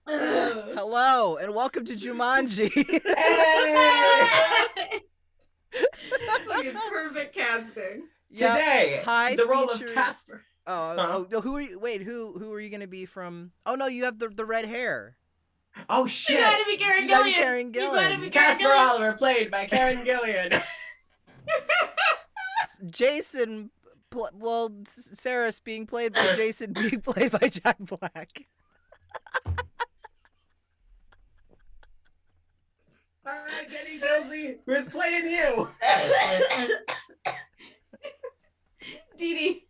Hello, and welcome to Jumanji. Hey! Fucking perfect casting. Today, hi, the role of featuring- Casper. Who are you? Wait, who are you gonna be from? Oh no, you have the red hair. Oh shit! You gotta be Karen You gotta be Gillian. Karen You gotta Gillian. be Karen Casper Gillian. Oliver, played by Karen Gillian. Jason, Sarah's being played by Jason, being played by Jack Black. All right, Jenny Chelsea, who's playing you? Dee Dee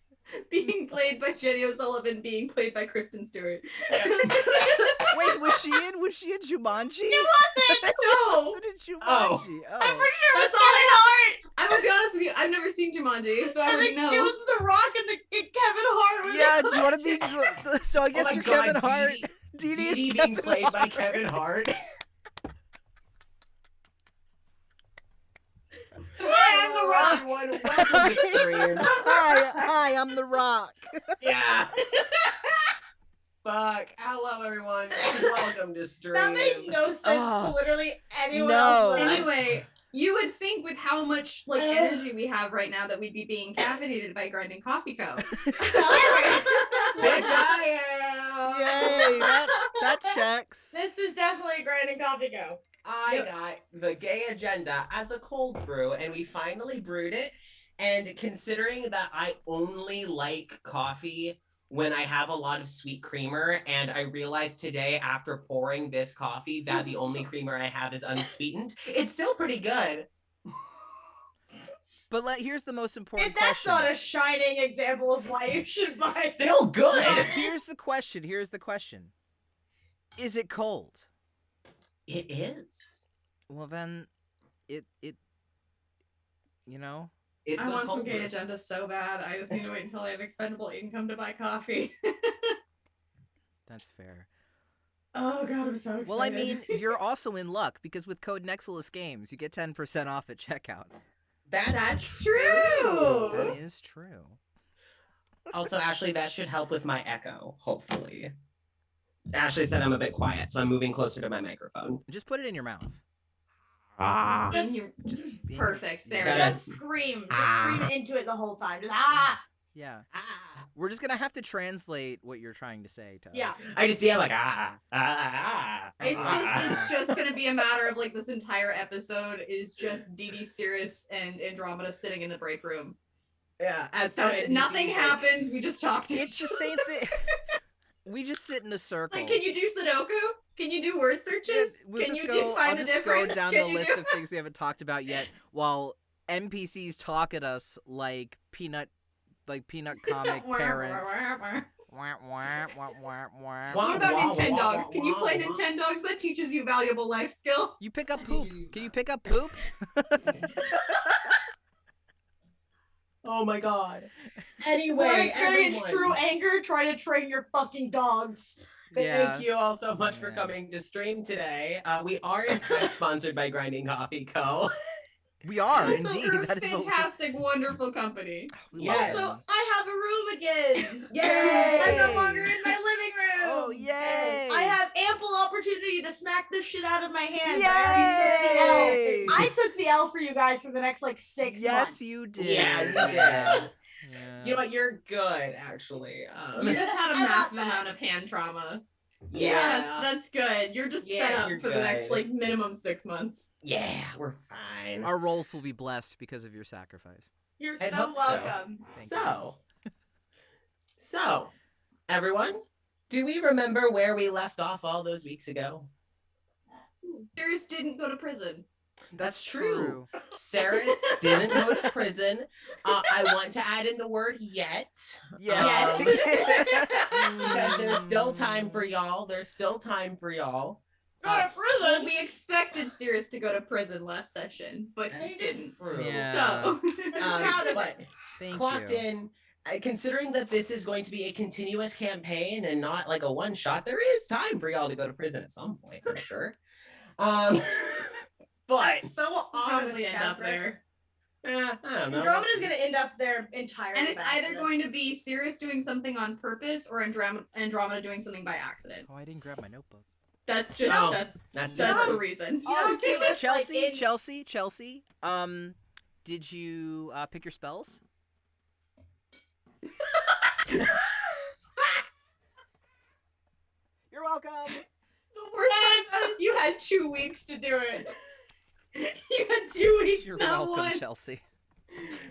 being played by Jenny O'Sullivan, being played by Kristen Stewart. Wait, was she in Jumanji? It wasn't. No. Wasn't in Jumanji? Oh. I'm pretty sure that's all I know. I'm gonna be honest with you. I've never seen Jumanji, so I wouldn't know. It was The Rock and Kevin Hart. Yeah, do you want to be? So I guess Oh my you're God, Kevin Hart. Dee Dee Dee is being Kevin played Hart. by Kevin Hart. I'm The Rock. Everyone, welcome to the stream. Hi, I'm The Rock. Yeah. Fuck. Hello, everyone. Welcome to stream. That made no sense Oh. to literally anyone No. else. but us. Anyway, you would think with how much energy we have right now that we'd be being caffeinated by Grinding Coffee Co. Bitch, I am. Yay, that checks. This is definitely a Grinding Coffee Go. I got the gay agenda as a cold brew, and we finally brewed it. And considering that I only like coffee when I have a lot of sweet creamer, and I realized today after pouring this coffee that the only creamer I have is unsweetened, it's still pretty good. But here's the most important If that's question. not a shining example of why you should buy Still good. Here's the question. Is it cold? It is. Well then, it you know. It's I the want some cold gay brew. agenda so bad. I just need to wait until I have expendable income to buy coffee. That's fair. Oh god, I'm so excited. Well, I mean, you're also in luck because with code Nexilus Games, you get 10% off at checkout. That's true. That is true. Also, Ashley, that should help with my echo, hopefully. Ashley said I'm a bit quiet, so I'm moving closer to my microphone. Just put it in your mouth. In your- Just in- Perfect. There That it Just is. scream. Just Ah. scream into it the whole time. Just ah. Yeah. Ah. We're just gonna have to translate what you're trying to say to Yeah. us. I just like ah. It's just gonna be a matter of like this entire episode is just Dee Dee, Sirius, and Andromeda sitting in the break room. Yeah, as So NBC nothing like- happens. We just talk to It's each the same thing. We just sit in a circle. Like, can you do Sudoku? Can you do word searches? We'll Can just you go, find I'll the just go difference? down Can the you list do- of things we haven't talked about yet, while NPCs talk at us like peanut comic parents. Wah, wah, wah, wah, wah. What about Wah, wah, Nintendogs? wah, Can you wah, play wah. Nintendogs? That teaches you valuable life skills. You pick up poop. Can you pick up poop? Oh my god. Or Anyway, experience everyone, true anger. Try to train your fucking dogs. thank you all so much for man. coming to stream today. We are in fact sponsored by Grinding Coffee Co. We are So indeed. we're a That is what we- fantastic, wonderful company. we love Yes. them. Also, I have a room again. Yay! I'm no longer in my living room. Oh yay! I have ample opportunity to smack this shit out of my hands. Yay! I took the L for you guys for the next like 6 Yes, months. you did. Yeah, you did. Yeah. You know what? You're good, actually. You just had a I love massive that. amount of hand trauma. yeah. That's good. You're just Yeah, set up you're for the next good. like minimum 6 months. Yeah, we're fine. Our roles will be blessed because of your sacrifice. You're I'd so hope so. welcome. Thank you. So, everyone, do we remember where we left off all those weeks ago? Sirius didn't go to prison. That's true. Saris didn't go to prison. I want to add in the word yet. Yes. Because there's still time for y'all. There's still time for y'all. Go to Well, prison. we expected Sirius to go to prison last session, but he didn't. Yeah. So proud of but Thank clocked you. in. Considering that this is going to be a continuous campaign and not like a one shot, there is time for y'all to go to prison at some point for sure. But That's so Probably ominous, end up Catherine. there. I don't know. Andromeda's gonna end up there entirely. And it's by either accident. going to be Sirius doing something on purpose or Andromeda doing something by accident. Oh, I didn't grab my notebook. That's just No, that's that's the it. reason. Oh, give hey, us, like, Chelsea. Did you pick your spells? You're welcome. The worst part about it is you had 2 weeks to do it. You had 2 weeks. You're not welcome, one. Chelsea.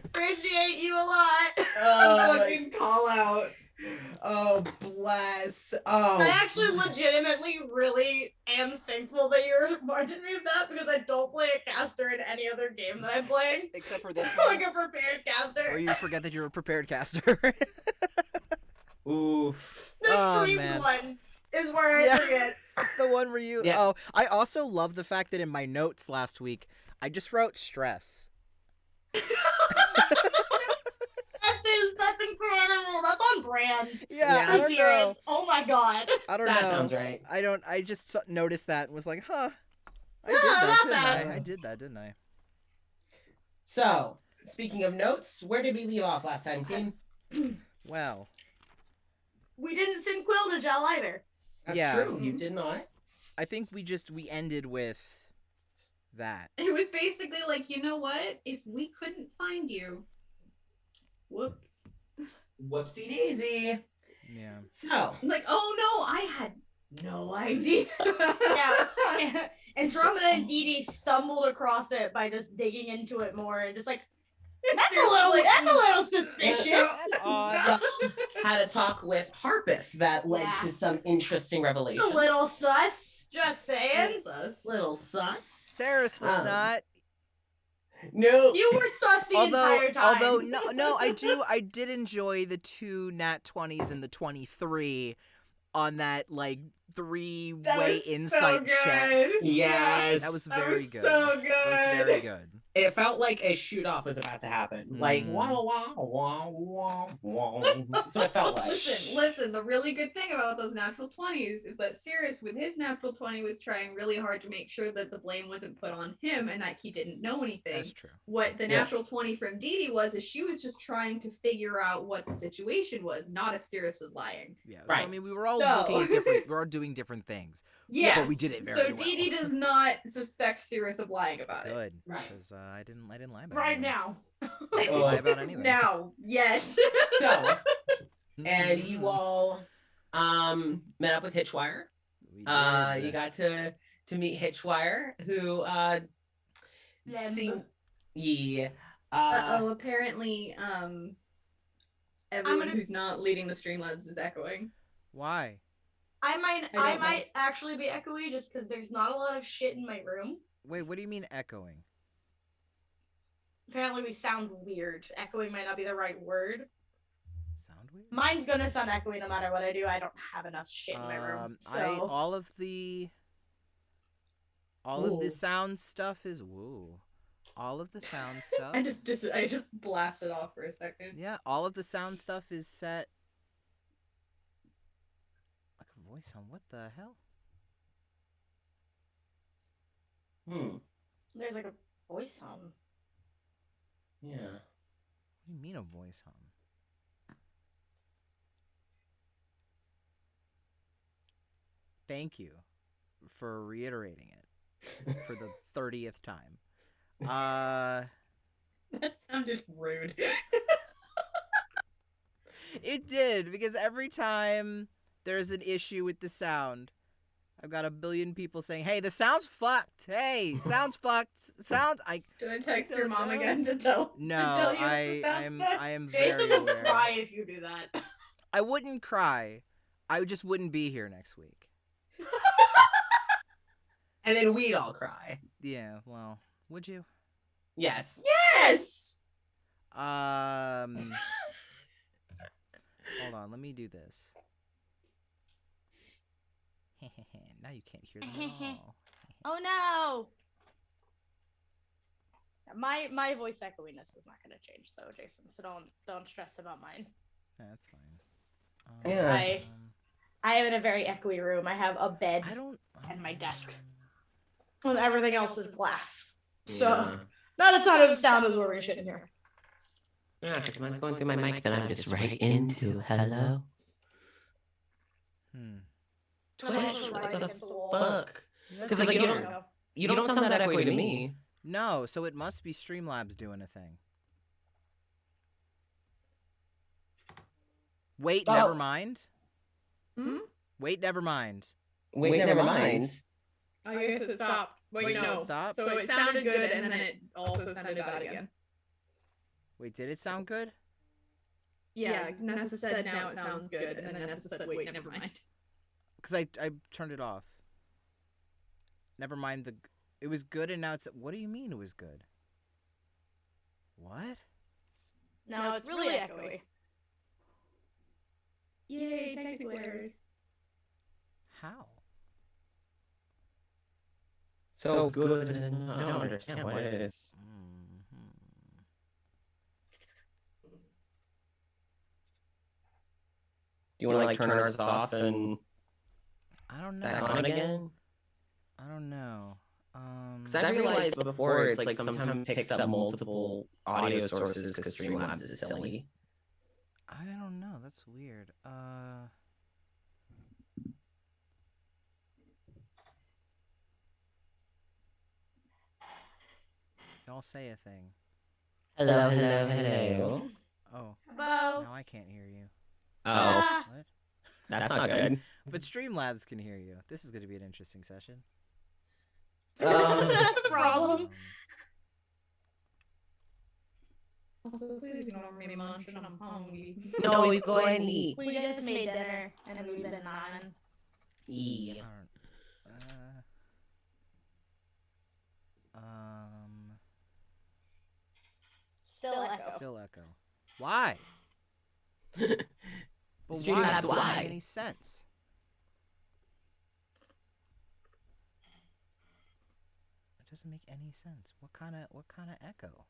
Appreciate you a lot. Fucking call out. Oh, bless. Oh. I actually legitimately really am thankful that you reminded me of that because I don't play a caster in any other game that I'm playing. Except for this Like one. a prepared caster. Or you forget that you're a prepared caster. Ooh. The Oh, streamed man. one is where I Yeah. forget. The one where you... Yeah. Oh, I also love the fact that in my notes last week, I just wrote stress. That's incredible. That's on brand. Yeah, Yeah. I don't know. Serious. Oh my god. I don't That know. sounds right. I just noticed that and was like, huh. I Huh, did that, not didn't bad. I? I did that, didn't I? So, speaking of notes, where did we leave off last time, team? Well, We didn't send Quill to jail either. That's Yeah. true. You did not. I think we ended with that. It was basically like, you know what? If we couldn't find you, whoops. Whoopsie daisy. Yeah. So, Like, oh no, I had no idea. Yes. Andromeda and Dee Dee stumbled across it by just digging into it more and just like, that's a little suspicious. Odd. had a talk with Harpeth that led Yeah. to some interesting A revelations. little sus. Just saying. It's us. Little sus. Saris was not. No. You were sus the entire time. Although no, I did enjoy the 2 nat 20s and the 23 on that like 3-way insight check. Yes. That was That very was good. So good. That was very good. It felt like a shoot off was about to happen. Like Mm. wow wow wow wow wow. That's what it felt like. Listen, the really good thing about those natural 20s is that Sirius with his natural 20 was trying really hard to make sure that the blame wasn't put on him and that he didn't know anything. That's true. What the Yeah. natural 20 from Dee Dee was is she was just trying to figure out what the situation was, not if Sirius was lying. Yeah. So, Right. I mean, we were all So- looking at different. We were all doing different things. Yes. But we did it very So well. Dee Dee does not suspect Sirius of lying about it. Good. Right. Because I didn't lie about right anything. now. I didn't lie about anything. Now, yet. So, and you all met up with Hitchwire. We did. You got to meet Hitchwire, who seemed Apparently, everyone gonna- who's not leading the Streamlabs is echoing. Why? I might I don't know. might actually be echoey just because there's not a lot of shit in my room. Wait, what do you mean echoing? Apparently we sound weird. Echoing might not be the right word. Sound weird? Mine's gonna sound echoey no matter what I do. I don't have enough shit in my room. So all of the Ooh. sound stuff is woo. All of the sound stuff. I just blasted off for a second. Yeah, all of the sound stuff is set. Like a voice on what the hell? there's like a voice on. Yeah. What do you mean a voice hum? Thank you for reiterating it for the 30th time. That sounded rude. It did, because every time there's an issue with the sound, I've got a billion people saying, "Hey, the sound's fucked. Hey, sound's fucked. Sound." Did I text your mom again to tell? No, to tell you that I the sound am. sucks? I am Jason very will aware. cry if you do that. I wouldn't cry. I just wouldn't be here next week. And then we'd all cry. Yeah. Well, would you? Yes. Yes. Hold on. Let me do this. Now you can't hear them at all. Oh no! My voice echoiness is not gonna change though, Jason. So don't stress about mine. That's fine. Yeah. I am in a very echoey room. I have a bed I don't. and my desk. and everything else is glass. So Yeah. not a ton of sound absorption in here. Yeah, because mine's going through my mic, then I'm just right into hello. Twitch, What right the against the wall. fuck? That's Because like weird. you don't sound that echoey to me. No, so it must be Streamlabs doing a thing. Wait, never mind. Hmm? Wait, never mind. Wait, never mind. I guess it stopped. Wait, Wait, no. stop. So it sounded good, and then it also sounded bad again. Wait, did it sound good? Yeah, Nessa said now it sounds good, and then Nessa said wait, never mind. Because I turned it off. Never mind the... It was good and now it's... What do you mean it was good? What? No, it's really echoey. Yay, technical errors. How? So good, and I don't understand what it is. Do you want to like turn ours off and I don't back know. on again? I don't know. Because I realized before it's like sometimes picks up multiple audio sources because Streamlabs is silly. I don't know. That's weird. Y'all say a thing. Hello, hello, hello. Oh, Hello. now I can't hear you. Oh, Ah. What? that's not good. But Streamlabs can hear you. This is going to be an interesting session. Problem. Also, please ignore me munching. I'm hungry. No, you go ahead and eat. We just made dinner and we've been on. Yeah. Still echo. Still echo. Why? But why? Streamlabs, It doesn't why? make any sense. It doesn't make any sense. What kind of echo?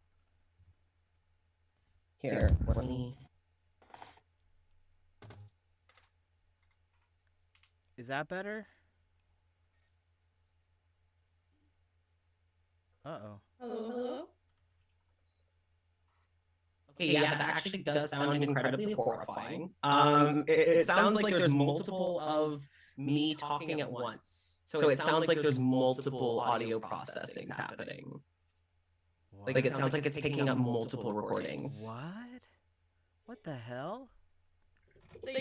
Here, let me. Is that better? Uh-oh. Hello, hello. Okay, yeah, that actually does sound incredibly horrifying. It sounds like there's multiple of me talking at once. So it sounds like there's multiple audio processings happening. What? Like it sounds like it's picking up multiple recordings. What? What the hell? So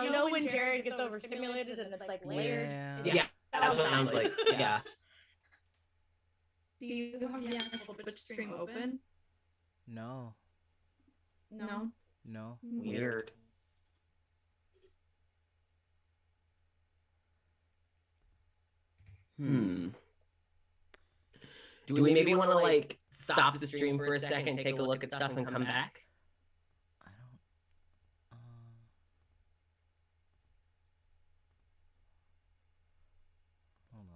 you know when Jared gets overstimulated and it's like layered? Yeah. Yeah, that's what it sounds like. Yeah. Do you have the actual Twitch stream open? No. No. No. Weird. Do we maybe want to like stop the stream for a second, take a look at stuff, and come back? I don't. Hold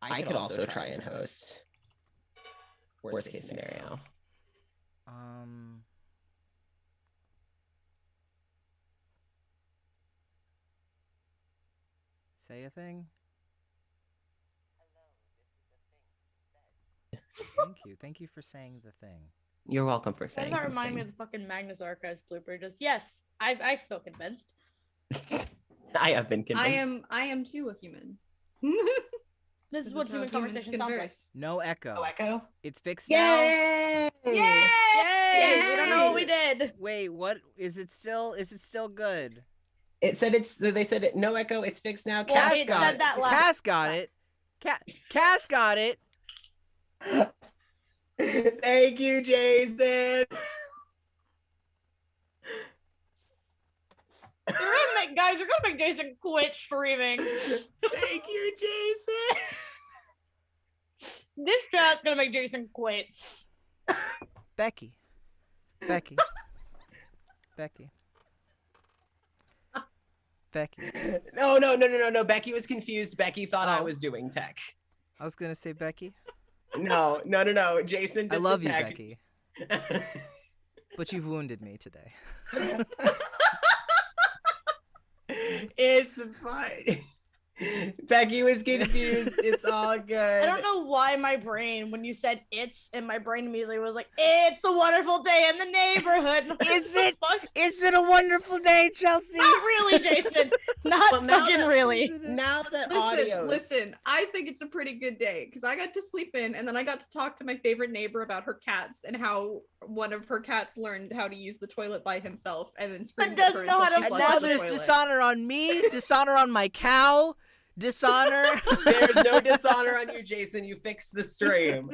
on. I could also try and host. Worst case scenario. Say a thing. Thank you. Thank you for saying the thing. You're welcome for Does saying. that remind me of the fucking Magnus Archives blooper? Just yes, I feel convinced. I have been convinced. I am too a human. This is what human conversation sounds like. No echo. No echo. It's fixed now. Yay! Yay! Yay! We don't know what we did. Wait, what? Is it still good? It said they said it no echo. It's fixed now. Well, Cass it got said it. that last. Cass got it. Cass got it. Thank you, Jason. Guys, you're gonna make Jason quit streaming. Thank you, Jason. This chat's gonna make Jason quit. Becky. Becky. No. Becky was confused. Becky thought I was doing tech. I was gonna say Becky. No. Jason did I love the you, tech. Becky. But you've wounded me today. It's fine. Becky was confused. It's all good. I don't know why my brain, when you said it's, and my brain immediately was like, it's a wonderful day in the neighborhood. Is it? Is it a wonderful day, Chelsea? Not really, Jason. Not Well, now fucking that- really. Now that Listen, audio. listen, I think it's a pretty good day because I got to sleep in and then I got to talk to my favorite neighbor about her cats and how one of her cats learned how to use the toilet by himself and then screamed at her doesn't know how until to she And flushed now the there's toilet. dishonor on me, dishonor on my cow, dishonor. There's no dishonor on you, Jason. You fixed the stream.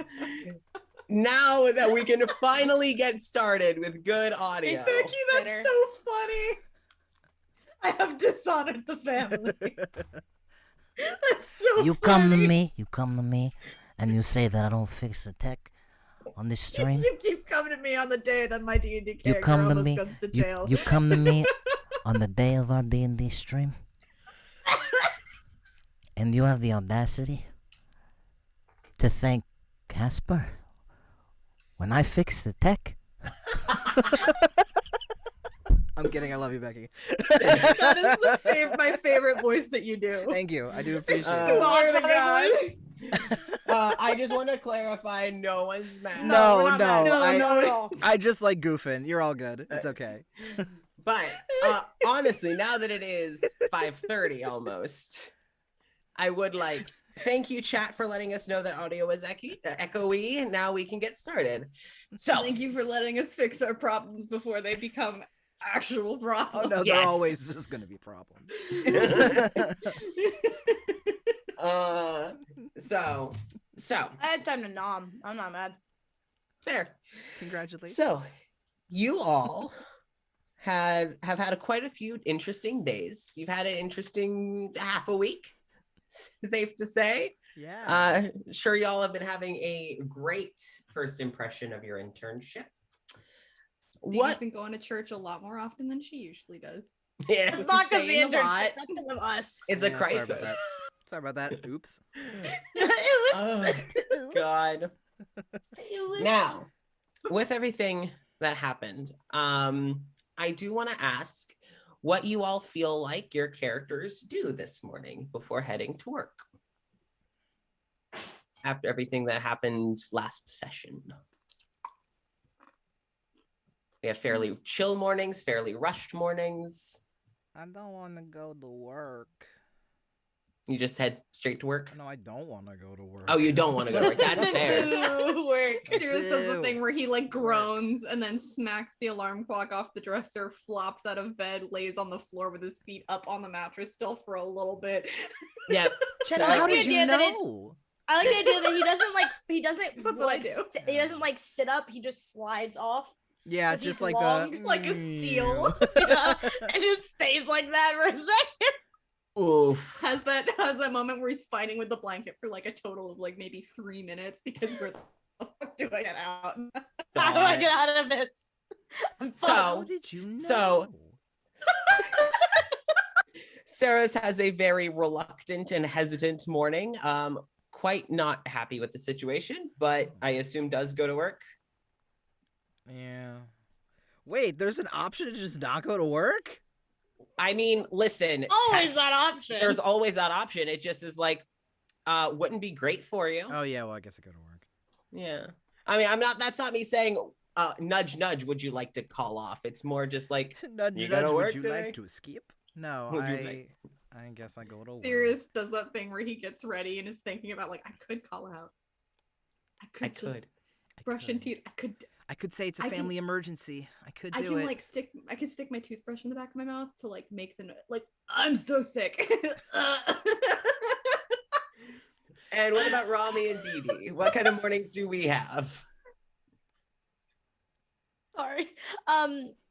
Now that we can finally get started with good audio. Becky, that's Bitter. so funny. I have dishonored the family. That's so You come to funny. me, and you say that I don't fix the tech on this stream. You keep coming to me on the day that my D&D You character come to almost me. comes to You, jail. you come to me on the day of our D&D stream, and you have the audacity to thank Casper when I fix the tech. I'm kidding. I love you, Becky. That is my favorite voice that you do. Thank you. I do appreciate Uh, it. Swear to God. I just want to clarify, no one's mad. No, we're not no, mad. No, I, no, no. I just like goofing. You're all good. It's okay. But honestly, now that it is 5:30 almost, I would like thank you, chat, for letting us know that audio is echoey. Now we can get started. So Thank you for letting us fix our problems before they become actual Oh problems. no, Yes. they're always just gonna be problems. so I had time to nom. I'm not mad. there. Congratulations. So you all have had quite a few interesting days. You've had an interesting half a week, safe to say. yeah. Sure, y'all have been having a great first impression of your internship. Dee's What? been going to church a lot more often than she usually does. Yeah, It's not because the saying a internship. lot. That's because of us. it's a Yeah, crisis. Sorry about that. Oops. Oh, God. Now, with everything that happened, I do want to ask what you all feel like your characters do this morning before heading to work. After everything that happened last session. We have fairly chill mornings, fairly rushed mornings. I don't want to go to work. You just head straight to work. No, I don't want to go to work. Oh, you don't want to go to work. That's fair. Boo, work. Sirius does the Boo. thing where he like groans and then smacks the alarm clock off the dresser, flops out of bed, lays on the floor with his feet up on the mattress still for a little bit. Yep. Jenna, I how like did the you idea that it's- know? I like the idea that he doesn't That's what I like do. he doesn't like sit up. He just slides off. Yeah, Because just he's like long, the like a seal. Yeah, and just stays like that for a second. Oof. Has that moment where he's fighting with the blanket for like a total of like maybe 3 minutes because where the fuck do I get out? How do I get out of this? I'm So- fucked. How did you know? So- Sarah's has a very reluctant and hesitant morning. Quite not happy with the situation, but I assume does go to work. Yeah. Wait, there's an option to just not go to work? I mean, listen, Always that option. there's always that option. It just is like, wouldn't be great for you. Oh yeah, well I guess I go to work. Yeah. I mean, that's not me saying, nudge, nudge, would you like to call off? It's more just like, Nudge, You gotta nudge, work would you today? like to skip? No, Would you like- I guess I go to work. Sirius does that thing where he gets ready and is thinking about like I could call out. I could just I brush could. and teeth. I could say it's a I can- family emergency. I could I do can it. like stick my toothbrush in the back of my mouth to like make the like I'm so sick. and what about Rami and Dee Dee? What kind of mornings do we have? Sorry.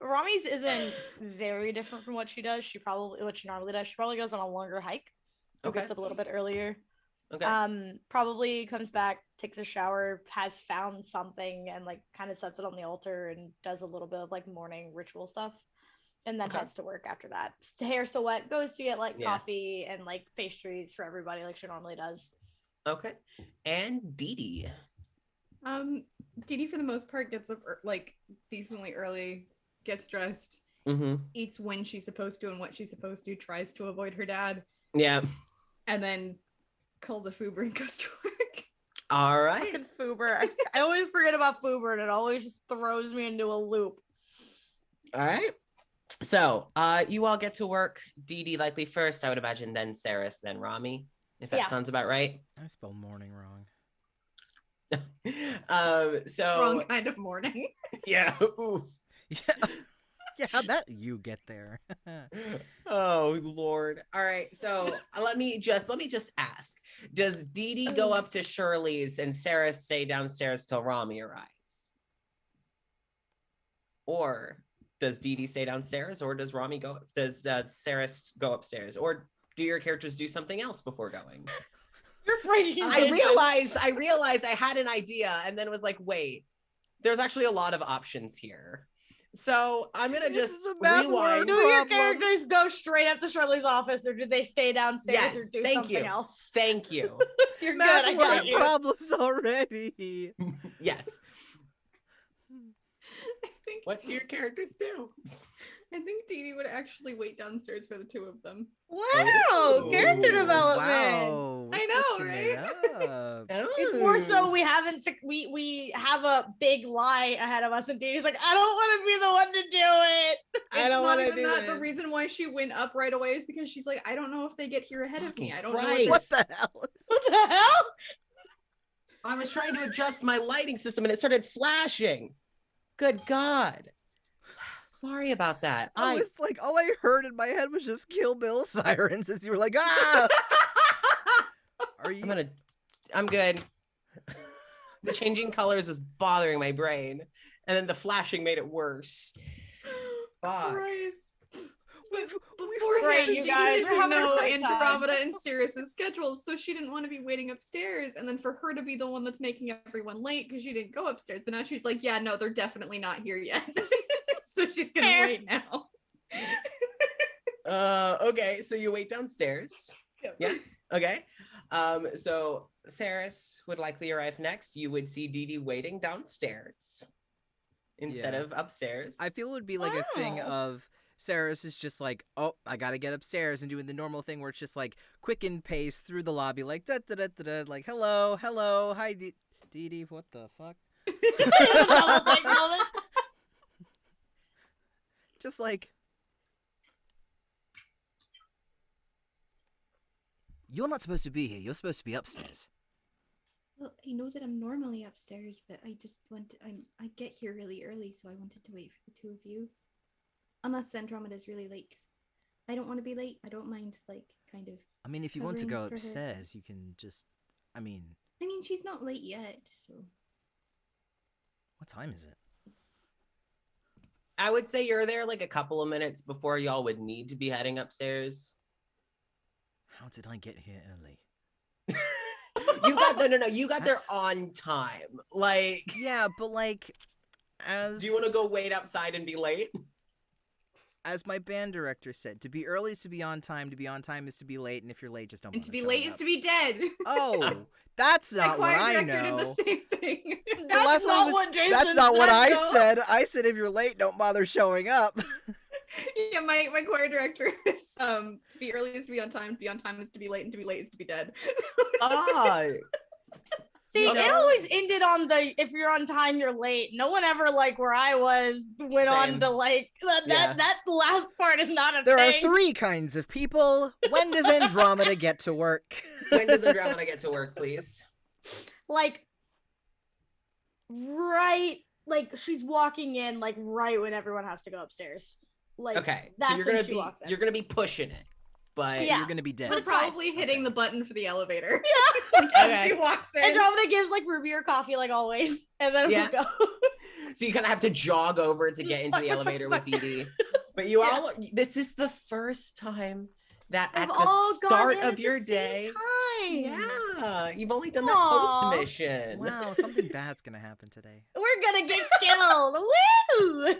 Rami's isn't very different from what she does. What she normally does. She probably goes on a longer hike. Okay. Gets up a little bit earlier. Okay. Probably comes back, takes a shower, has found something, and like kind of sets it on the altar and does a little bit of like morning ritual stuff, and then Okay. heads to work after that. Hair still wet, goes to get like Yeah. coffee and like pastries for everybody, like she normally does. Okay. And Dee Dee. Dee Dee for the most part gets up like decently early, gets dressed, eats when she's supposed to and what she's supposed to, tries to avoid her dad, Yeah. and then calls a Fuber and goes to work. All right. Fucking Fuber. I always forget about Fuber, and it always just throws me into a loop. All right. So, you all get to work. Dee Dee likely first, I would imagine, then Saris, then Rami, if that sounds about right. I spelled morning wrong. So Wrong kind of morning. yeah. Ooh. Yeah, how'd that you get there? Oh Lord. All right. So let me just ask. Does Dee Dee go up to Shirley's and Sarah stay downstairs till Rami arrives? Or does Dee Dee stay downstairs, or does Rami go? Does Sarah go upstairs, or do your characters do something else before going? You're breaking. I realized I had an idea, and then was like, wait, there's actually a lot of options here. So I'm gonna just rewind. Do your characters go straight up to Shirley's office, or do they stay downstairs or do something else? Thank you. You're good. I got you. Problems already. Yes. I think What do your characters do? I think Dee Dee would actually wait downstairs for the two of them. Wow, character Ooh, development. Wow. I know, Switching right? it up. It's more so we have a big lie ahead of us, and Dee Dee's like, I don't want to be the one to do it. I don't want to do that. this. The reason why she went up right away is because she's like, I don't know if they get here ahead of me. I don't know. Christ. What the hell? What the hell? I was trying to adjust my lighting system and it started flashing. Good God. Sorry about that. I was like, all I heard in my head was just Kill Bill sirens as you were like, ah! Are you? I'm good. The changing colors was bothering my brain, and then the flashing made it worse. Fuck. Christ. Great, you guys. We're having a great time. Andromeda and Sirius's schedules, so she didn't want to be waiting upstairs, and then for her to be the one that's making everyone late because she didn't go upstairs. But now she's like, yeah, no, they're definitely not here yet. So she's gonna wait now. Okay, so you wait downstairs. Yep. Yeah. Okay. So Saris would likely arrive next. You would see Dee Dee waiting downstairs instead of upstairs. I feel it would be like a thing of Saris is just like, oh, I gotta get upstairs, and doing the normal thing where it's just like quicken pace through the lobby, like da da da da da, like hello, hi Dee Dee, what the fuck? Just like, you're not supposed to be here. You're supposed to be upstairs. Well, I know that I'm normally upstairs, but I just I get here really early, so I wanted to wait for the two of you. Unless Andromeda's really late. 'Cause I don't want to be late. I don't mind, like, kind of. I mean, if you want to go covering for her. upstairs, you can just, I mean, she's not late yet, so. what time is it? I would say you're there like a couple of minutes before y'all would need to be heading upstairs. How did I get here early? You got you got there on time. Like, yeah, but like, do you want to go wait outside and be late? As my band director said, to be early is to be on time. To be on time is to be late, and if you're late, just don't. And to bother be late showing is up. to be dead. Oh, that's not what I know. Did the same thing. The last one was, that's not what I said. I said if you're late, don't bother showing up. Yeah, my choir director is to be early is to be on time is to be late, and to be late is to be dead. See, it always ended on the if you're on time, you're late. No one ever, like where I was, went on to like that last part is not a There thing. are three kinds of people. When does Andromeda get to work? When does Andromeda get to work, please? Like right, like she's walking in like right when everyone has to go upstairs. Like okay, that's so you're gonna be pushing it, but So you're gonna be dead. We're probably hitting the button for the elevator. Okay. She walks in. Andromeda gives like root beer coffee like always, and then we go. So you kind of have to jog over to get into the elevator with Dee Dee. But you all, this is the first time that at the start of your day. Yeah, you've only done that post mission. Wow, something bad's gonna happen today. We're gonna get killed. Woo!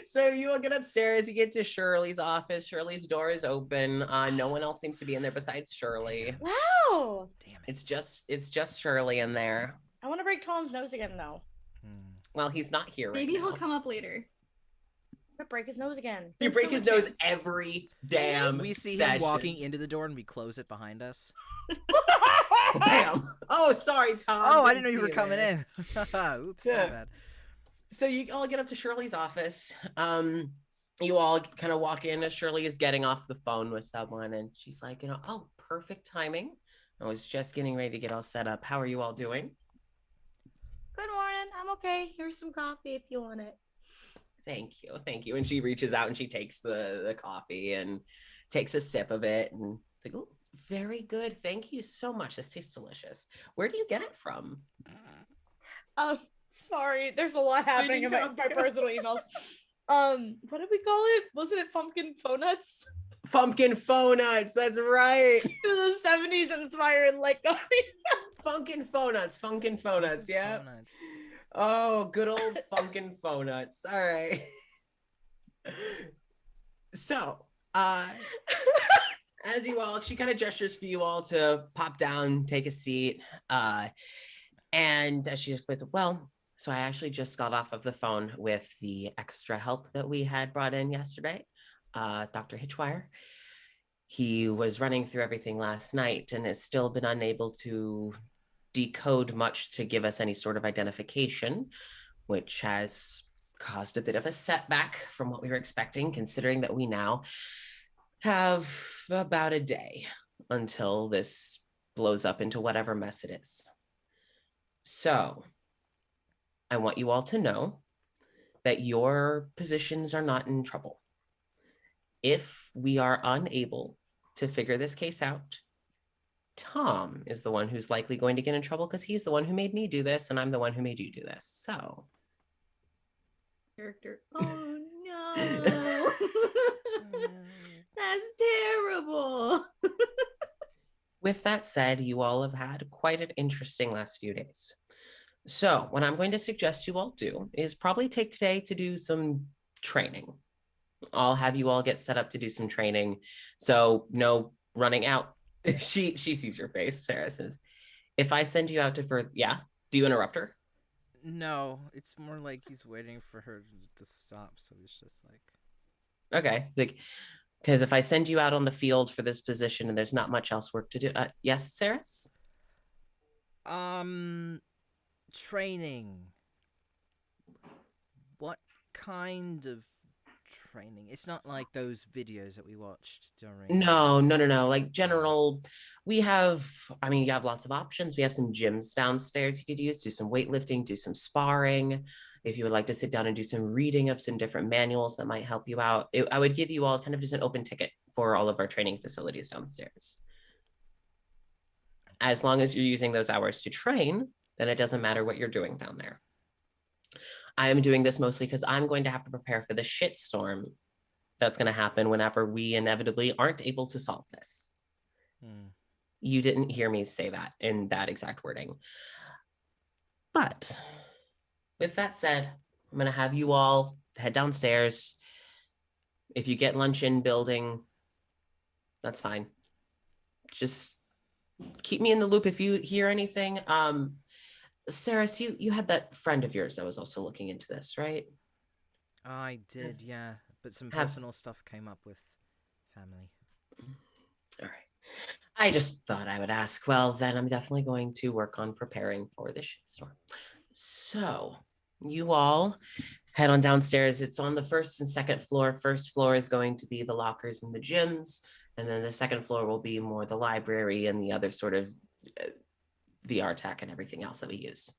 So you all get upstairs, you get to Shirley's office. Shirley's door is open. No one else seems to be in there besides Shirley. Wow. Damn it. It's just Shirley in there. I want to break Tom's nose again though. Well, he's not here Maybe right he'll now. come up later. gonna break his nose again. You There's break still his a nose chance. every damn We see session. him walking into the door and we close it behind us. Bam. Oh, sorry, Tom. Oh, I didn't know see you were coming there. in. Oops, Yeah. my bad. So you all get up to Shirley's office. You all kind of walk in as Shirley is getting off the phone with someone, and she's like, oh, perfect timing. I was just getting ready to get all set up. How are you all doing? Good morning. I'm okay. Here's some coffee if you want it. Thank you. Thank you. And she reaches out and she takes the coffee and takes a sip of it. And it's like, oh, very good. Thank you so much. This tastes delicious. Where do you get it from? Sorry. There's a lot happening in my personal emails. What did we call it? Wasn't it pumpkin faux nuts? Pumpkin faux nuts. That's right. The 70s inspired like coffee. Funkin' faux nuts. Funkin' faux nuts. Yeah. Donuts. Oh, good old funkin' faux nuts. All right. So, as you all, she kind of gestures for you all to pop down, take a seat. And she just says, well, so I actually just got off of the phone with the extra help that we had brought in yesterday, Dr. Hitchwire. He was running through everything last night and has still been unable to decode much to give us any sort of identification, which has caused a bit of a setback from what we were expecting, considering that we now have about a day until this blows up into whatever mess it is. So I want you all to know that your positions are not in trouble. If we are unable to figure this case out, Tom is the one who's likely going to get in trouble because he's the one who made me do this and I'm the one who made you do this. So. Character. Oh no. That's terrible. With that said, you all have had quite an interesting last few days. So what I'm going to suggest you all do is probably take today to do some training. I'll have you all get set up to do some training. So no running out. She sees your face. Sarah says, if I send you out to further, yeah, do you interrupt her? No, it's more like he's waiting for her to stop. So he's just like, okay, like, because if I send you out on the field for this position and there's not much else work to do, yes, Sarah? training. What kind of training? It's not like those videos that we watched during. No. Like general, you have lots of options. We have some gyms downstairs you could use, do some weightlifting, do some sparring. If you would like to sit down and do some reading of some different manuals that might help you out, I would give you all kind of just an open ticket for all of our training facilities downstairs. As long as you're using those hours to train, then it doesn't matter what you're doing down there. I am doing this mostly because I'm going to have to prepare for the shitstorm that's going to happen whenever we inevitably aren't able to solve this. You didn't hear me say that in that exact wording. But with that said, I'm going to have you all head downstairs. If you get lunch in building, that's fine. Just keep me in the loop if you hear anything. Sarah, you had that friend of yours that was also looking into this, right? I did, yeah. But some personal stuff came up with family. All right. I just thought I would ask. Well, then I'm definitely going to work on preparing for the shitstorm. So you all head on downstairs. It's on the first and second floor. First floor is going to be the lockers and the gyms. And then the second floor will be more the library and the other sort of VR tech and everything else that we use.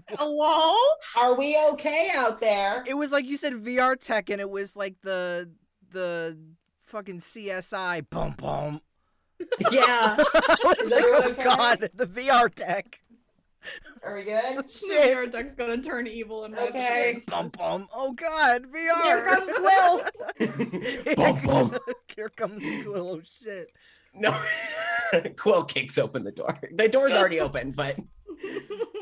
Hello? Are we okay out there? It was like you said VR tech, and it was like the fucking CSI boom boom. Yeah. I was like, oh okay? god, the VR tech. Are we good? The VR tech's gonna turn evil and Okay. Bum bum. Oh god, VR. Here comes Quill. Bum, bum. Here comes Quill. Oh shit. No. Quill kicks open the door. The door's already open, but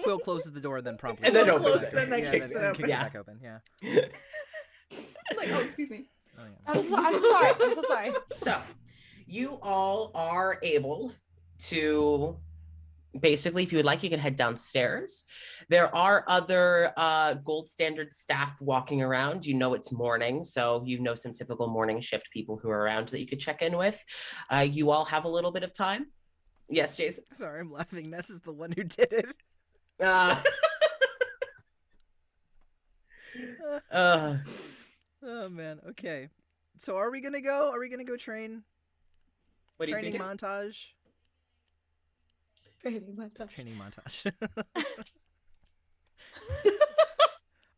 Quill closes the door, then promptly and then opens opens it. it. and then Yeah, kicks then it open. kicks Yeah. it back open. Yeah. Like, oh, excuse me. Oh, yeah. I'm so sorry. So you all are able to basically, if you would like, you can head downstairs. There are other gold standard staff walking around. You know it's morning, so you know some typical morning shift people who are around that you could check in with. You all have a little bit of time. Yes, Jason. Sorry, I'm laughing. Ness is the one who did it. Uh, uh, Oh man. Okay. So are we gonna go? Are we gonna go train? what do you Training think? montage. Training montage. Training montage.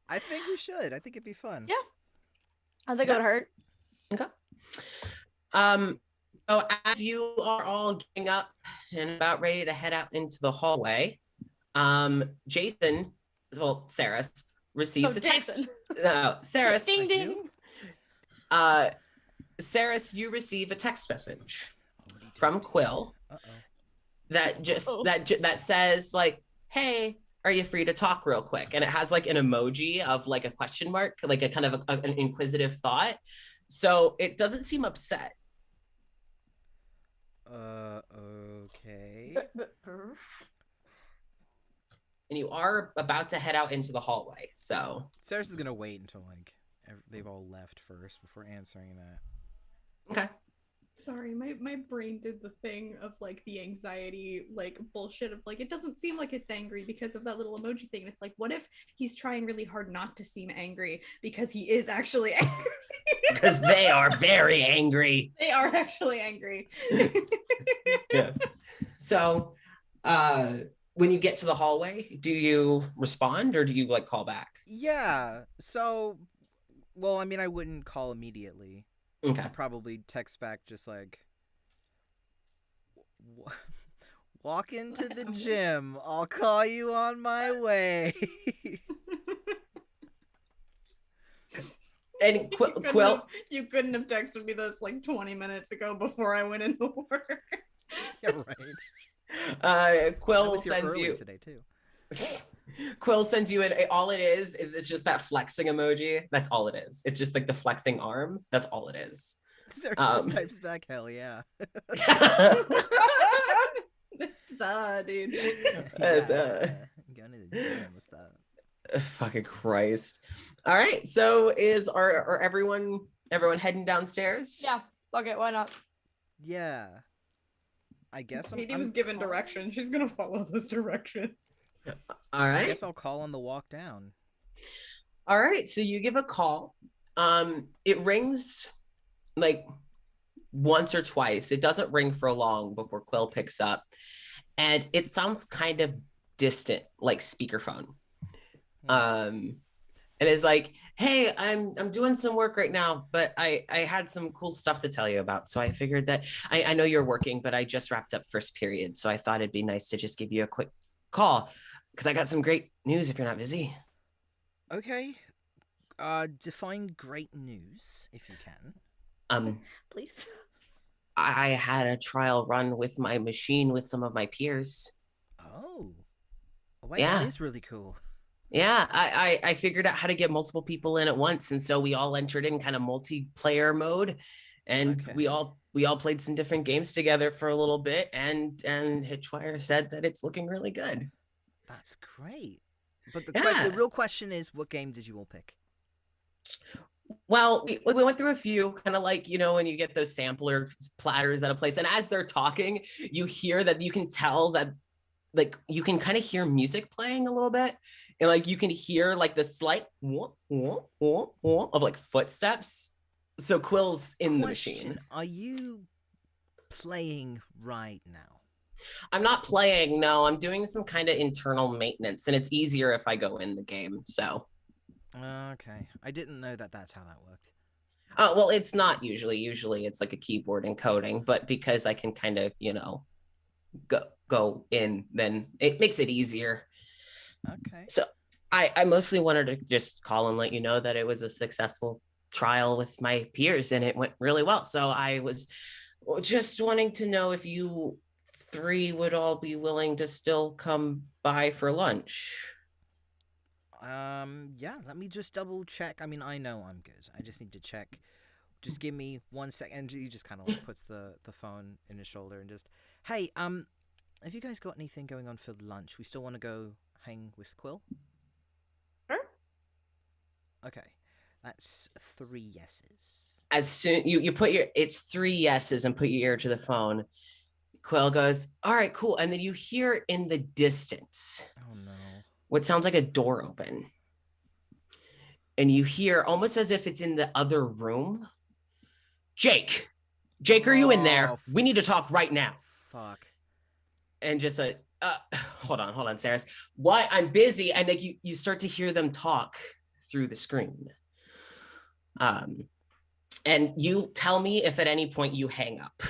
I think we should. I think it'd be fun. Yeah. I think it would hurt. Okay. So as you are all getting up and about ready to head out into the hallway, Jason, well, Saris receives a text. Jason. No, Saris. Ding I ding. do? Saris, you receive a text message Oh, what do you do? from Quill Uh-oh. that says like, "Hey, are you free to talk real quick?" And it has like an emoji of like a question mark, like a kind of an inquisitive thought. So it doesn't seem upset. Okay. And you are about to head out into the hallway. So Saris is gonna wait until like they've all left first before answering that. okay. Sorry, my brain did the thing of like the anxiety, like bullshit of like it doesn't seem like it's angry because of that little emoji thing. And it's like, what if he's trying really hard not to seem angry because he is actually angry? Because they are very angry. They are actually angry. Yeah. So when you get to the hallway, do you respond or do you like call back? Yeah. So, well, I mean, I wouldn't call immediately. Okay. I'd probably text back just like, walk into the gym. I'll call you on my way. And Quill, You couldn't have texted me this like 20 minutes ago before I went into work. Yeah, right. I Quill was here sends early you. today too. Quill sends you all it is it's just that flexing emoji. That's all it is. It's just like the flexing arm. That's all it is. Sarah just types back, hell yeah. This is dude. Yes, going to the gym and stuff. Fucking Christ. All right. So are everyone heading downstairs? Yeah. Okay, why not? Yeah. I guess Katie I'm was given calling- directions. She's gonna follow those directions. All I right. guess I'll call on the walk down. All right. So you give a call. It rings like once or twice. It doesn't ring for long before Quill picks up. And it sounds kind of distant, like speakerphone. And it's like, hey, I'm doing some work right now, but I had some cool stuff to tell you about. So I figured that I know you're working, but I just wrapped up first period. So I thought it'd be nice to just give you a quick call because I got some great news if you're not busy. Okay. Define great news, if you can. Please. I had a trial run with my machine with some of my peers. Oh. Wait, Yeah. that is really cool. Yeah, I figured out how to get multiple people in at once, and so we all entered in kind of multiplayer mode, and Okay. we all played some different games together for a little bit, and Hitchwire said that it's looking really good. That's great. But Yeah. the real question is, what game did you all pick? Well, we went through a few, kind of like, when you get those sampler platters at a place, and as they're talking, you hear that you can tell that, like, you can kind of hear music playing a little bit. And like you can hear like the slight whoop, whoop, whoop, whoop of like footsteps. So Quill's in the machine. Are you playing right now? I'm not playing. No, I'm doing some kind of internal maintenance, and it's easier if I go in the game. So. Okay, I didn't know that that's how that worked. Well, it's not usually. Usually, it's like a keyboard encoding, but because I can kind of, go in, then it makes it easier. Okay. So I mostly wanted to just call and let you know that it was a successful trial with my peers and it went really well. So I was just wanting to know if you three would all be willing to still come by for lunch. Yeah, let me just double check. I mean, I know I'm good. I just need to check. Just give me 1 second. He just kind of like puts the phone in his shoulder and just, hey, have you guys got anything going on for lunch? We still want to go hang with Quill? Sure. Okay. That's 3 yeses. As soon you put it's 3 yeses and put your ear to the phone. Quill goes, all right, cool. And then you hear in the distance Oh no. what sounds like a door open. And you hear almost as if it's in the other room. Jake, are you in there? We need to talk right now. Fuck. And just hold on, Saris. What? I'm busy. And like you start to hear them talk through the screen. And you tell me if at any point you hang up.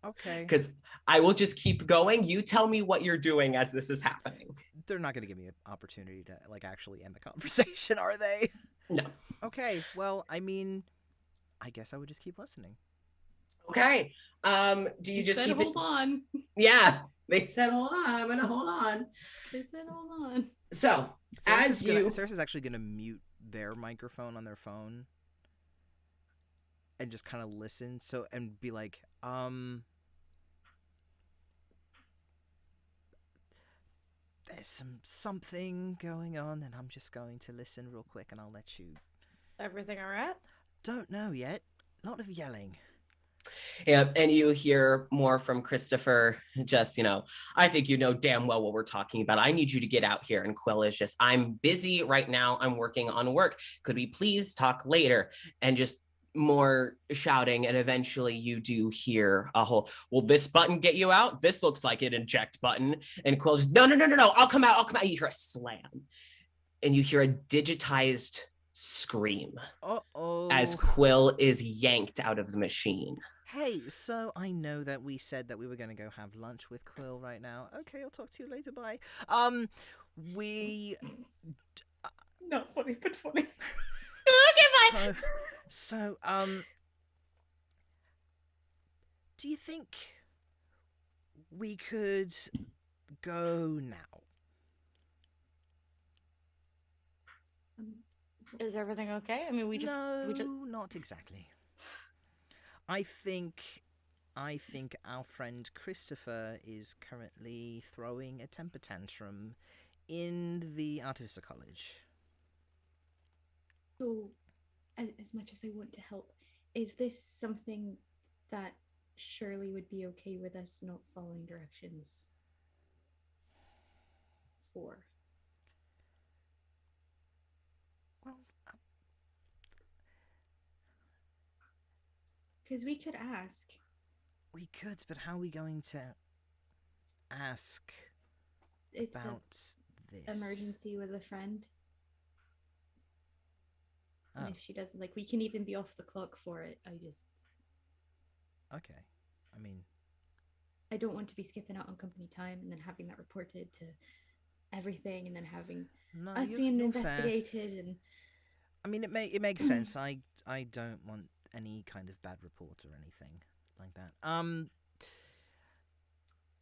Okay. Because I will just keep going. You tell me what you're doing as this is happening. They're not going to give me an opportunity to like actually end the conversation, are they? No. Okay. Well, I mean, I guess I would just keep listening. Okay. Do you just said keep hold on. Yeah. They said hold on. I'm gonna hold on. They said hold on. So Saris is actually gonna mute their microphone on their phone and just kind of listen. So and be like, there's something going on, and I'm just going to listen real quick, and I'll let you. Everything all right? Don't know yet. A lot of yelling. Yeah, and you hear more from Christopher, just, I think you know damn well what we're talking about. I need you to get out here. And Quill is just, I'm busy right now. I'm working on work. Could we please talk later? And just more shouting. And eventually you do hear a whole, will this button get you out? This looks like an eject button. And Quill just, no. I'll come out. You hear a slam. And you hear a digitized scream. Uh-oh. As Quill is yanked out of the machine. Hey, so I know that we said that we were going to go have lunch with Quill right now. Okay, I'll talk to you later. Bye. We... Not funny, but funny. Okay, bye. So, do you think we could go now? Is everything okay? I mean, we just... not exactly. I think our friend Christopher is currently throwing a temper tantrum in the Artificer College. So, as much as I want to help, is this something that Shirley would be okay with us not following directions for? Well, because we could ask. We could, but how are we going to ask It's about this? Emergency with a friend. Oh. And if she doesn't, we can even be off the clock for it. Okay. I mean, I don't want to be skipping out on company time and then having that reported to everything and then having us being investigated fair. And I mean, it makes sense. I don't want any kind of bad report or anything like that.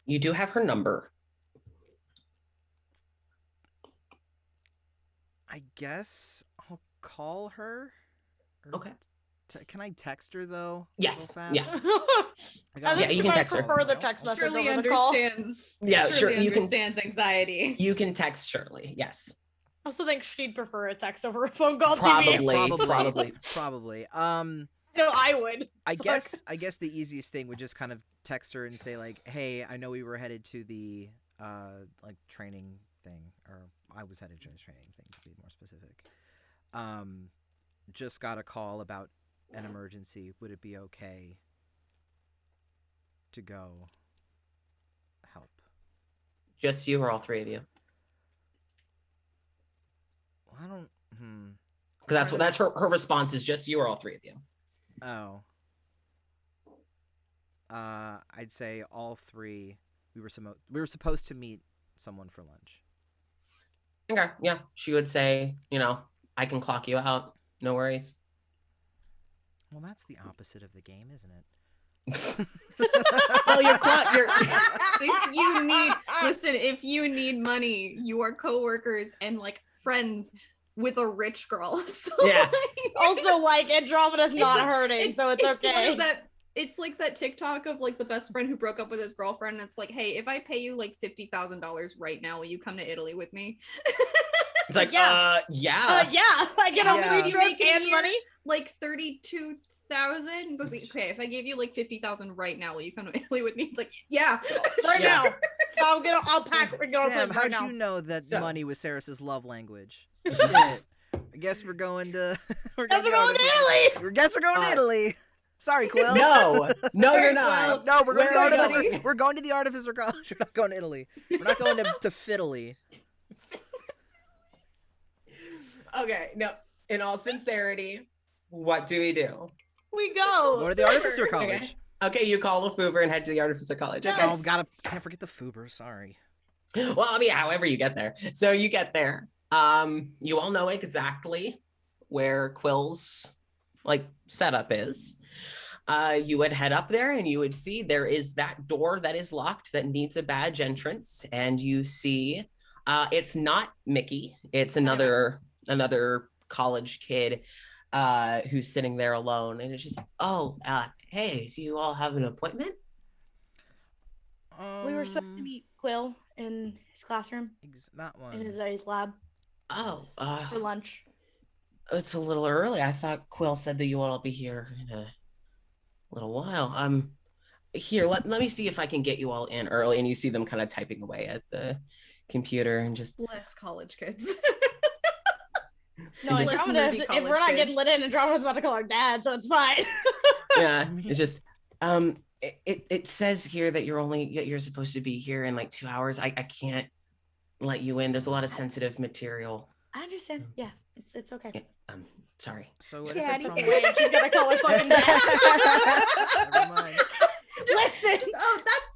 You do have her number. I guess I'll call her. Okay. Can I text her though? Yes. Fast? Yeah. You can text her. Prefer the text message Shirley over the call. understands. Yeah, Shirley sure. understands anxiety. You can text Shirley. Yes. I also think she'd prefer a text over a phone call. Probably. Probably. No, I would. I guess the easiest thing would just kind of text her and say like, "Hey, I know we were headed to the training thing, or I was headed to the training thing to be more specific. Just got a call about an emergency. Would it be okay to go help?" Just you or all three of you? Well, I don't. Because that's her response is just you or all three of you. Oh. I'd say all three. We were supposed to meet someone for lunch. Okay, yeah. She would say, I can clock you out. No worries. Well, that's the opposite of the game, isn't it? Well, if you need money, your coworkers and friends with a rich girl. So, yeah. Also, Andromeda's not hurting, so it's okay. One of It's like that TikTok of like the best friend who broke up with his girlfriend. And it's like, hey, if I pay you like $50,000 right now, will you come to Italy with me? It's like, Yeah. yeah. I get Yeah. a free You trip make it and here? money. Like 32,000. Goes, okay, if I gave you like 50,000 right now, will you come to Italy with me? It's like, yeah, Right Yeah. now. I'll pack and go to Damn, right how'd now. you know that So- money was Saris's love language? Shit. I guess we're going to. We're Guess we're the going to artificer. Italy! I guess we're going to Italy. Sorry, Quill. No, Sorry, you're not. Quill. No, we're going to the Where are we artificer. going? We're going to the artificer college. We're not going to Italy. We're not going to Fiddly. Okay, no. In all sincerity, what do we do? We Go go. to the artificer college. Okay. Okay, you call Lefouver and head to the Artificer College. Okay. Oh, can't forget the Fuber. Sorry. Well, I mean, however you get there. So you get there. You all know exactly where Quill's like setup is. You would head up there and you would see there is that door that is locked that needs a badge entrance, and you see it's not Mickey, it's another college kid who's sitting there alone, and it's just, hey, do you all have an appointment? We were supposed to meet Quill in his classroom, That one. in his lab for lunch. It's a little early. I thought Quill said that you all will be here in a little while. Here, let me see if I can get you all in early. And you see them kind of typing away at the computer and just Bless college kids. No, just- Andromeda, Nerdy if college we're not kids. getting lit in, Andromeda's about to call our dad, so it's fine. yeah. It's just it says here that you're supposed to be here in like 2 hours. I can't let you in. There's a lot of sensitive material. I understand. Yeah, it's okay. Yeah, sorry. So what Daddy, if it's from... she's gonna call her fucking dad. Never mind. Listen,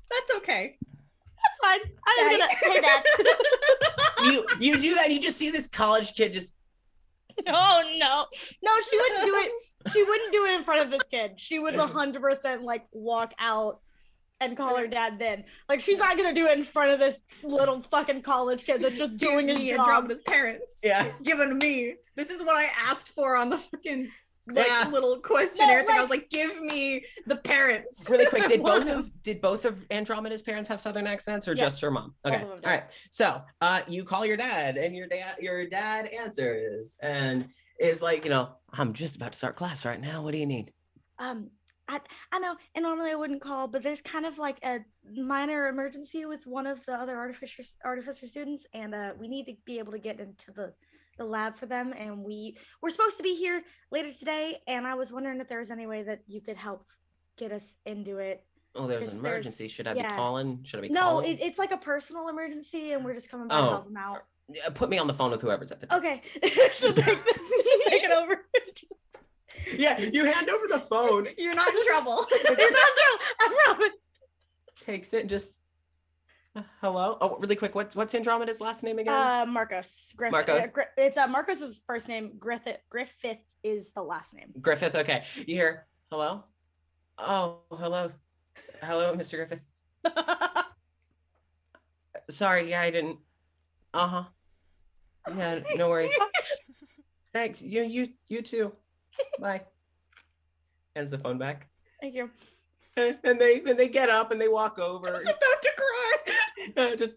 That's okay. that's fine. I'm gonna. Hey, dad. You do that. And you just see this college kid just. Oh no, she wouldn't do it. She wouldn't do it in front of this kid. She would 100% like walk out and call her dad then. Like, she's not gonna do it in front of this little fucking college kid that's just doing his job. Andromeda's parents. Yeah. Given me. This is what I asked for on the fucking Yeah. little questionnaire No, thing. I like- was like, give me the parents. Really quick, did both of Andromeda's parents have Southern accents, or Yeah. just her mom? Okay, Both all of them right. So, you call your dad, and your dad answers, and is like, I'm just about to start class right now. What do you need? I know, and normally I wouldn't call, but there's kind of like a minor emergency with one of the other artificer students, and we need to be able to get into the lab for them, and we're supposed to be here later today, and I was wondering if there was any way that you could help get us into it. Oh, there's Yes, an emergency. Should I yeah. be calling? Should I be No, calling? it's like a personal emergency, and we're just coming by to Oh. help them out. Put me on the phone with whoever's at the desk. Okay, she'll take it over. Yeah, you hand over the phone, You're not in trouble. You're not true, I promise. takes it, and just, hello? Oh, really quick, what's Andromeda's last name again? Marcos. Marcos? It's Marcos's first name. Griffith is the last name. Griffith, okay. You hear, hello? Oh, hello. Hello, Mr. Griffith. Sorry, yeah, I didn't. Uh-huh. Yeah, no worries. Thanks. You too. Bye. Hands the phone back. Thank you. And they get up and they walk over. I'm about to cry. Just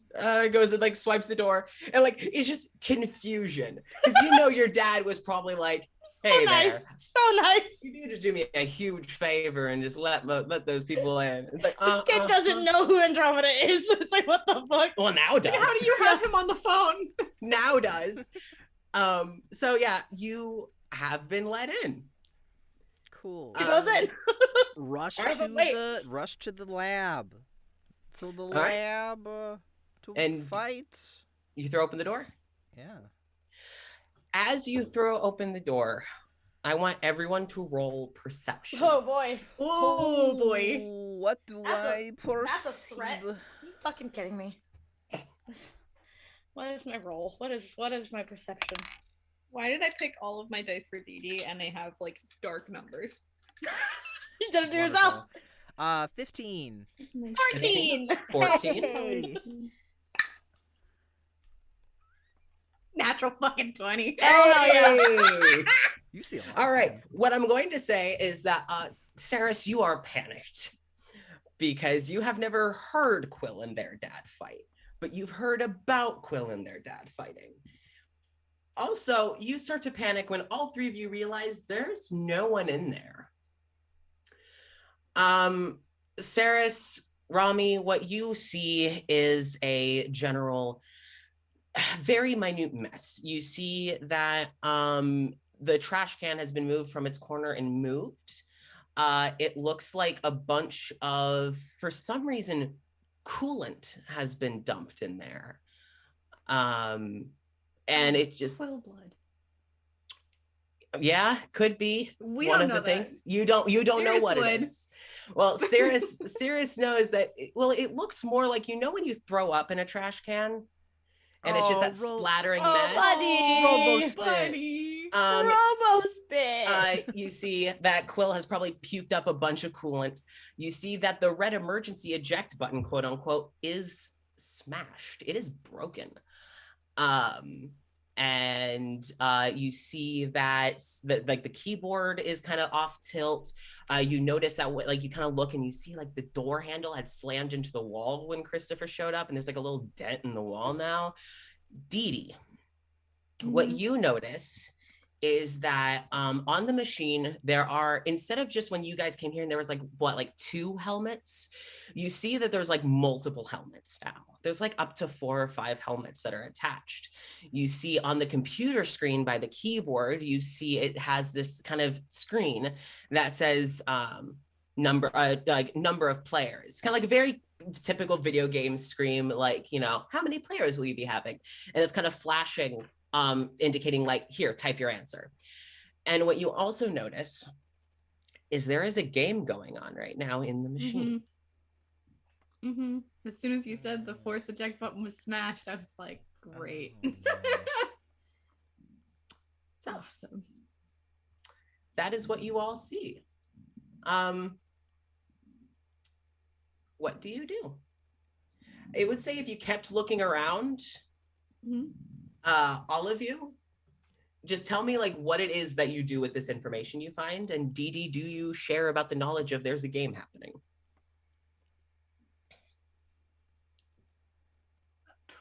goes and like swipes the door, and like it's just confusion, because your dad was probably like, hey So there, nice. So nice. you just do me a huge favor and just let those people in. It's like, This kid doesn't know who Andromeda is. It's like, what the fuck? well, now does. How do you have him on the phone? Now does. So yeah, you have been let in. Cool. He goes in. Rush Alright, to but wait. the lab. To the right. lab to And- fight. You throw open the door. Yeah. As you throw open the door, I want everyone to roll perception. Oh boy. Oh boy. What do That's a- I perceive? that's a threat. You fucking kidding me? What is my roll? What is my perception? Why did I pick all of my dice for DD and they have like dark numbers? You did it to yourself. Wonderful. 15. 14. 14. Hey. Natural fucking 20. Hey! You see a lot. All right. What I'm going to say is that Saris, you are panicked because you have never heard Quill and their dad fight, but you've heard about Quill and their dad fighting. Also, you start to panic when all three of you realize there's no one in there. Saris, Rami, what you see is a general, very minute mess. You see that the trash can has been moved from its corner and moved. It looks like a bunch of, for some reason, coolant has been dumped in there. And it just Quill blood. yeah, could be We one don't of know the that. things. You don't know Sirius what would. it is. Well, Sirius knows that. Well, it looks more like, you know, when you throw up in a trash can, and it's just that splattering mess. buddy. Robo-spit. Robo spit. You see that Quill has probably puked up a bunch of coolant. You see that the red emergency eject button, quote unquote, is smashed. It is broken. And you see that like the keyboard is kind of off tilt. You notice that like you kind of look and you see like the door handle had slammed into the wall when Christopher showed up, and there's like a little dent in the wall now. Dee Dee, what you notice is that on the machine there are, instead of just when you guys came here and there was like like 2 helmets, you see that there's like multiple helmets now. There's like up to 4 or 5 helmets that are attached. You see on the computer screen by the keyboard, you see it has this kind of screen that says number of players, kind of like a very typical video game screen, like, you know, how many players will you be having, and it's kind of flashing indicating like, here, type your answer. And what you also notice is there is a game going on right now in the machine. As soon as you said the force eject button was smashed, I was like, great. It's awesome. That is what you all see. What do you do? I would say if you kept looking around, all of you, just tell me like what it is that you do with this information you find. And Dee Dee, do you share about the knowledge of there's a game happening?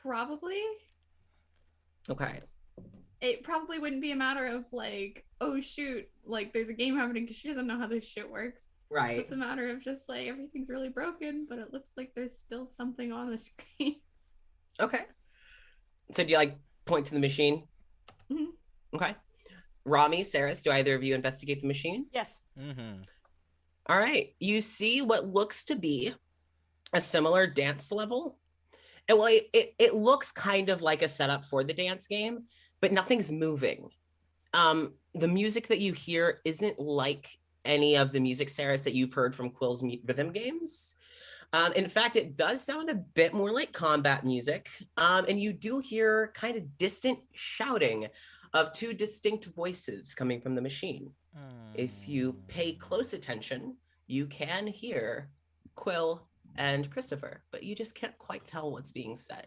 Probably. Okay. It probably wouldn't be a matter of like, oh shoot, like there's a game happening, because she doesn't know how this shit works. Right. It's a matter of just like everything's really broken, but it looks like there's still something on the screen. Okay. So do you like point to the machine? Okay. Rami, Saris, do either of you investigate the machine? Yes. All right. You see what looks to be a similar dance level. And well, it looks kind of like a setup for the dance game, but nothing's moving. The music that you hear isn't like any of the music, Saris, that you've heard from Quill's rhythm games. In fact, it does sound a bit more like combat music. And you do hear kind of distant shouting of 2 distinct voices coming from the machine. If you pay close attention, you can hear Quill and Christopher, but you just can't quite tell what's being said.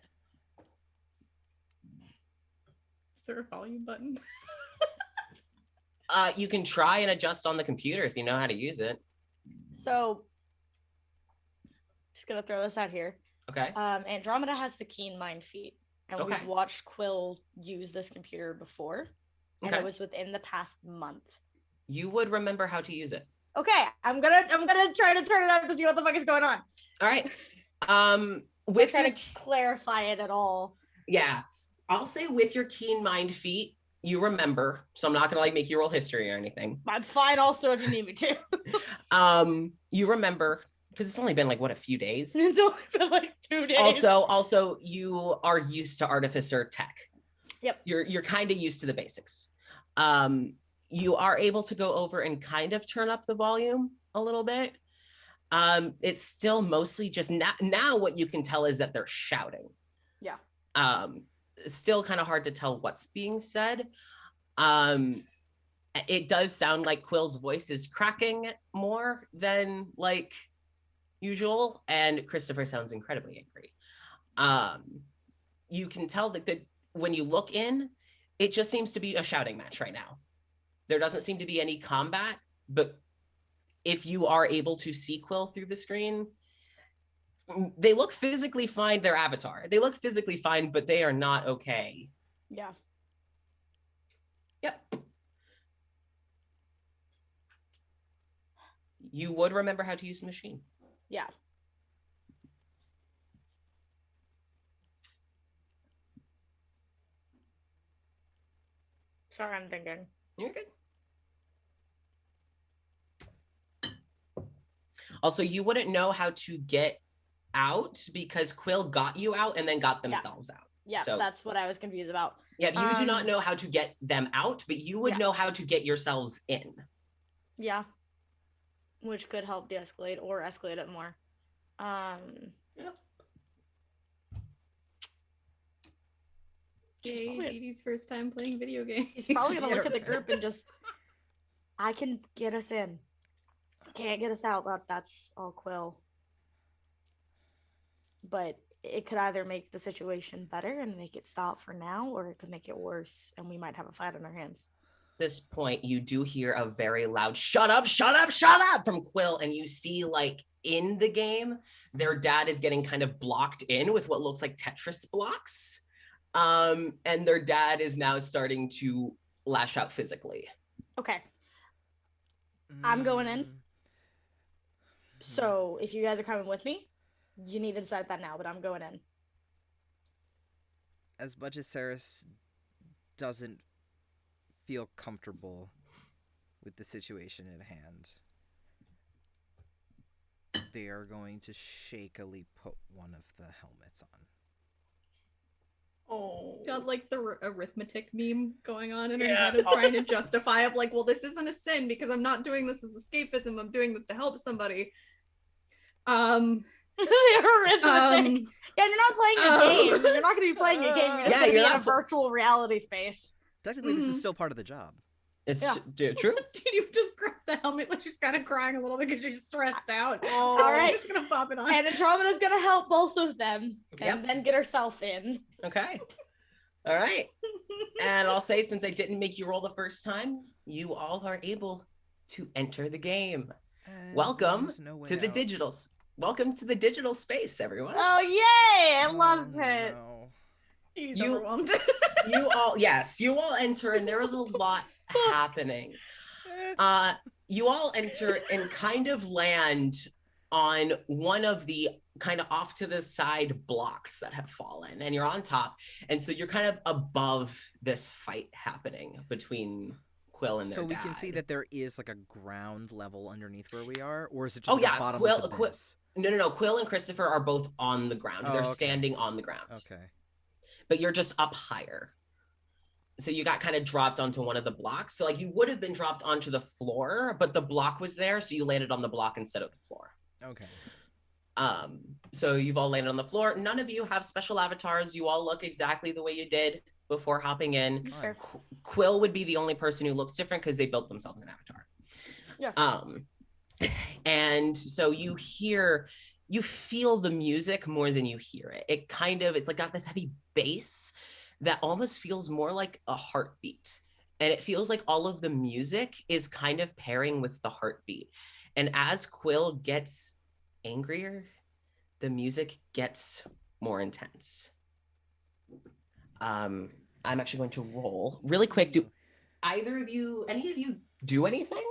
Is there a volume button? You can try and adjust on the computer if you know how to use it. So, just gonna throw this out here. Okay. Andromeda has the keen mind feat, and Okay. we've watched Quill use this computer before, and Okay. it was within the past month. You would remember how to use it. Okay, I'm gonna try to turn it up to see what the fuck is going on. All right. With trying to clarify it at all. Yeah, I'll say with your keen mind feat, you remember. So I'm not gonna like make you roll history or anything. I'm fine also if you need me to. You remember because it's only been like what, a few days. It's only been like 2 days. Also, you are used to artificer tech. Yep. You're kind of used to the basics. You are able to go over and kind of turn up the volume a little bit. It's still mostly just now what you can tell is that they're shouting. Yeah. It's still kind of hard to tell what's being said. It does sound like Quill's voice is cracking more than like usual, and Christopher sounds incredibly angry. You can tell that when you look in, it just seems to be a shouting match right now. There doesn't seem to be any combat, but if you are able to see Quill through the screen, they look physically fine. Their avatar. They look physically fine, but they are not okay. Yeah. Yep. You would remember how to use the machine. Yeah. Sorry, I'm thinking. You're good. Also, you wouldn't know how to get out because Quill got you out and then got themselves out. Yeah, So, that's what I was confused about. yeah, you do not know how to get them out, but you would know how to get yourselves in. Yeah. Which could help de-escalate or escalate it more. Yep. Yay, Dee Dee's first time playing video games. He's probably gonna look at the group and just, I can get us in. Can't get us out, but that's all Quill. But it could either make the situation better and make it stop for now, or it could make it worse and we might have a fight on our hands. At this point, you do hear a very loud "shut up, shut up, shut up" from Quill, and you see like in the game, their dad is getting kind of blocked in with what looks like Tetris blocks. And their dad is now starting to lash out physically. Okay. I'm going in. So if you guys are coming with me, you need to decide that now, but I'm going in. As much as Saris doesn't feel comfortable with the situation at hand, they are going to shakily put one of the helmets on. Oh, got like the arithmetic meme going on in her head of trying to justify of like, well, this isn't a sin because I'm not doing this as escapism. I'm doing this to help somebody. Arithmetic. Yeah, you're not playing a game. You're not going to be playing a game. You're just going to be in a virtual reality space. Technically, this is still part of the job. It's true. Did you just grab the helmet like she's kind of crying a little bit because she's stressed out? All right. She's just gonna pop it on. And Andromeda's going to help both of them and then get herself in. Okay. All right. And I'll say, since I didn't make you roll the first time, you all are able to enter the game. Welcome to the digitals. Welcome to the digital space, everyone. Oh, yay! I love it. No. He's overwhelmed. You all enter, and there is a lot happening. You all enter and kind of land on one of the kind of off to the side blocks that have fallen, and you're on top, and so you're kind of above this fight happening between Quill and their So we dad. can see that there is like a ground level underneath where we are, or is it just the bottomless abyss? No. Quill and Christopher are both on the ground. They're standing on the ground. Okay. But you're just up higher. So you got kind of dropped onto one of the blocks. So like you would have been dropped onto the floor, but the block was there, so you landed on the block instead of the floor. Okay. So you've all landed on the floor. None of you have special avatars. You all look exactly the way you did before hopping in. Sure. Quill would be the only person who looks different because they built themselves an avatar. Yeah. And so you feel the music more than you hear it. It's like got this heavy bass that almost feels more like a heartbeat. And it feels like all of the music is kind of pairing with the heartbeat. And as Quill gets angrier, the music gets more intense. I'm actually going to roll really quick. Do any of you do anything?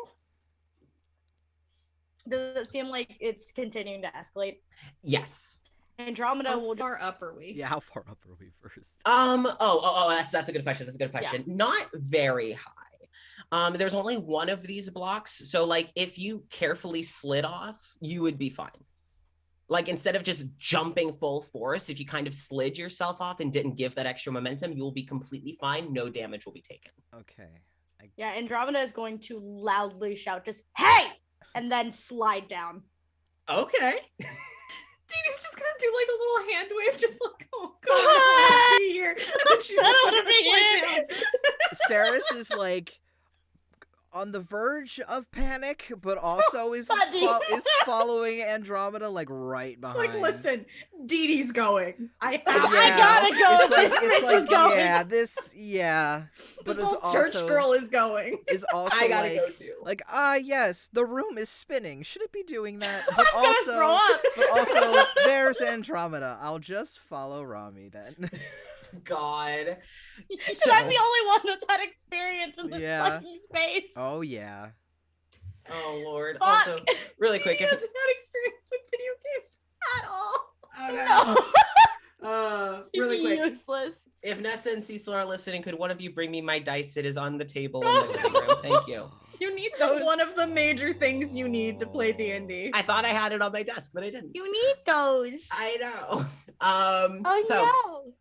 Does it seem like it's continuing to escalate? Yes. Andromeda How far up are we? Yeah, how far up are we first? That's a good question. Yeah. Not very high. There's only one of these blocks, so like if you carefully slid off, you would be fine. Like instead of just jumping full force, if you kind of slid yourself off and didn't give that extra momentum, you'll be completely fine. No damage will be taken. Okay. Yeah, Andromeda is going to loudly shout, just "Hey!" and then slide down. Okay. Deedee's just gonna do like a little hand wave, just like, oh god, I don't want to be here. And then she's just gonna slide down. Saris is like on the verge of panic, but also is following Andromeda like right behind. Like, listen, Dee Dee's going. I gotta go. It's like, but this it's little church also, girl is going. is also I gotta like, go too. like, yes, the room is spinning. Should it be doing that? But I'm gonna throw up. but also, there's Andromeda. I'll just follow Rami then. God. Because So- I'm the only one that's had experience in this Yeah. fucking space. Oh yeah. Oh Lord. Fuck. Also, really Dee quick. Dee hasn't had experience with video games at all. Oh no. He's Really quick. useless. If Nessa and Cecil are listening, could one of you bring me my dice? It is on the table in the living room. Thank you. You need Those- one of the major things you need to play D&D. I thought I had it on my desk, but I didn't. You need those. I know. Oh So no.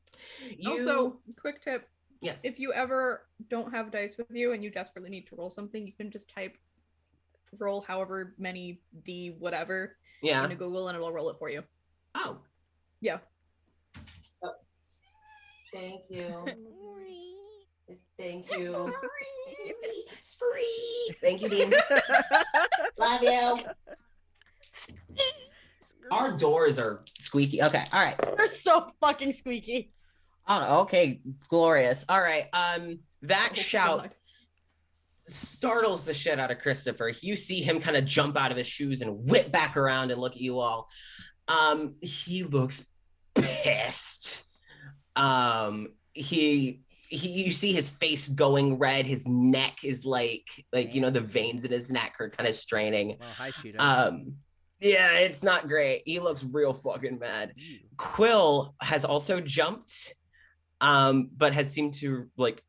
you Also, quick tip. yes. If you ever don't have dice with you and you desperately need to roll something, you can just type roll however many D whatever Yeah. into Google and it'll roll it for you. Oh. Yeah. Thank you. Thank you. Spree. Thank you, Dean. Love you. Our doors are squeaky. Okay. All right. They're so fucking squeaky. Oh, okay. Glorious. All right. That Oh, shout God. startles the shit out of Christopher. You see him kind of jump out of his shoes and whip back around and look at you all. He looks pissed. You see his face going red. His neck is like you know, the veins in his neck are kind of straining. Well, hi, Sheeta. Yeah, it's not great. He looks real fucking mad. Quill has also jumped, but has seemed to like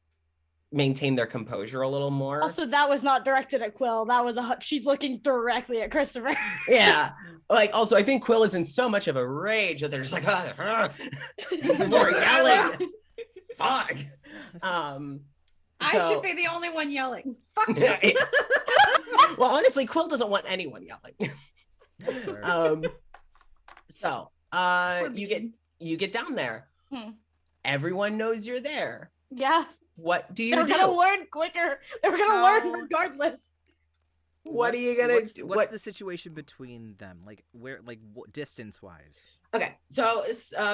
maintain their composure a little more. Also, that was not directed at Quill. That was she's looking directly at Christopher. Yeah. Like, also, I think Quill is in so much of a rage that they're just like, more yelling. Fuck. I should be the only one yelling. Fuck you. Well, honestly, Quill doesn't want anyone yelling. That's fair. So, you get down there. Everyone knows you're there. Yeah. What do you They're do? gonna learn quicker. They're gonna learn regardless. What are you gonna do? What's the situation between them? Like where, like distance wise? Okay, so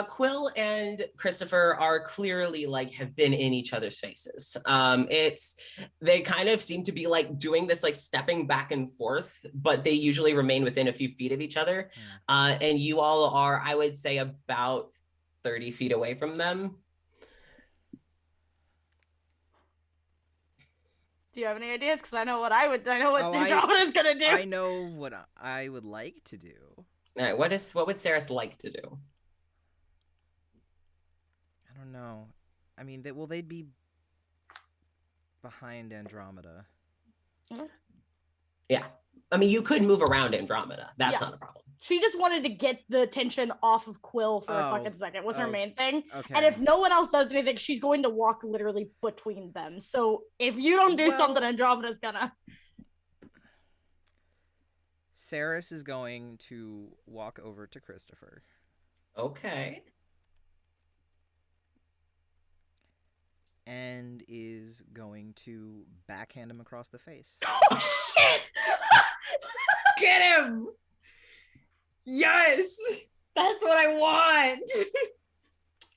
Quill and Christopher are clearly like have been in each other's faces. They kind of seem to be like doing this like stepping back and forth, but they usually remain within a few feet of each other. And you all are, I would say, about 30 feet away from them. Do you have any ideas? Because I know what I know what Oh, Andromeda's gonna do. I know what I would like to do. All right, what would Saris like to do? I don't know. I mean, they'd be behind Andromeda. Yeah, I mean, you could move around Andromeda. That's Yeah. not a problem. She just wanted to get the attention off of Quill for a Oh, fucking second. Was her oh, main thing. Okay. And if no one else does anything, she's going to walk literally between them. So if you don't do Well- something, Andromeda's gonna. Saris is going to walk over to Christopher. Okay. And is going to backhand him across the face. Oh shit! Get him! Yes! That's what I want!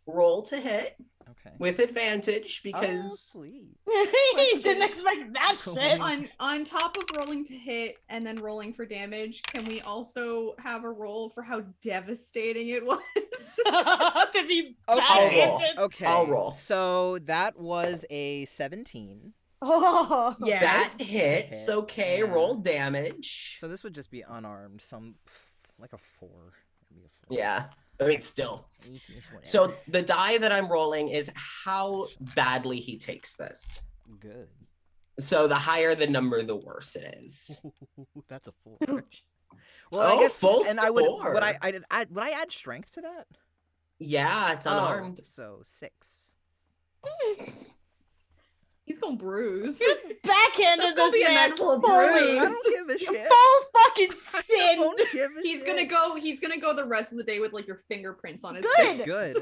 Roll to hit Okay. with advantage Oh, because sweet. He didn't expect that shit. On top of rolling to hit and then rolling for damage, can we also have a roll for how devastating it was? To be I'll roll. backhanded. Okay. I'll roll. So that was a 17. Oh. Yes. that hits. Okay, Yeah. roll damage. So this would just be unarmed. Like a 4. Maybe a 4. Yeah, I mean, still. Whatever. So the die that I'm rolling is how badly he takes this. Good. So the higher the number, the worse it is. That's a 4. Well, I Oh, guess, full and I would 4. would I add strength to that? Yeah, it's unarmed. Oh, so 6. He's gonna bruise. Just backhanded That's gonna this be a man mental fully. I bruise. don't give a shit. Full fucking I sin. don't give a He's shit. gonna go the rest of the day with like your fingerprints on his Good. face. Good.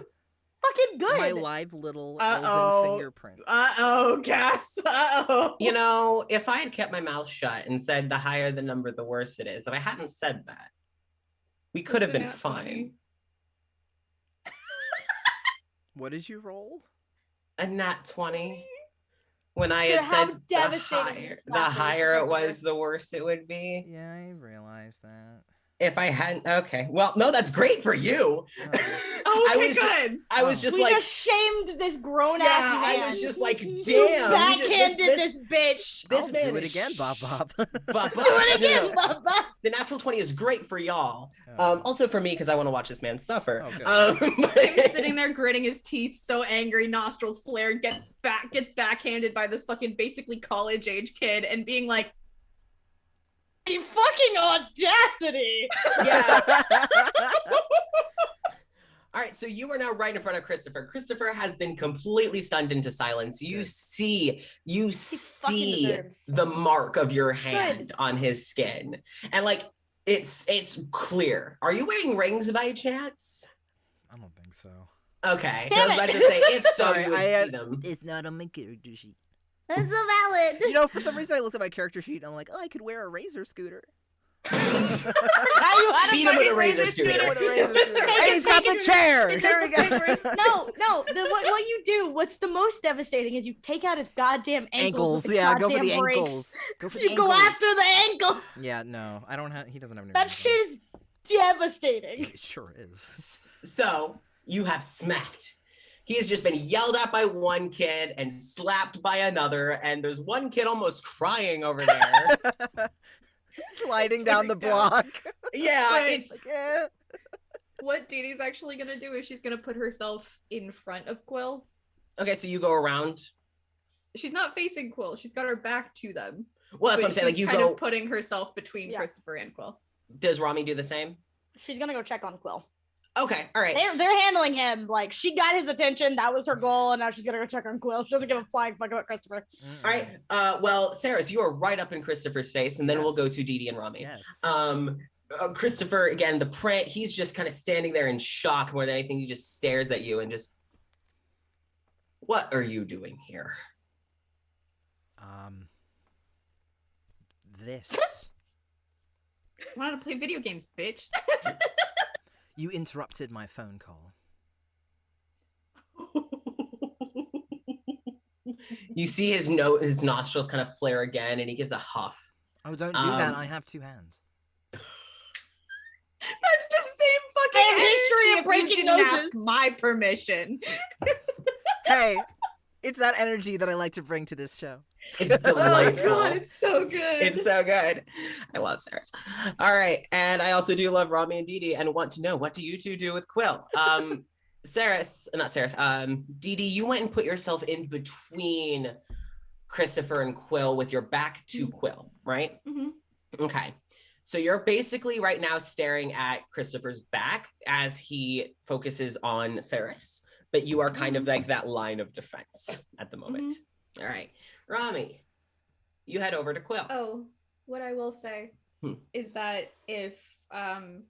fucking good. My live little Uh-oh. elven fingerprint. Cass. You know, if I had kept my mouth shut and said the higher the number, the worse it is, if I hadn't said that, we could have What's the been nat fine. 20? What did you roll? A nat 20. When I Dude, had how said devastating the this higher it Christopher. was, the worse it would be. Yeah, I realized that. If I hadn't, okay. Well, no, that's great for you. Oh, okay, good. I was just we like, just shamed this grown ass yeah, man. I was just like, damn. You backhanded this bitch. This I'll man do it is again, Bob Bob. Bob, Bob. Do it again, No. Bubba. The natural 20 is great for y'all. Oh. Also for me, because I want to watch this man suffer. Oh, good. Him sitting there gritting his teeth, so angry, nostrils flared, gets backhanded by this fucking basically college age kid, and being like, You fucking audacity. Yeah. All right, so you are now right in front of Christopher. Christopher has been completely stunned into silence. You Good. see fucking deserves. the mark of your hand on his skin. And like it's clear. Are you wearing rings by chance? I don't think so. Okay. Damn I was about to say if so, Sorry, you would I, see them. It's not on my character sheet. That's so valid. You know, for some reason I looked at my character sheet and I'm like, oh, I could wear a razor scooter. Now you had Beat him with a fucking razor scooter. With a razor scooter. Take And it, he's got take the it. chair. It Here we doesn't go. take No, what you do, what's the most devastating is you take out his goddamn ankles. with the Yeah, go for goddamn the brakes. ankles. Go for the You ankles. go after the ankles. Yeah, no, I don't have. He doesn't have any. That rings shit is devastating. on. It sure is. So you have smacked. He has just been yelled at by one kid and slapped by another, and there's one kid almost crying over there. Sliding down the Sitting block. Yeah, Right. it's Like, eh. what Dee Dee's actually gonna do is she's gonna put herself in front of Quill. okay. So you go around. She's not facing Quill, she's got her back to them. Well, that's but what I'm saying. Like she's you kind go. of putting herself between Yeah. Christopher and Quill. Does Rami do the same? She's gonna go check on Quill. Okay, all right. They're handling him. Like, she got his attention. That was her goal, and now she's gonna go check on Quill. She doesn't give a flying fuck about Christopher. All right. Well, Saris, you are right up in Christopher's face, and then we'll Yes. go to Dee Dee and Rami. Yes. Christopher, again, the print, he's just kind of standing there in shock more than anything. He just stares at you and just, what are you doing here? This. I wanted to play video games, bitch. You interrupted my phone call. You see his nostrils kind of flare again, and he gives a huff. Oh, don't do that. I have two hands. That's the same fucking I have history of energy if you breaking didn't noses. ask my permission. Hey, it's that energy that I like to bring to this show. It's delightful. Oh god, it's so good. It's so good. I love Saris. All right. And I also do love Rami and Dee Dee and want to know, what do you two do with Quill? Dee Dee, you went and put yourself in between Christopher and Quill with your back to Quill, right? Mhm. Okay. So you're basically right now staring at Christopher's back as he focuses on Saris, but you are kind of like that line of defense at the moment. All right. Rami, you head over to Quill. Oh, what I will say is that if I'm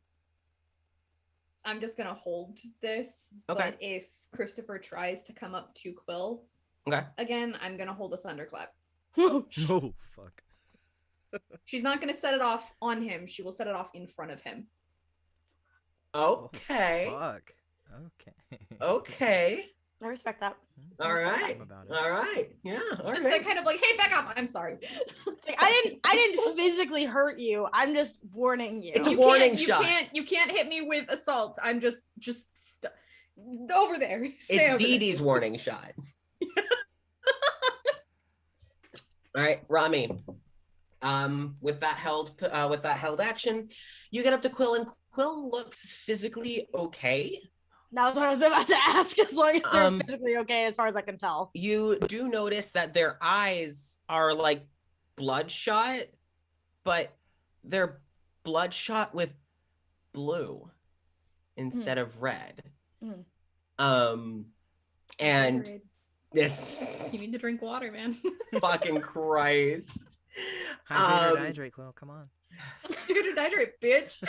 just gonna hold this, Okay. but if Christopher tries to come up to Quill, Okay. again, I'm gonna hold a thunderclap. Oh, fuck. She's not gonna set it off on him, she will set it off in front of him. Okay. Oh, fuck. Okay. Okay. I respect that. All right. I'm about it. All right. Yeah. All It's right. like kind of like, hey, back off. I'm sorry. Like, I didn't physically hurt you. I'm just warning you. It's a You warning can't, shot. You can't hit me with assault. I'm just over there. Stay It's over Dee there. Dee's warning shot. All right, Rami. With that held action, you get up to Quill, and Quill looks physically okay. That was what I was about to ask. As long as they're Um, physically okay, as far as I can tell. You do notice that their eyes are like bloodshot, but they're bloodshot with blue instead of red. Mm. And Gatorade. this You need to drink water, man. fucking Christ. Hydrate or hydrate, Quill. Come on. You're gonna dehydrate, bitch.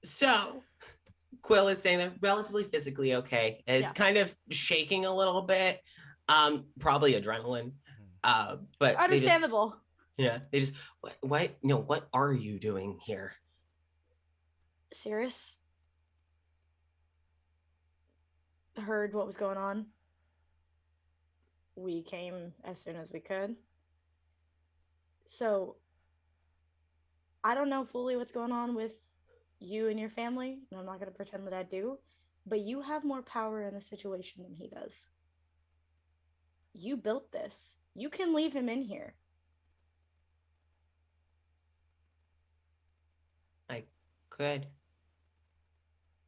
So, Quill is saying they're relatively physically okay. It's kind of shaking a little bit. Probably adrenaline. But understandable. They just what are you doing here? Cirrus heard what was going on. We came as soon as we could. So I don't know fully what's going on with you and your family, and I'm not going to pretend that I do, but you have more power in the situation than he does. You built this. You can leave him in here. I could.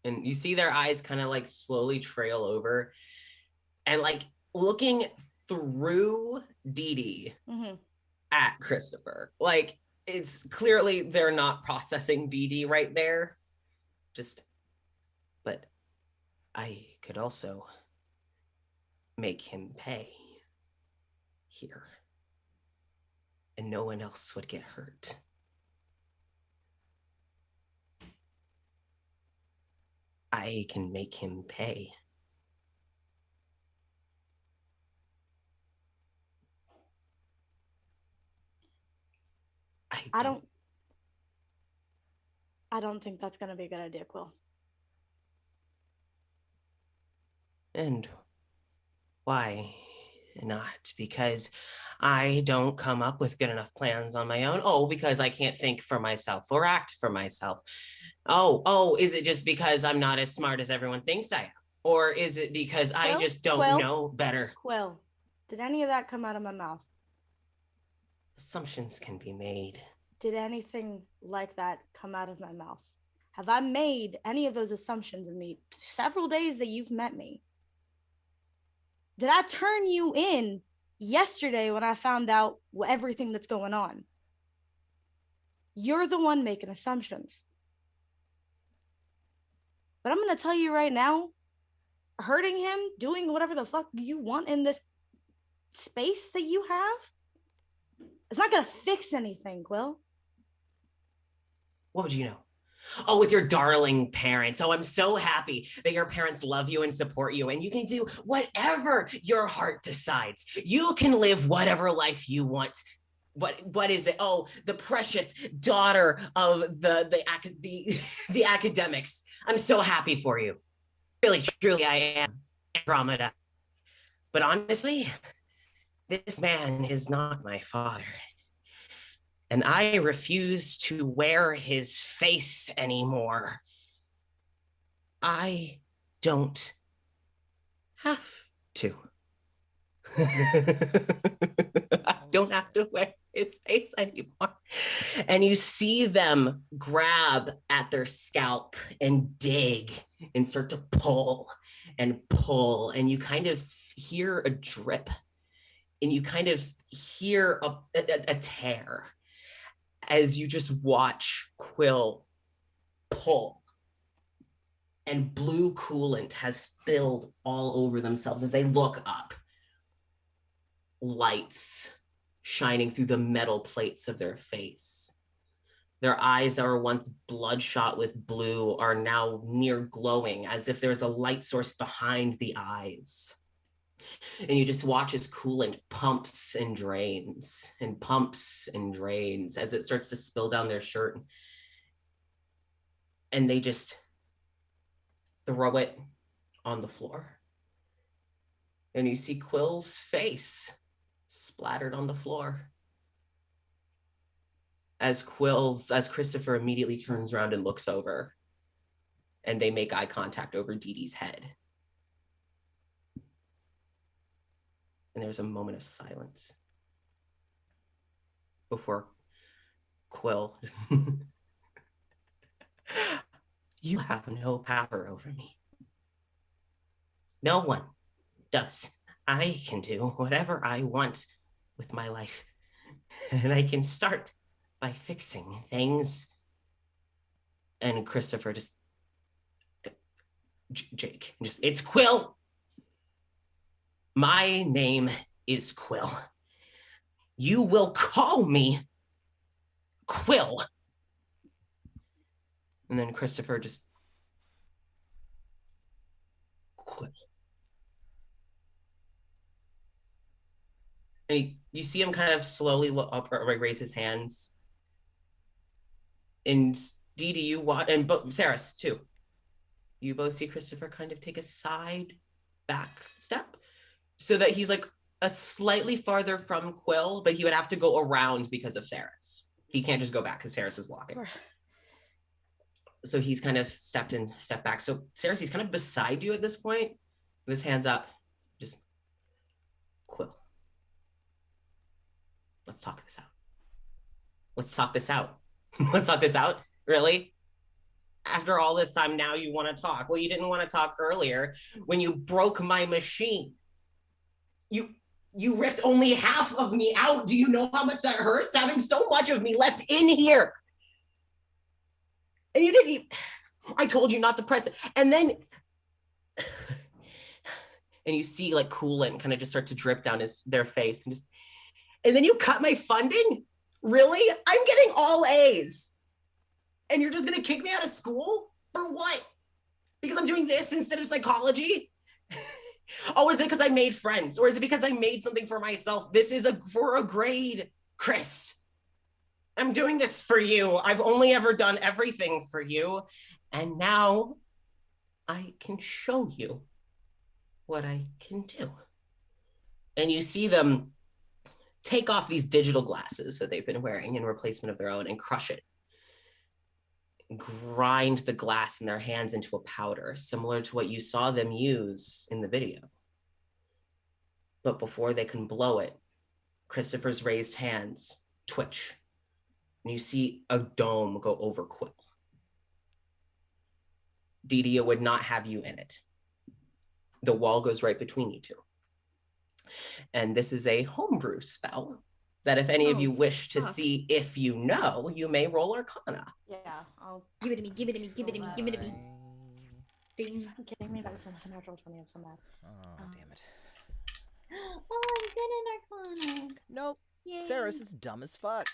And you see their eyes kind of like slowly trail over and like looking through Dee Dee at Christopher. Like it's clearly they're not processing Dee Dee right there. But I could also make him pay here. And no one else would get hurt. I can make him pay. I don't think that's going to be a good idea, Quill. And why not? Because I don't come up with good enough plans on my own. Oh, because I can't think for myself or act for myself. Oh, is it just because I'm not as smart as everyone thinks I am? Or is it because I just don't know better? Quill, did any of that come out of my mouth? Assumptions can be made. Did anything like that come out of my mouth? Have I made any of those assumptions in the several days that you've met me? Did I turn you in yesterday when I found out everything that's going on? You're the one making assumptions. But I'm going to tell you right now, hurting him, doing whatever the fuck you want in this space that you have, it's not going to fix anything, Quill. What would you know? Oh, with your darling parents. Oh, I'm so happy that your parents love you and support you, and you can do whatever your heart decides. You can live whatever life you want. What is it? Oh, the precious daughter of the academics. I'm so happy for you. Really, truly, I am, Andromeda. But honestly, this man is not my father. And I refuse to wear his face anymore. I don't have to. I don't have to wear his face anymore. And you see them grab at their scalp and dig and start to pull, and you kind of hear a drip, and you kind of hear a tear as you just watch Quill pull, and blue coolant has spilled all over themselves as they look up. Lights shining through the metal plates of their face. Their eyes that were once bloodshot with blue are now near glowing, as if there's a light source behind the eyes. And you just watch as coolant pumps and drains as it starts to spill down their shirt. And they just throw it on the floor. And you see Quill's face splattered on the floor. As Christopher immediately turns around and looks over, and they make eye contact over Dee Dee's head. And there's a moment of silence before Quill just, you have no power over me. No one does. I can do whatever I want with my life. And I can start by fixing things. And Christopher just, Jake, just, it's Quill. My name is Quill. You will call me Quill. And then Christopher just Quill. And you see him kind of slowly look up or raise his hands. And Dee Dee, you watch, and Saris too. You both see Christopher kind of take a side back step so that he's like a slightly farther from Quill, but he would have to go around because of Saris. He can't just go back because Saris is walking. So he's kind of stepped back. So Saris, he's kind of beside you at this point, with his hands up. Just Quill. Let's talk this out. Let's talk this out. Let's talk this out. Really? After all this time, now you want to talk. Well, you didn't want to talk earlier when you broke my machine. You ripped only half of me out. Do you know how much that hurts? Having so much of me left in here. And you didn't even, I told you not to press it. And then, and you see like coolant kind of just start to drip down their face. And then you cut my funding? Really? I'm getting all A's. And you're just gonna kick me out of school? For what? Because I'm doing this instead of psychology? Oh, is it because I made friends? Or is it because I made something for myself? This is for a grade, Chris. I'm doing this for you. I've only ever done everything for you. And now I can show you what I can do. And you see them take off these digital glasses that they've been wearing in replacement of their own and crush it. Grind the glass in their hands into a powder, similar to what you saw them use in the video. But before they can blow it, Christopher's raised hands twitch, and you see a dome go over Quill. Didia would not have you in it. The wall goes right between you two. And this is a homebrew spell that if any of you wish to see if you know, you may roll Arcana. Yeah, I'll Give it to me, give it to me, give it to me, give it to me. Ding. Are you kidding me? That was a natural 20. I'm so mad. Oh, damn it. Oh, I'm good in Arcana. Nope. Yay. Saris is dumb as fuck.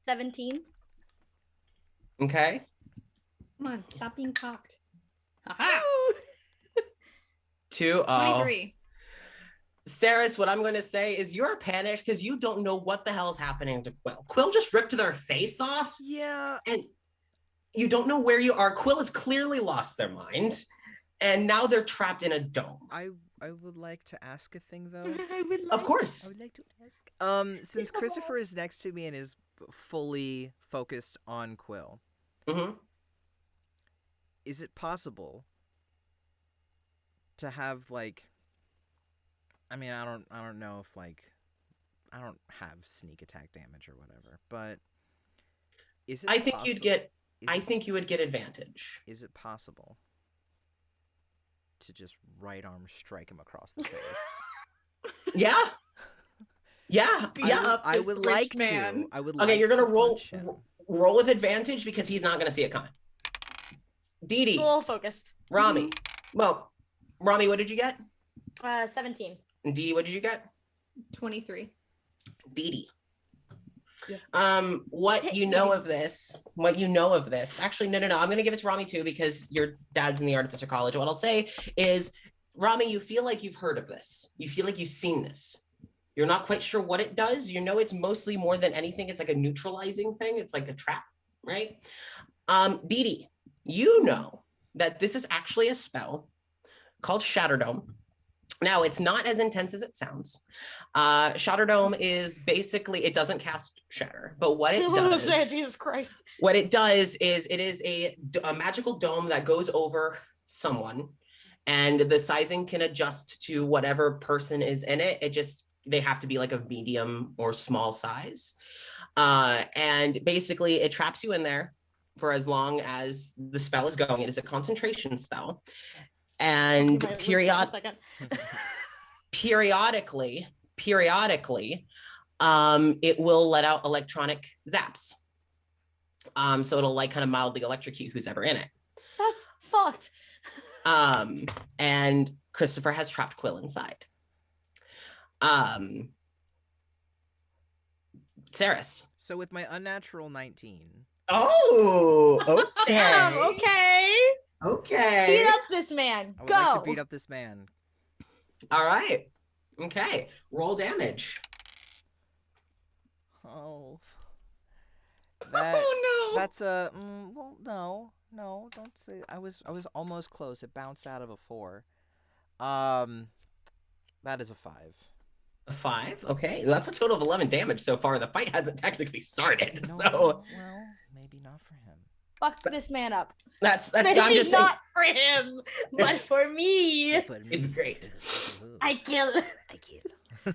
17. Okay. Come on, stop being cocked. Aha! 2. 23. Saris, what I'm going to say is you're panicked because you don't know what the hell is happening to Quill. Quill just ripped their face off. Yeah. And you don't know where you are. Quill has clearly lost their mind. And now they're trapped in a dome. I would like to ask a thing though. Of course. I would like to ask. Since Christopher is next to me and is fully focused on Quill, Mm-hmm. is it possible to have like, I mean, I don't know if like, I don't have sneak attack damage or whatever, but is it I think you would get advantage. Is it possible to just right arm strike him across the face? Yeah. Yeah. Yeah. I would like man. to. I would. Okay, like you're gonna to roll punch him. roll with advantage because he's not gonna see it coming. Dee Dee, School focused. Rami. Well, Rami, what did you get? 17. And Dee Dee, what did you get? 23. Dee Dee. Yeah. What you know of this? Actually, no. I'm gonna give it to Rami too because your dad's in the Artificer College. What I'll say is, Rami, you feel like you've heard of this. You feel like you've seen this. You're not quite sure what it does. You know it's mostly more than anything, it's like a neutralizing thing. It's like a trap, right? Dee Dee, you know that this is actually a spell called Shatterdome. Now, it's not as intense as it sounds. Shatterdome is basically, it doesn't cast shatter, but what it does, Jesus Christ. what it does is it is a magical dome that goes over someone, and the sizing can adjust to whatever person is in it. They have to be like a medium or small size. And basically it traps you in there for as long as the spell is going. It is a concentration spell. And periodically, it will let out electronic zaps. So it'll like kind of mildly electrocute who's ever in it. That's fucked. And Christopher has trapped Quill inside. Saris. So with my unnatural 19. Oh, okay. Okay. Okay. Beat up this man. I would Go. like to beat up this man. All right. Okay. Roll damage. Oh. That, Oh no. That's a well, no, don't say. I was almost close. It bounced out of a 4. That is a 5. A 5. Okay. That's a total of 11 damage so far. The fight hasn't technically started. No, So well, maybe not for him. Fuck this man up. that's Maybe I'm just saying. not for him, but for me. It's great. I kill. I kill.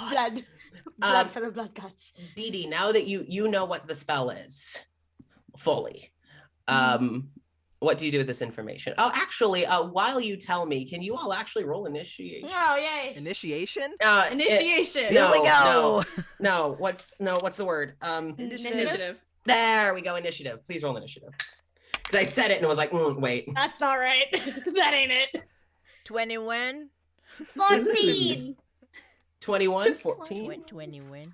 Blood. Blood for the blood guts. Dee Dee, now that you know what the spell is fully, what do you do with this information? Oh, actually, while you tell me, can you all actually roll initiation? Oh, yay. Initiation? Initiation. Here we go. No, what's the word? Initiative. There we go, initiative. Please roll initiative. Because I said it and I was like, wait. That's not right. That ain't it. 21. 14. 21, 14. 21.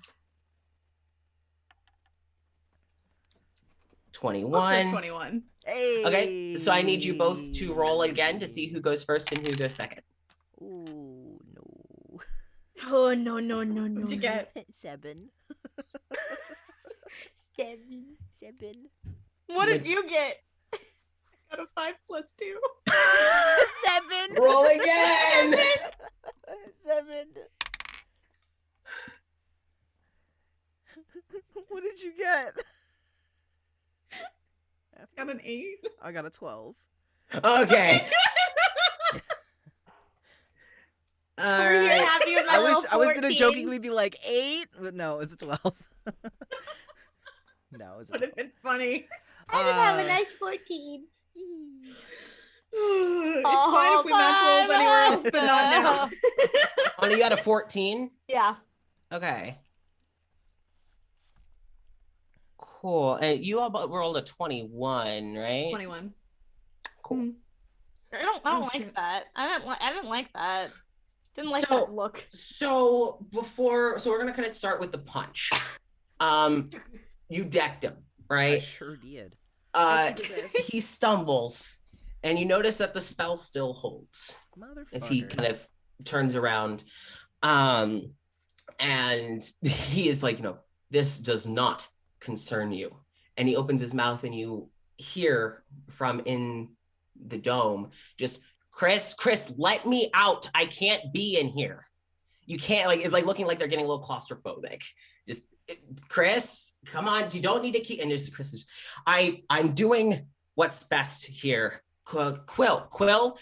21. 21. Hey. Okay, so I need you both to roll again to see who goes first and who goes second. Ooh, no. Oh, no, no, no, no. What'd you get? 7. 7. 7. What did you get? Got a 5 plus 2. 7. Roll again! 7. What did you get? Got an 8. I got a 12. Okay. All Are you right. happy with my I was gonna 14? jokingly be like 8, but no, it's a 12. No, it's a Would have been funny. I just have a nice 14. It's fine if we match rolls anywhere else, but not now. Oh, you got a 14? Yeah. Okay. Cool. And you all rolled a 21, right? 21. Cool. I don't like that. I didn't like that. Didn't like So- that look. So we're gonna kind of start with the punch. You decked him, I right? sure did. Yes, you deserve. He stumbles, and you notice that the spell still holds as he Motherfucker. kind of turns around. And he is like, this does not concern you. And he opens his mouth, and you hear from in the dome, just, Chris, let me out. I can't be in here. You can't, like, it's like looking like they're getting a little claustrophobic. Just, Chris, come on. You don't need to keep, and there's Chris is, I'm doing what's best here. Quill,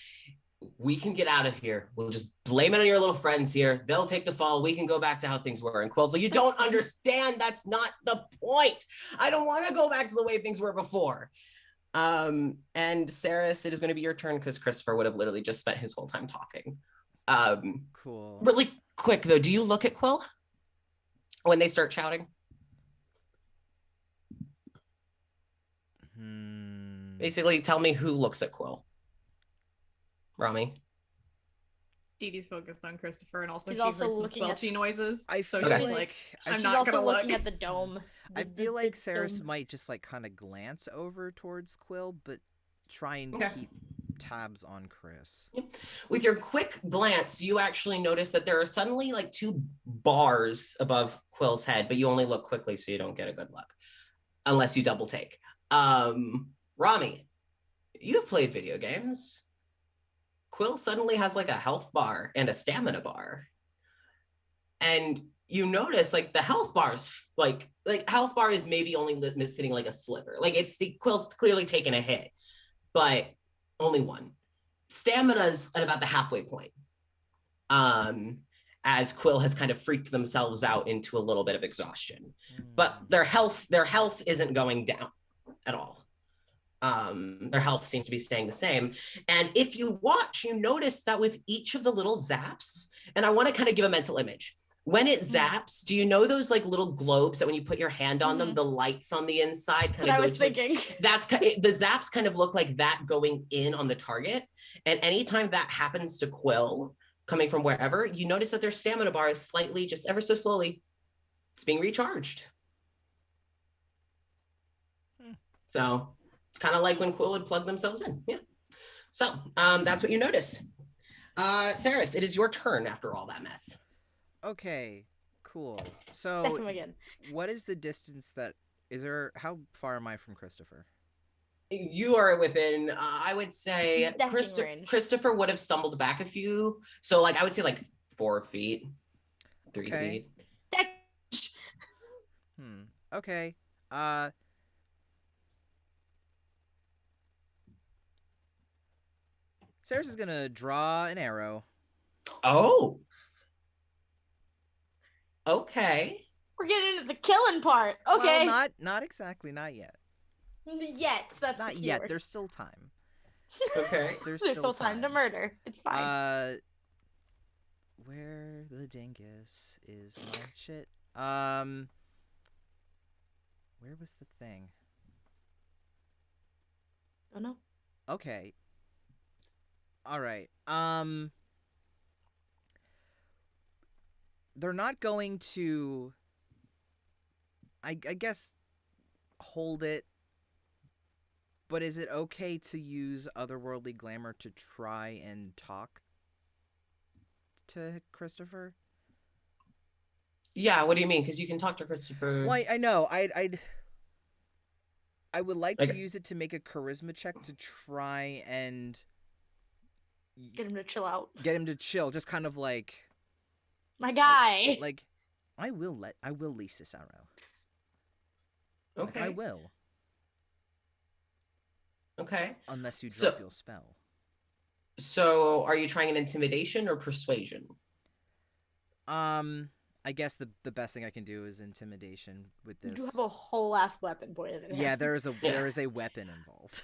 we can get out of here. We'll just blame it on your little friends here. They'll take the fall. We can go back to how things were. And Quill's like, you don't understand. That's not the point. I don't want to go back to the way things were before. And Saris, it is going to be your turn because Christopher would have literally just spent his whole time talking. Cool. Really quick though, do you look at Quill when they start shouting? Basically, tell me who looks at Quill. Rami. Dee Dee's focused on Christopher, and also She's she also heard some looking at- squelchy noises. I So feel she's Okay. like, I'm She's not also gonna look. looking at the dome. I feel like Saris dome. might just like kind of glance over towards Quill, but try and Okay. keep tabs on Chris. With your quick glance, you actually notice that there are suddenly like 2 bars above Quill's head, but you only look quickly so you don't get a good look. Unless you double take. Rami, you've played video games. Quill suddenly has like a health bar and a stamina bar. And you notice like the health bars, like health bar is maybe only missing like a sliver. Like Quill's clearly taken a hit, but only one. Stamina's at about the halfway point. As Quill has kind of freaked themselves out into a little bit of exhaustion. But their health isn't going down at all. Their health seems to be staying the same. And if you watch, you notice that with each of the little zaps, and I want to kind of give a mental image. When it zaps, do you know those like little globes that when you put your hand on them, the lights on the inside kind That's what of I go was towards- thinking. That's the zaps kind of look like that going in on the target. And anytime that happens to Quill, coming from wherever, you notice that their stamina bar is slightly, just ever so slowly, it's being recharged. So kind of like when Quill would plug themselves in. Yeah. So that's what you notice. Saris, it is your turn after all that mess. Okay, cool. Deck So, him again. what is the distance that is there? How far am I from Christopher? You are within, I would say, Decking range. Christopher would have stumbled back a few. So, like, I would say like 4 feet, 3 Okay. feet. Deck. Okay. Sarah's is gonna draw an arrow. Oh. Okay. We're getting into the killing part. Okay. Well, not exactly. Not yet. Yet. That's Not the yet. keyword. There's still time. Okay. There's still time to murder. It's fine. Where the dingus is my shit? Where was the thing? Oh no. Okay. All right. They're not going to. I guess hold it. But is it okay to use otherworldly glamour to try and talk to Christopher? Yeah, what do you mean? Because you can talk to Christopher. Well, I know. I would like to Like- use it to make a charisma check to try and Get him to chill out. get him to chill. Just kind of like My guy. like I will lease this arrow. Okay. Like, I will, Okay. unless you So- drop your spell. So, are you trying an intimidation or persuasion? I guess the best thing I can do is intimidation with You this. do have a whole ass weapon pointed at him. Yeah, there is a weapon involved.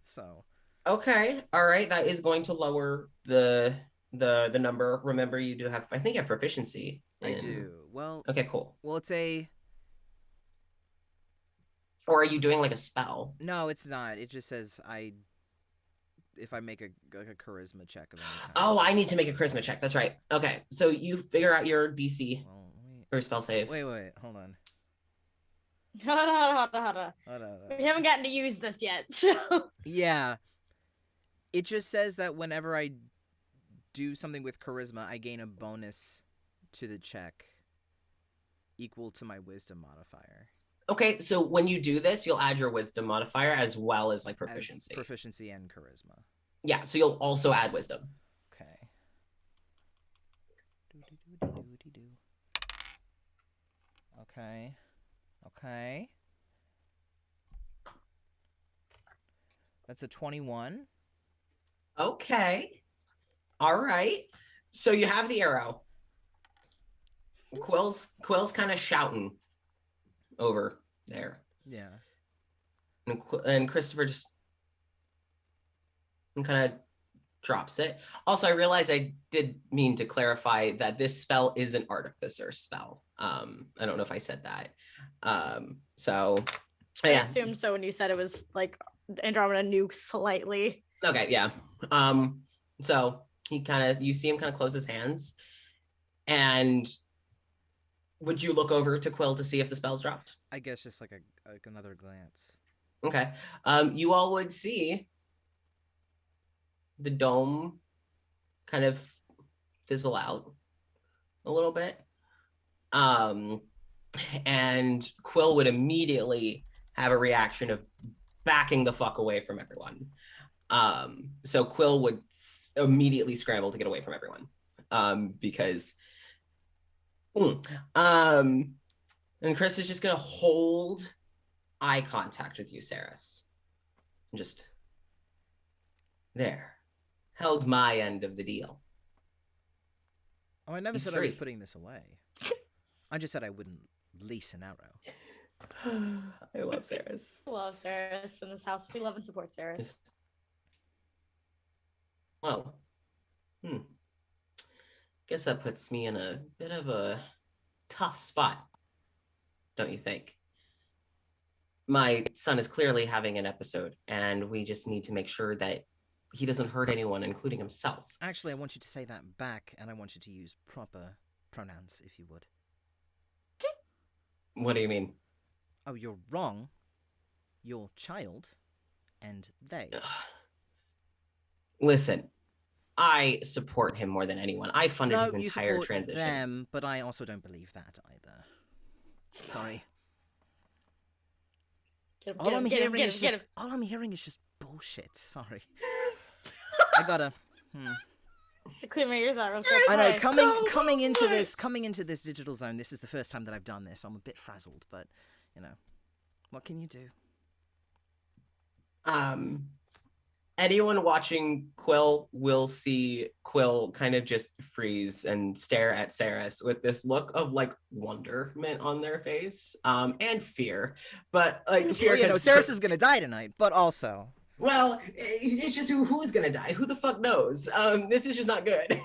So Okay. All right. That is going to lower the number. Remember, you do have. I think you have proficiency. I in- do. Well, Okay. Cool. it's a Or are you doing like a spell? no. It's not. It just says if I make a charisma check of any kind. Oh, I need to make a charisma check. That's right. Okay. So you figure out your DC Well, or spell save. wait. Hold on. Hold on. Hold on. We haven't gotten to use this yet. So Yeah. It just says that whenever I do something with charisma, I gain a bonus to the check equal to my wisdom modifier. Okay. So when you do this, you'll add your wisdom modifier as well as like As proficiency. proficiency and charisma. Yeah. So you'll also add wisdom. Okay. Okay. Okay. That's a 21. Okay. All right. So you have the arrow. Quill's kind of shouting over there. Yeah. And Christopher just kind of drops it. Also, I realized I did mean to clarify that this spell is an artificer spell. I don't know if I said that. So I yeah. assumed so when you said it was like Andromeda knew slightly. Okay, yeah. So you see him kind of close his hands. And would you look over to Quill to see if the spell's dropped? I guess just like another glance. Okay. You all would see the dome kind of fizzle out a little bit. And Quill would immediately have a reaction of backing the fuck away from everyone. So Quill would immediately scramble to get away from everyone. Because and Chris is just gonna hold eye contact with you, Saris. Just there. Held my end of the deal. Oh, I never He's said I was free. putting this away. I just said I wouldn't lease an arrow. I love Saris. Love Saris in this house. We love and support Saris. Well, guess that puts me in a bit of a tough spot, don't you think? My son is clearly having an episode, and we just need to make sure that he doesn't hurt anyone, including himself. Actually, I want you to say that back, and I want you to use proper pronouns, if you would. What do you mean? Oh, you're wrong. Your child and they. Listen, I support him more than anyone. I funded his You entire support transition. them, but I also don't believe that either. Sorry. All I'm hearing is just bullshit. Sorry. I gotta. Clear my ears out real quick. I know. Sorry. Coming into this digital zone, this is the first time that I've done this. So I'm a bit frazzled, but what can you do? Anyone watching Quill will see Quill kind of just freeze and stare at Saris with this look of like wonderment on their face, and fear. But like fear, Saris is gonna die tonight, but also. Well, it's just who is gonna die? Who the fuck knows? This is just not good.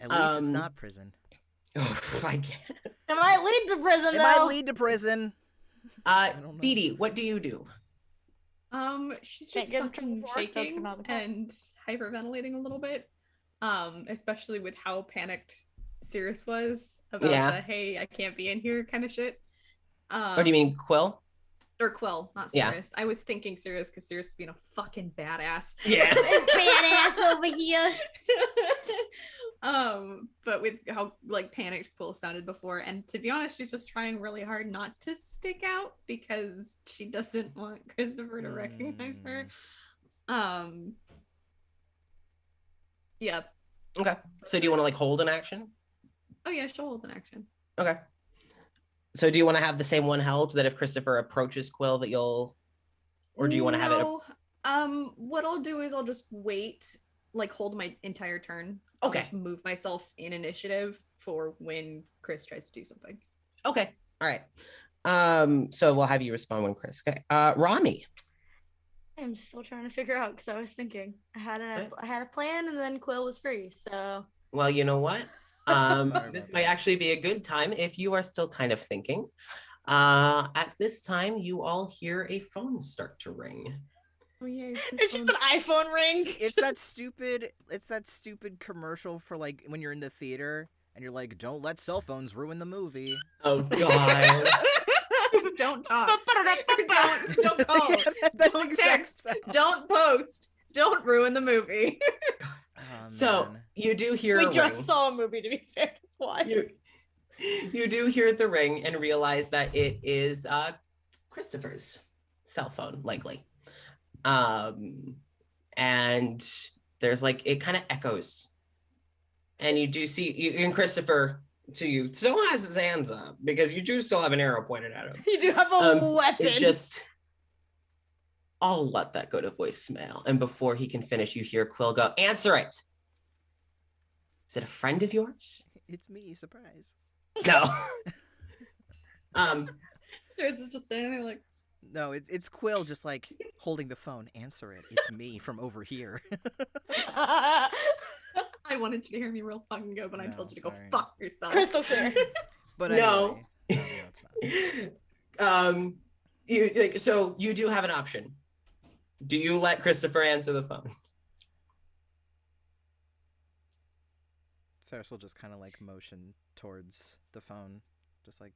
At least it's not prison. Oh, I guess. It might lead to prison, It might lead to prison. Dee Dee, what do you do? She's just fucking shaking and hyperventilating a little bit. Especially with how panicked Cirrus was about the hey, I can't be in here kind of shit. What do you mean, Quill? Or Quill, not Cirrus. I was thinking Cirrus because Cirrus is being a fucking badass. Yeah. Badass over here. But with how like panicked Quill sounded before, and to be honest, she's just trying really hard not to stick out because she doesn't want Christopher to recognize her. Yeah. Okay. So do you want to like hold an action? Oh yeah, she'll hold an action. Okay. So do you want to have the same one held so that if Christopher approaches Quill that you'll, or do you want to have it? What I'll do is I'll just wait, like hold my entire turn. Okay. I'll just move myself in initiative for when Chris tries to do something. Okay. All right. So we'll have you respond when Chris. Okay. Rami. I'm still trying to figure out because I was thinking I had a plan and then Quill was free. So. Well, you know what? This might actually be a good time if you are still kind of thinking. At this time, you all hear a phone start to ring. Oh yeah, it's just an iPhone ring. It's that stupid commercial for like when you're in the theater and you're like, don't let cell phones ruin the movie. Oh god. Don't talk. don't call. Don't text. Don't post. Don't ruin the movie. So you do hear we a just ring. saw a movie, to be fair. That's why. You do hear the ring and realize that it is Christopher's cell phone, likely. And there's like it kind of echoes, and you do see and Christopher to you still has his hands up because you do still have an arrow pointed at him. You do have a weapon. It's just I'll let that go to voicemail. And before he can finish, you hear Quill go, answer it. Is it a friend of yours? It's me, surprise. No. Cirrus is just standing there like. No, it's Quill just like holding the phone. Answer it. It's me from over here. I wanted you to hear me real fucking good, but I told you to go fuck yourself. Crystal clear. But no. Anyway, no, it's not. So you do have an option. Do you let Christopher answer the phone? Saris will just kind of like motion towards the phone, just like.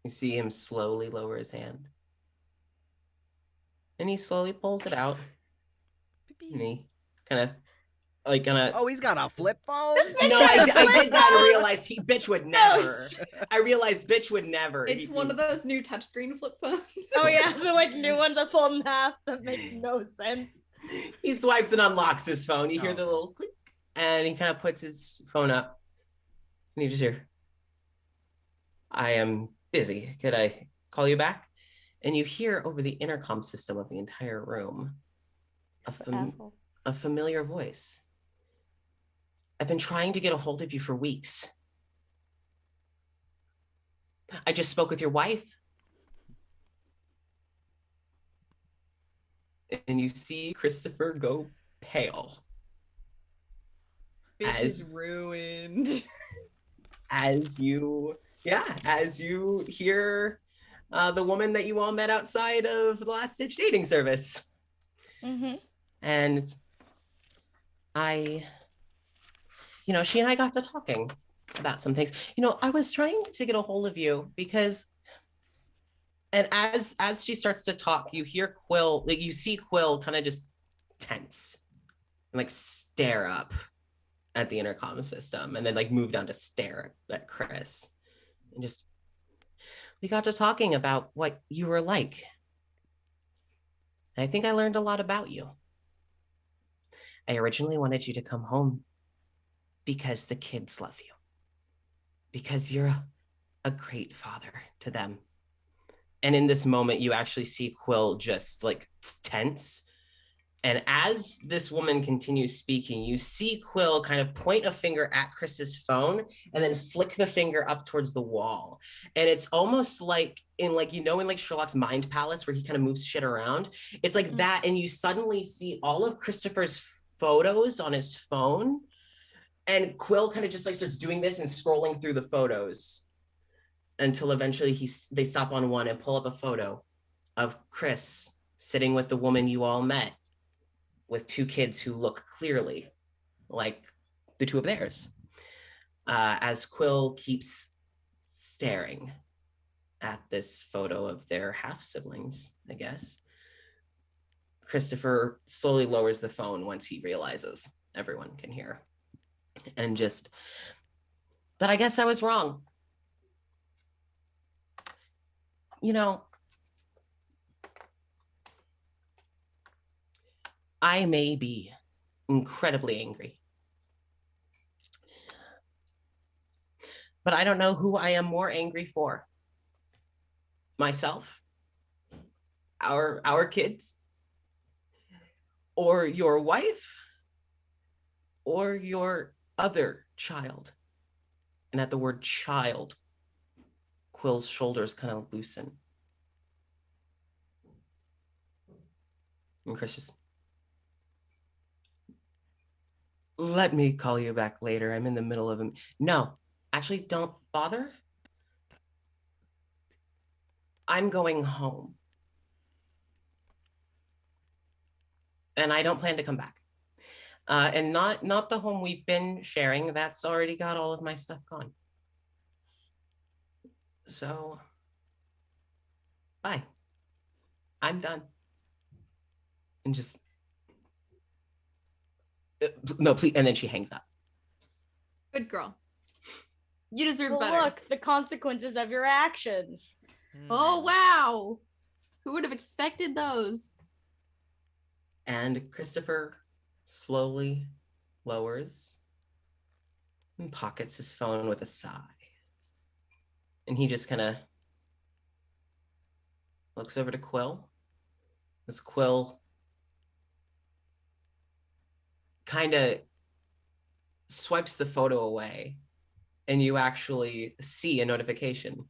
You see him slowly lower his hand. And he slowly pulls it out. And he kind of like gonna. Oh, he's got a flip phone? No, I did not realize bitch would never. I realized bitch would never. It's one of those new touchscreen flip phones. Oh yeah, the like new ones that fold in half. That make no sense. He swipes and unlocks his phone. You hear the little click, and he kind of puts his phone up. And you just hear, I am busy. Could I call you back? And you hear over the intercom system of the entire room a familiar voice. I've been trying to get a hold of you for weeks. I just spoke with your wife. And you see Christopher go pale. Bitch is ruined. As you hear the woman that you all met outside of the last ditch dating service. Mm-hmm. And she and I got to talking about some things. I was trying to get a hold of you because And as she starts to talk, you hear Quill, like you see Quill kind of just tense and like stare up at the intercom system, and then like move down to stare at Chris. And just, we got to talking about what you were like. And I think I learned a lot about you. I originally wanted you to come home because the kids love you, because you're a great father to them. And in this moment, you actually see Quill just like tense. And as this woman continues speaking, you see Quill kind of point a finger at Chris's phone and then flick the finger up towards the wall. And it's almost like in like, you know, in like Sherlock's mind palace where he kind of moves shit around. It's like that. And you suddenly see all of Christopher's photos on his phone. And Quill kind of just like starts doing this and scrolling through the photos until eventually they stop on one and pull up a photo of Chris sitting with the woman you all met, with two kids who look clearly like the two of theirs. As Quill keeps staring at this photo of their half siblings, I guess, Christopher slowly lowers the phone once he realizes everyone can hear. And just, but I guess I was wrong. You know, I may be incredibly angry, but I don't know who I am more angry for. Myself, our kids, or your wife, or your other child. And at the word child, Quill's shoulders kind of loosen. And Chris just, let me call you back later. I'm in the middle of a... No, actually, don't bother. I'm going home. And I don't plan to come back. And not the home we've been sharing. That's already got all of my stuff gone. So, bye. I'm done. And just, no, please. And then she hangs up. Good girl. You deserve But better. look, the consequences of your actions. Oh, wow. Who would have expected those? And Christopher slowly lowers and pockets his phone with a sigh. And he just kind of looks over to Quill. As Quill kind of swipes the photo away, and you actually see a notification.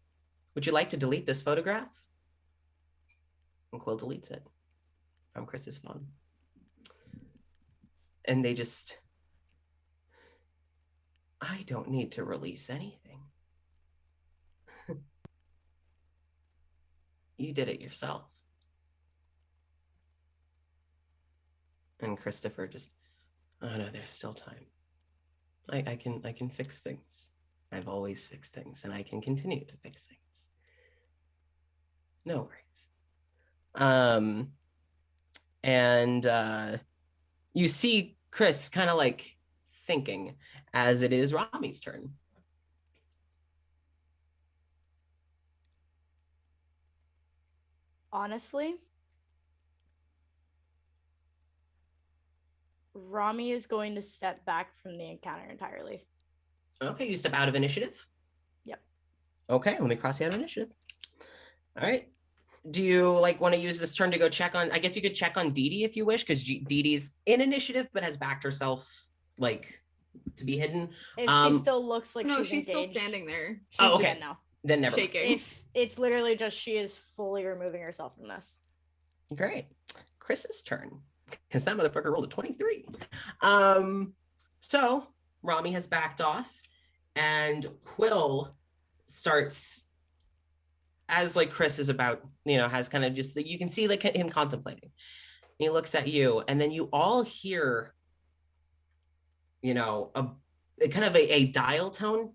Would you like to delete this photograph? And Quill deletes it from Chris's phone. And they just, I don't need to release anything. You did it yourself. And Christopher just, oh no, there's still time. I can fix things. I've always fixed things, and I can continue to fix things. No worries. And you see Chris kind of like thinking as it is Rami's turn. Honestly, Rami is going to step back from the encounter entirely. Okay, you step out of initiative. Yep. Okay, let me cross you out of initiative. All right. Do you like want to use this turn to go check on? I guess you could check on Dee Dee if you wish, because Dee Dee's in initiative but has backed herself like to be hidden. If she still looks like No, she's still engaged, standing there. she's Oh, okay. dead now. Then never mind. Shaking. If it's literally just she is fully removing herself from this. Great. Chris's turn, because that motherfucker rolled a 23. So Rami has backed off, and Quill starts, as like Chris is about, has kind of just, you can see like him contemplating. He looks at you, and then you all hear, a kind of a dial tone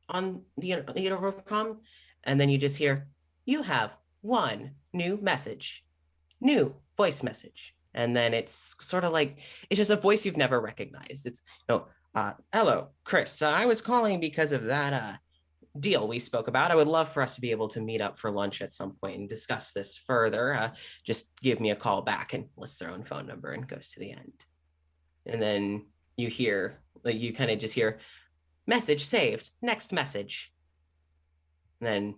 on the intercom, and then you just hear, you have one, new message, new voice message. And then it's sort of like, it's just a voice you've never recognized. It's, hello, Chris. I was calling because of that deal we spoke about. I would love for us to be able to meet up for lunch at some point and discuss this further. Just give me a call back, and lists their own phone number and goes to the end. And then you hear, like, you kind of just hear, message saved, next message. And then,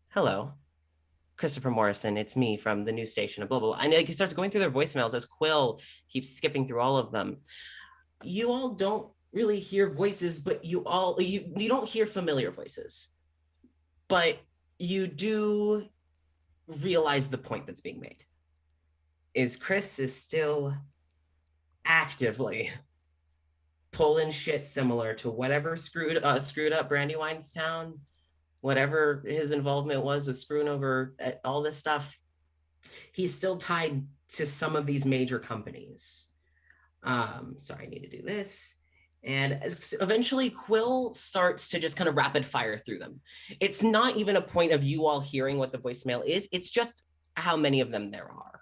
hello, Christopher Morrison, it's me from the news station, blah, blah, blah. And he starts going through their voicemails as Quill keeps skipping through all of them. You all don't really hear voices, but you don't hear familiar voices. But you do realize the point that's being made. Is Chris is still actively pulling shit similar to whatever screwed up Brandywine's town, whatever his involvement was with screwing over all this stuff. He's still tied to some of these major companies. Sorry, I need to do this. And eventually Quill starts to just kind of rapid fire through them. It's not even a point of you all hearing what the voicemail is. It's just how many of them there are.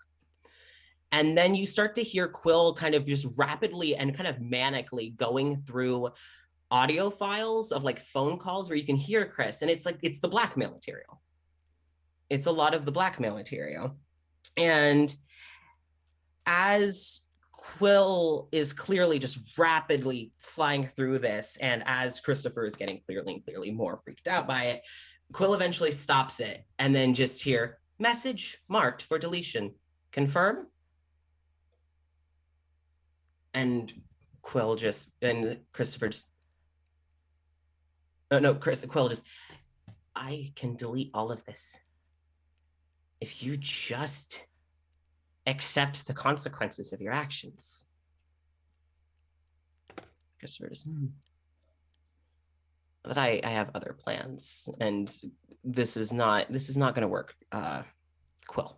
And then you start to hear Quill kind of just rapidly and kind of manically going through audio files of like phone calls where you can hear Chris. And it's like, it's the blackmail material. It's a lot of the blackmail material. And as Quill is clearly just rapidly flying through this, and as Christopher is getting clearly more freaked out by it, Quill eventually stops it and then just hear, message marked for deletion, confirm? And Quill just, and Christopher just, Quill just, I can delete all of this if you just accept the consequences of your actions. Christopher just, but I have other plans, and this is not going to work. Quill.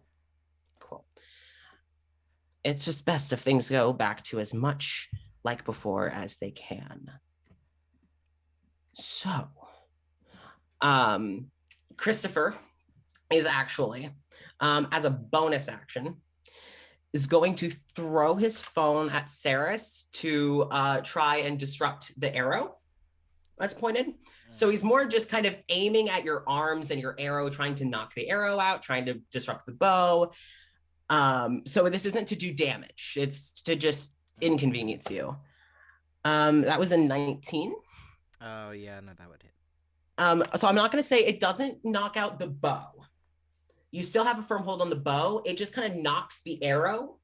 It's just best if things go back to as much like before as they can. So, Christopher is actually, as a bonus action, is going to throw his phone at Saris to try and disrupt the arrow that's pointed. So he's more just kind of aiming at your arms and your arrow, trying to knock the arrow out, trying to disrupt the bow. So this isn't to do damage. It's to just inconvenience you. That was a 19. Oh, yeah, no, that would hit. So I'm not going to say it doesn't knock out the bow. You still have a firm hold on the bow. It just kind of knocks the arrow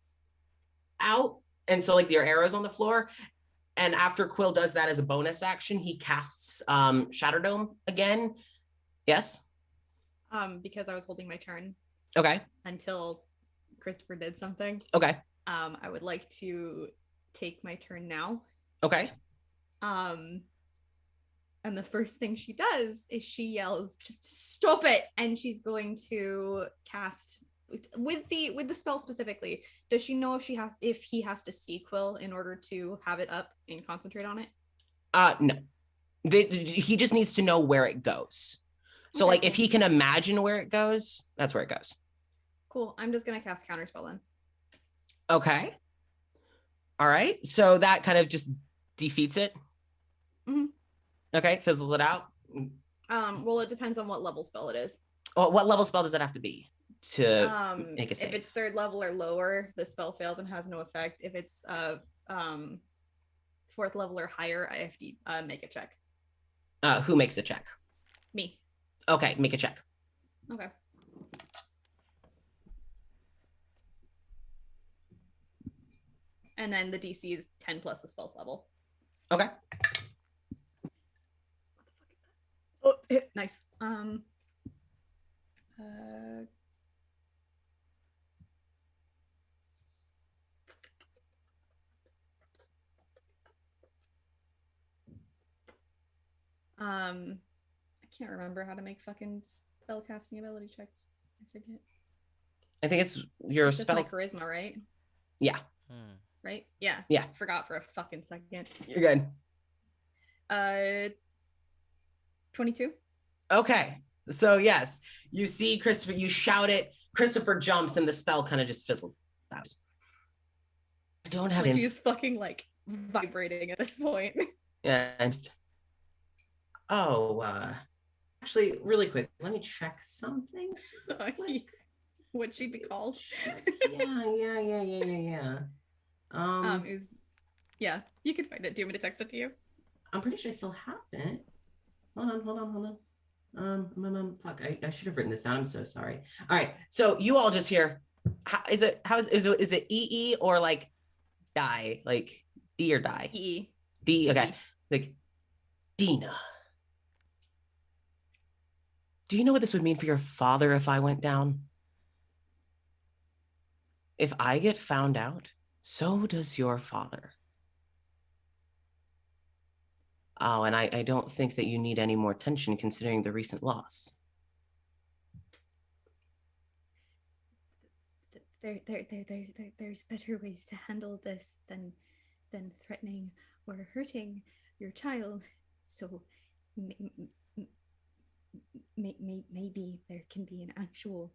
out. And so like your arrow's on the floor. And after Quill does that as a bonus action, he casts Shatterdome again. Yes? Because I was holding my turn. Okay. Until Christopher did something. Okay. I would like to take my turn now. Okay. And the first thing she does is she yells, just stop it. And she's going to cast with the spell specifically. Does she know if he has to see Quill in order to have it up and concentrate on it? No. He just needs to know where it goes. So Okay, like cool. if he can imagine where it goes, that's where it goes. Cool. I'm just gonna cast Counterspell then. Okay. All right. So that kind of just defeats it. Mm-hmm. Okay. Fizzles it out. Well, it depends on what level spell it is. Well, what level spell does it have to be to make a save? If it's 3rd level or lower, the spell fails and has no effect. If it's 4th level or higher, I have to make a check. Who makes the check? Me. Okay, make a check. Okay. And then the DC is 10 plus the spell's level. Okay. Oh, hit. Nice. I can't remember how to make fucking spell casting ability checks. I forget. I think it's your It's just spell. my charisma, right? Yeah. Right? Yeah. Yeah. Forgot for a fucking second. You're good. 22. Okay. So yes, you see Christopher, you shout it, Christopher jumps and the spell kind of just fizzles out. I don't have Like he's fucking like vibrating at this point. Yeah, actually, really quick, let me check something. What she'd be called? Yeah. It was, yeah, you can find it. Do you want me to text it to you? I'm pretty sure I still have it. Hold on. Fuck, I should have written this down. I'm so sorry. All right, so you all just hear, is it EE or like die, like D or die? E. D, okay. Like, Dina, do you know what this would mean for your father if I went down? If I get found out, so does your father. Oh, and I don't think that you need any more tension considering the recent loss. There's better ways to handle this than threatening or hurting your child. So maybe there can be an actual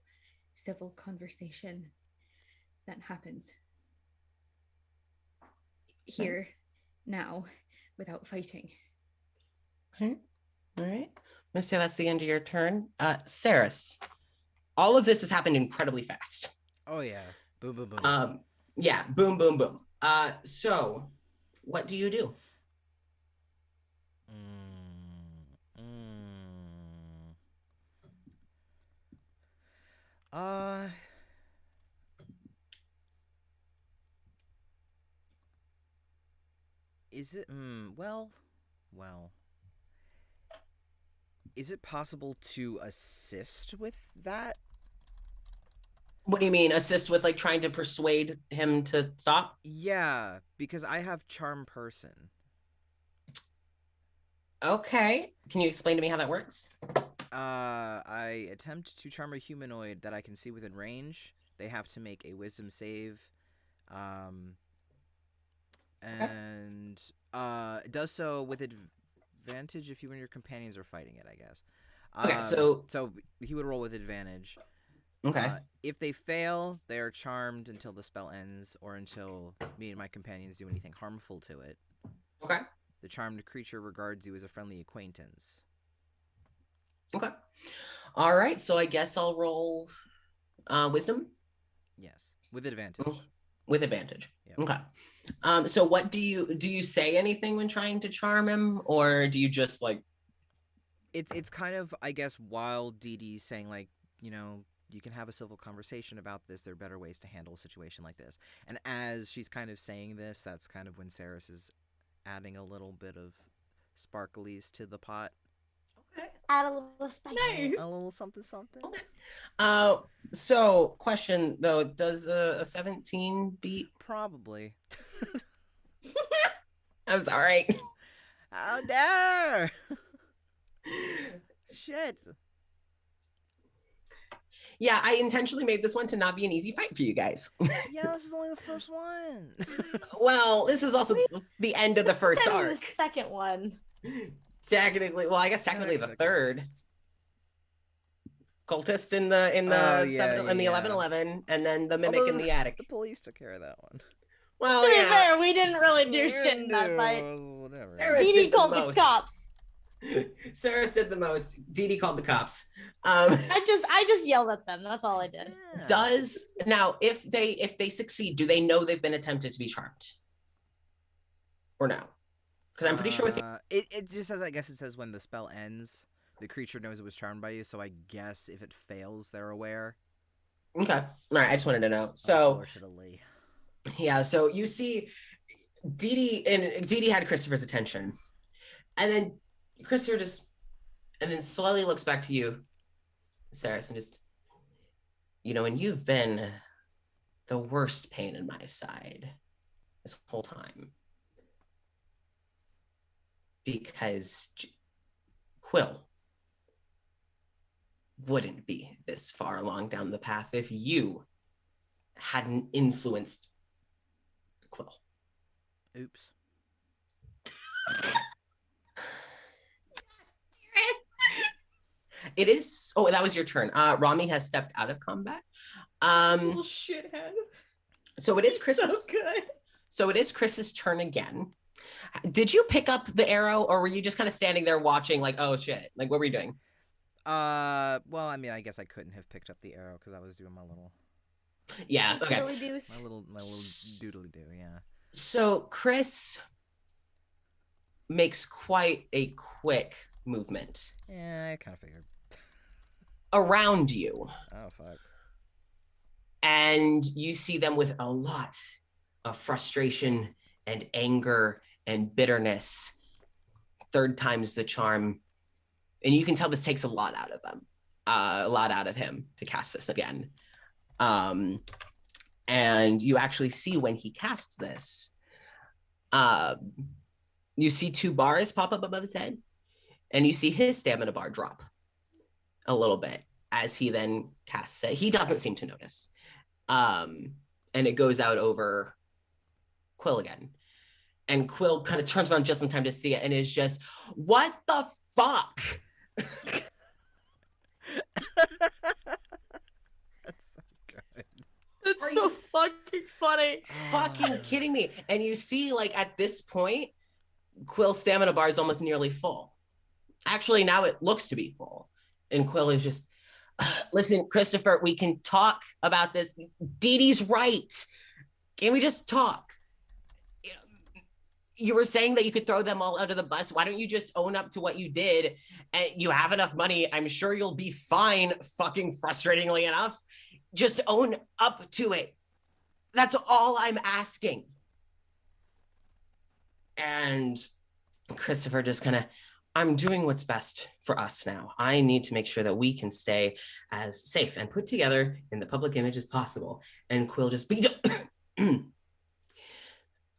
civil conversation that happens here now without fighting. Okay. All right. I'm gonna say that's the end of your turn. Saris, all of this has happened incredibly fast. Oh yeah. Boom, boom, boom. Yeah, boom, boom, boom. So what do you do? Is it well, is it possible to assist with that? What do you mean? Assist with like trying to persuade him to stop? Yeah, because I have charm person. Okay. Can you explain to me how that works? I attempt to charm a humanoid that I can see within range. They have to make a wisdom save. And it does so with advantage if you and your companions are fighting it, I guess. Okay, so he would roll with advantage. Okay. If they fail, they are charmed until the spell ends or until me and my companions do anything harmful to it. Okay. The charmed creature regards you as a friendly acquaintance. Okay. All right, so I guess I'll roll wisdom? Yes, with advantage. With advantage. Yep. Okay. So what do you say anything when trying to charm him, or do you just like it's kind of, I guess, while Dee Dee's saying like, you know, you can have a civil conversation about this. There are better ways to handle a situation like this. And as she's kind of saying this, that's kind of when Saris is adding a little bit of sparklies to the pot. Okay. Add a little spice. Nice. A little something, something. Okay. So question though, does a 17 beat? Probably. I'm sorry. How dare! Shit. Yeah, I intentionally made this one to not be an easy fight for you guys. Yeah, this is only the first one. Well, this is also the end of the first arc. The second one. Technically, well, I guess technically the third. Cultist in the Oh, yeah, in the yeah. 1111, and then the mimic Although in the attic. The police took care of that one. Well, To be yeah. fair, we didn't really do shit in that fight. Whatever. Saris Dee did Dee the called the most. cops. Saris did the most. Dee Dee called the cops. I just yelled at them. That's all I did. Yeah. Does now if they succeed, do they know they've been attempted to be charmed, or no? Because I'm pretty sure with it just says, I guess it says when the spell ends, the creature knows it was charmed by you. So I guess if it fails, they're aware. okay, all right. I just wanted to know. So Unfortunately. yeah, so you see, Dee Dee had Christopher's attention, and then Christopher and then slowly looks back to you, Saris, and just, you know, and you've been the worst pain in my side this whole time. Because Quill wouldn't be this far along down the path if you hadn't influenced Quill. Oops. It is. Oh, that was your turn. Rami has stepped out of combat. Little shithead. So it is Chris's. So good. So it is Chris's turn again. Did you pick up the arrow, or were you just kind of standing there watching, like, oh shit, like what were you doing? Well, I mean, I guess I couldn't have picked up the arrow because I was doing my little. Yeah. Okay. Really deuce. My little doodly do. Yeah. So Chris makes quite a quick movement Yeah, I kind of figured. around you, Oh fuck. and you see them with a lot of frustration and anger and bitterness. Third time's the charm. And you can tell this takes a lot out of them, a lot out of him to cast this again. And you actually see when he casts this, you see 2 bars pop up above his head, and you see his stamina bar drop a little bit as he then casts it. He doesn't seem to notice. And it goes out over Quill again. And Quill kind of turns around just in time to see it and is just, what the fuck? That's so good. That's Are so you fucking funny. fucking kidding me? And you see, like, at this point, Quill's stamina bar is almost nearly full. Actually, now it looks to be full. And Quill is just, listen, Christopher, we can talk about this. Dee Dee's right. Can we just talk? You were saying that you could throw them all under the bus. Why don't you just own up to what you did? And you have enough money. I'm sure you'll be fine, fucking frustratingly enough. Just own up to it. That's all I'm asking. And Christopher just kind of, I'm doing what's best for us now. I need to make sure that we can stay as safe and put together in the public image as possible. And Quill just,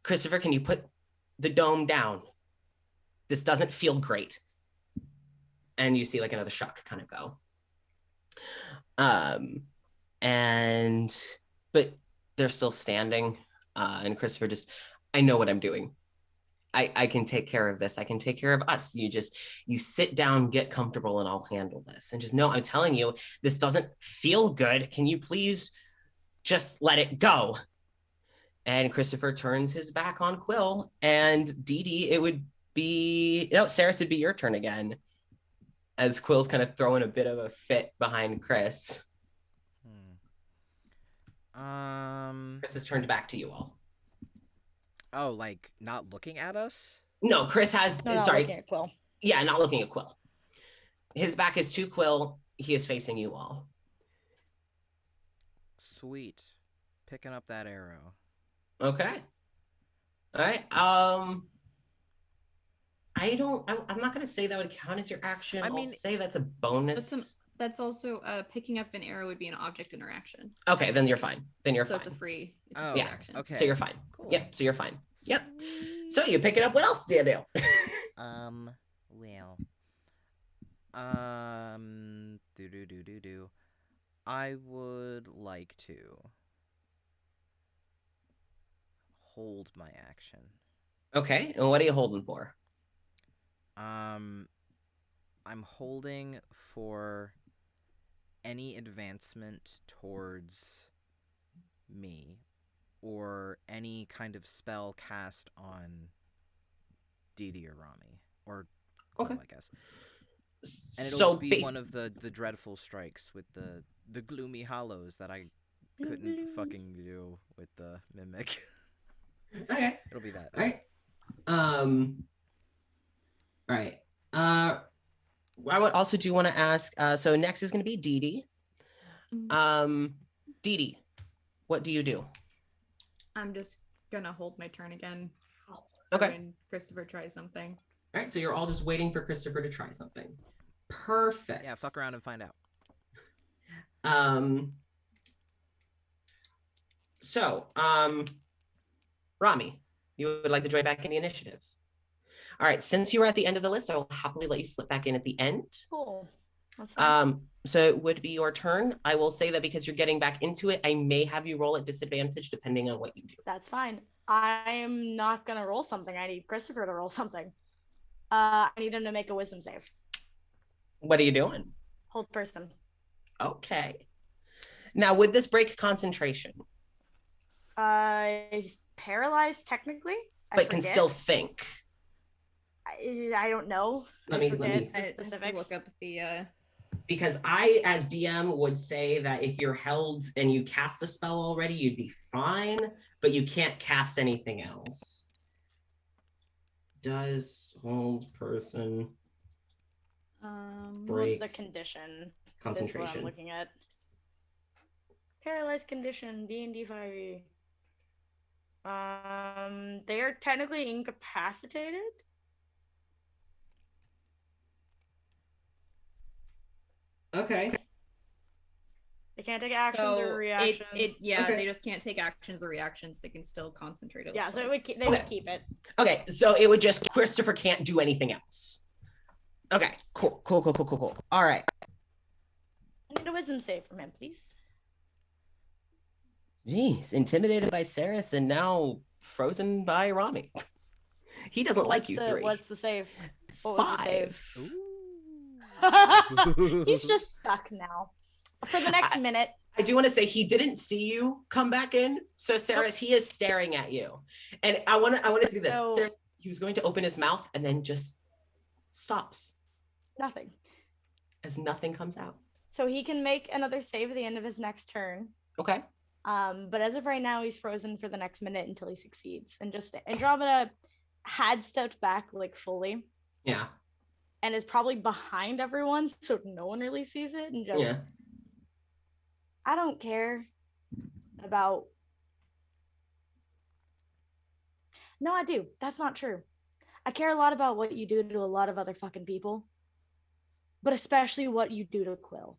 Christopher, can you put the dome down? This doesn't feel great. And you see like another shock kind of go. But they're still standing. And Christopher just, I know what I'm doing. I can take care of this. I can take care of us. You sit down, get comfortable, and I'll handle this. And just know, I'm telling you, this doesn't feel good. Can you please just let it go? And Christopher turns his back on Quill, and Dee Dee, it would be, Saris would be your turn again, as Quill's kind of throwing a bit of a fit behind Chris. Chris has turned back to you all. Oh, like not looking at us? No, Chris has, No, not sorry. looking at Quill. Yeah, not looking at Quill. His back is to Quill. He is facing you all. Sweet. Picking up that arrow. Okay. All right. I'm not going to say that would count as your action. I mean, I'll say that's a bonus. That's also picking up an arrow would be an object interaction. Okay, then you're fine. Then you're so fine. it's a free Oh, yeah. action. Okay. So you're fine. Cool. Yep. So you're fine. Yep. So you pick it up. What else do you do? Well, I would like to hold my action. Okay. And what are you holding for? I'm holding for any advancement towards me or any kind of spell cast on Dee Dee or Rami or Quill, Okay. I guess. And it'll So be one of the dreadful strikes with the gloomy hollows that I couldn't fucking do with the mimic. Okay. It'll be that. All right. All right. I would also do want to ask. So next is going to be Dee Dee. Dee Dee, what do you do? I'm just gonna hold my turn again. Okay. When Christopher tries something. All right. So you're all just waiting for Christopher to try something. Perfect. Yeah, fuck around and find out. So, Rami, you would like to join back in the initiative. All right. Since you were at the end of the list, I will happily let you slip back in at the end. Cool. That's fine. So it would be your turn. I will say that because you're getting back into it, I may have you roll at disadvantage depending on what you do. That's fine. I'm not gonna roll something. I need Christopher to roll something. I need him to make a wisdom save. What are you doing? Hold person. Okay. Now, would this break concentration? He's paralyzed technically. But can still think. I don't know. Let me- the I have to specifics. look up the Because I, as DM, would say that if you're held and you cast a spell already, you'd be fine, but you can't cast anything else. Does hold person What's break the condition? Is what concentration? I'm looking at. Paralyzed condition, D&D 5e. They are technically incapacitated. Okay. They can't take actions or reactions. Okay. they just can't take actions or reactions. They can still concentrate. Yeah, so they would keep it. Okay, so it would just, Christopher can't do anything else. Okay, cool. All right. I need a wisdom save from him, please. Jeez, intimidated by Saris and now frozen by Rami. He doesn't like you three. What's the save? What was the save? 5. He's just stuck now. For the next minute. I do want to say he didn't see you come back in. So Saris, he is staring at you. And I want to do this. So- Saris, he was going to open his mouth and then just stops Nothing. as nothing comes out. So he can make another save at the end of his next turn. Okay. But as of right now, he's frozen for the next minute until he succeeds. And just Andromeda had stepped back like fully Yeah. and is probably behind everyone, so no one really sees it. And just, Yeah. I don't care about. No, I do. That's not true. I care a lot about what you do to a lot of other fucking people, but especially what you do to Quill.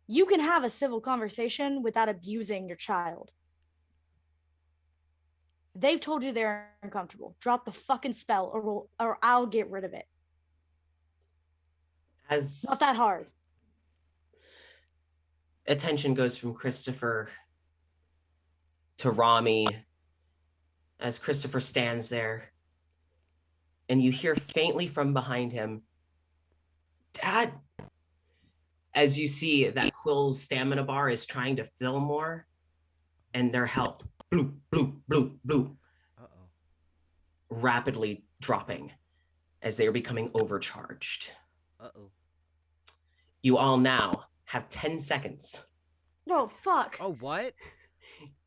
You can have a civil conversation without abusing your child. They've told you they're uncomfortable. Drop the fucking spell or I'll get rid of it. As Not that hard. attention goes from Christopher to Rami as Christopher stands there and you hear faintly from behind him, Dad, as you see that Quill's stamina bar is trying to fill more and their health bloop, bloop, bloop, bloop, rapidly dropping as they are becoming overcharged. You all now have 10 seconds. No, fuck. Oh, what?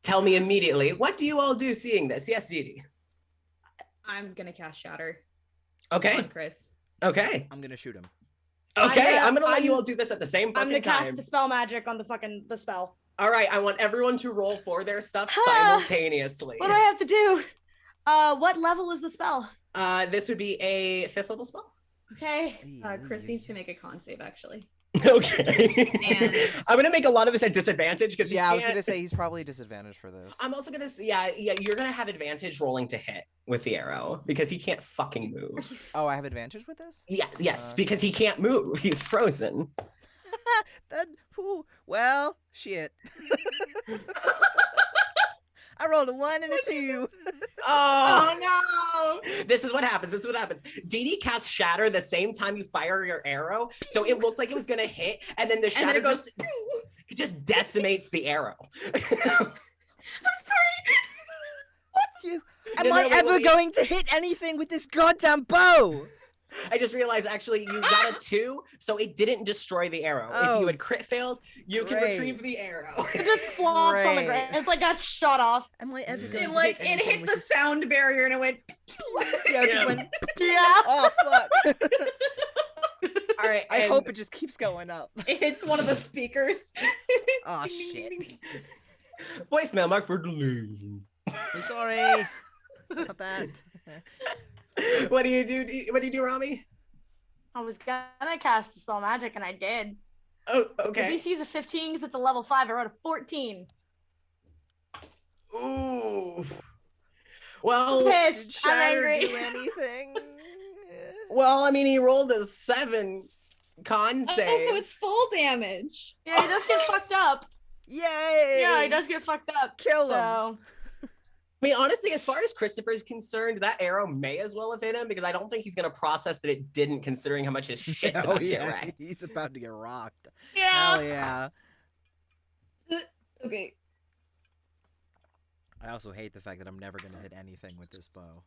Tell me immediately, what do you all do seeing this? Yes, Didi. I'm gonna cast Shatter. Okay. On Chris. Okay. I'm gonna shoot him. Okay. I'm gonna let you all do this at the same I'm fucking gonna time. cast dispel magic on the spell. All right. I want everyone to roll for their stuff simultaneously. What do I have to do? What level is the spell? This would be a 5th level spell. Okay. Chris needs to make a con save actually. Okay. And I'm gonna make a lot of this at disadvantage because Yeah, I was gonna say he's probably disadvantaged for this. I'm also gonna say, yeah, you're gonna have advantage rolling to hit with the arrow because he can't fucking move. Oh, I have advantage with this? Yes, because he can't move. He's frozen. Well, shit. I rolled a 1 and a 2. Oh no! This is what happens. Didi casts Shatter the same time you fire your arrow, so it looked like it was gonna hit, and then the Shatter it goes. it just decimates the arrow. I'm sorry. Am I ever going to hit anything with this goddamn bow? I just realized actually you got a 2, so it didn't destroy the arrow. If you had crit failed, you can Great. retrieve the arrow. It just flops on the Great. ground. It's like got shot off. Am I ever going It to like hit it anything hit with the this... sound barrier and it went. Yeah, it just went... Yeah. Oh, fuck. All right. I and- hope it just keeps going up. It hits one of the speakers. Oh, Ding, ding, shit. ding, ding. Voicemail mark for delay. I'm sorry. Not that. What do you do, Rami? I was gonna cast dispel magic and I did. Oh, The okay. DC is a 15 because it's a level 5. I rolled a 14. Ooh. Well, Did Pissed. I'm Shatter angry. do anything? well, I mean, he rolled a 7 con Oh, save. so it's full damage. Yeah, he does get fucked up. Yay! Yeah, he does get fucked up. Kill him. So I mean, honestly, as far as Christopher is concerned, that arrow may as well have hit him because I don't think he's gonna process that it didn't, considering how much his shit's Oh about to get yeah, wrecked. he's about to get rocked. Yeah. Hell yeah. Okay. I also hate the fact that I'm never gonna hit anything with this bow.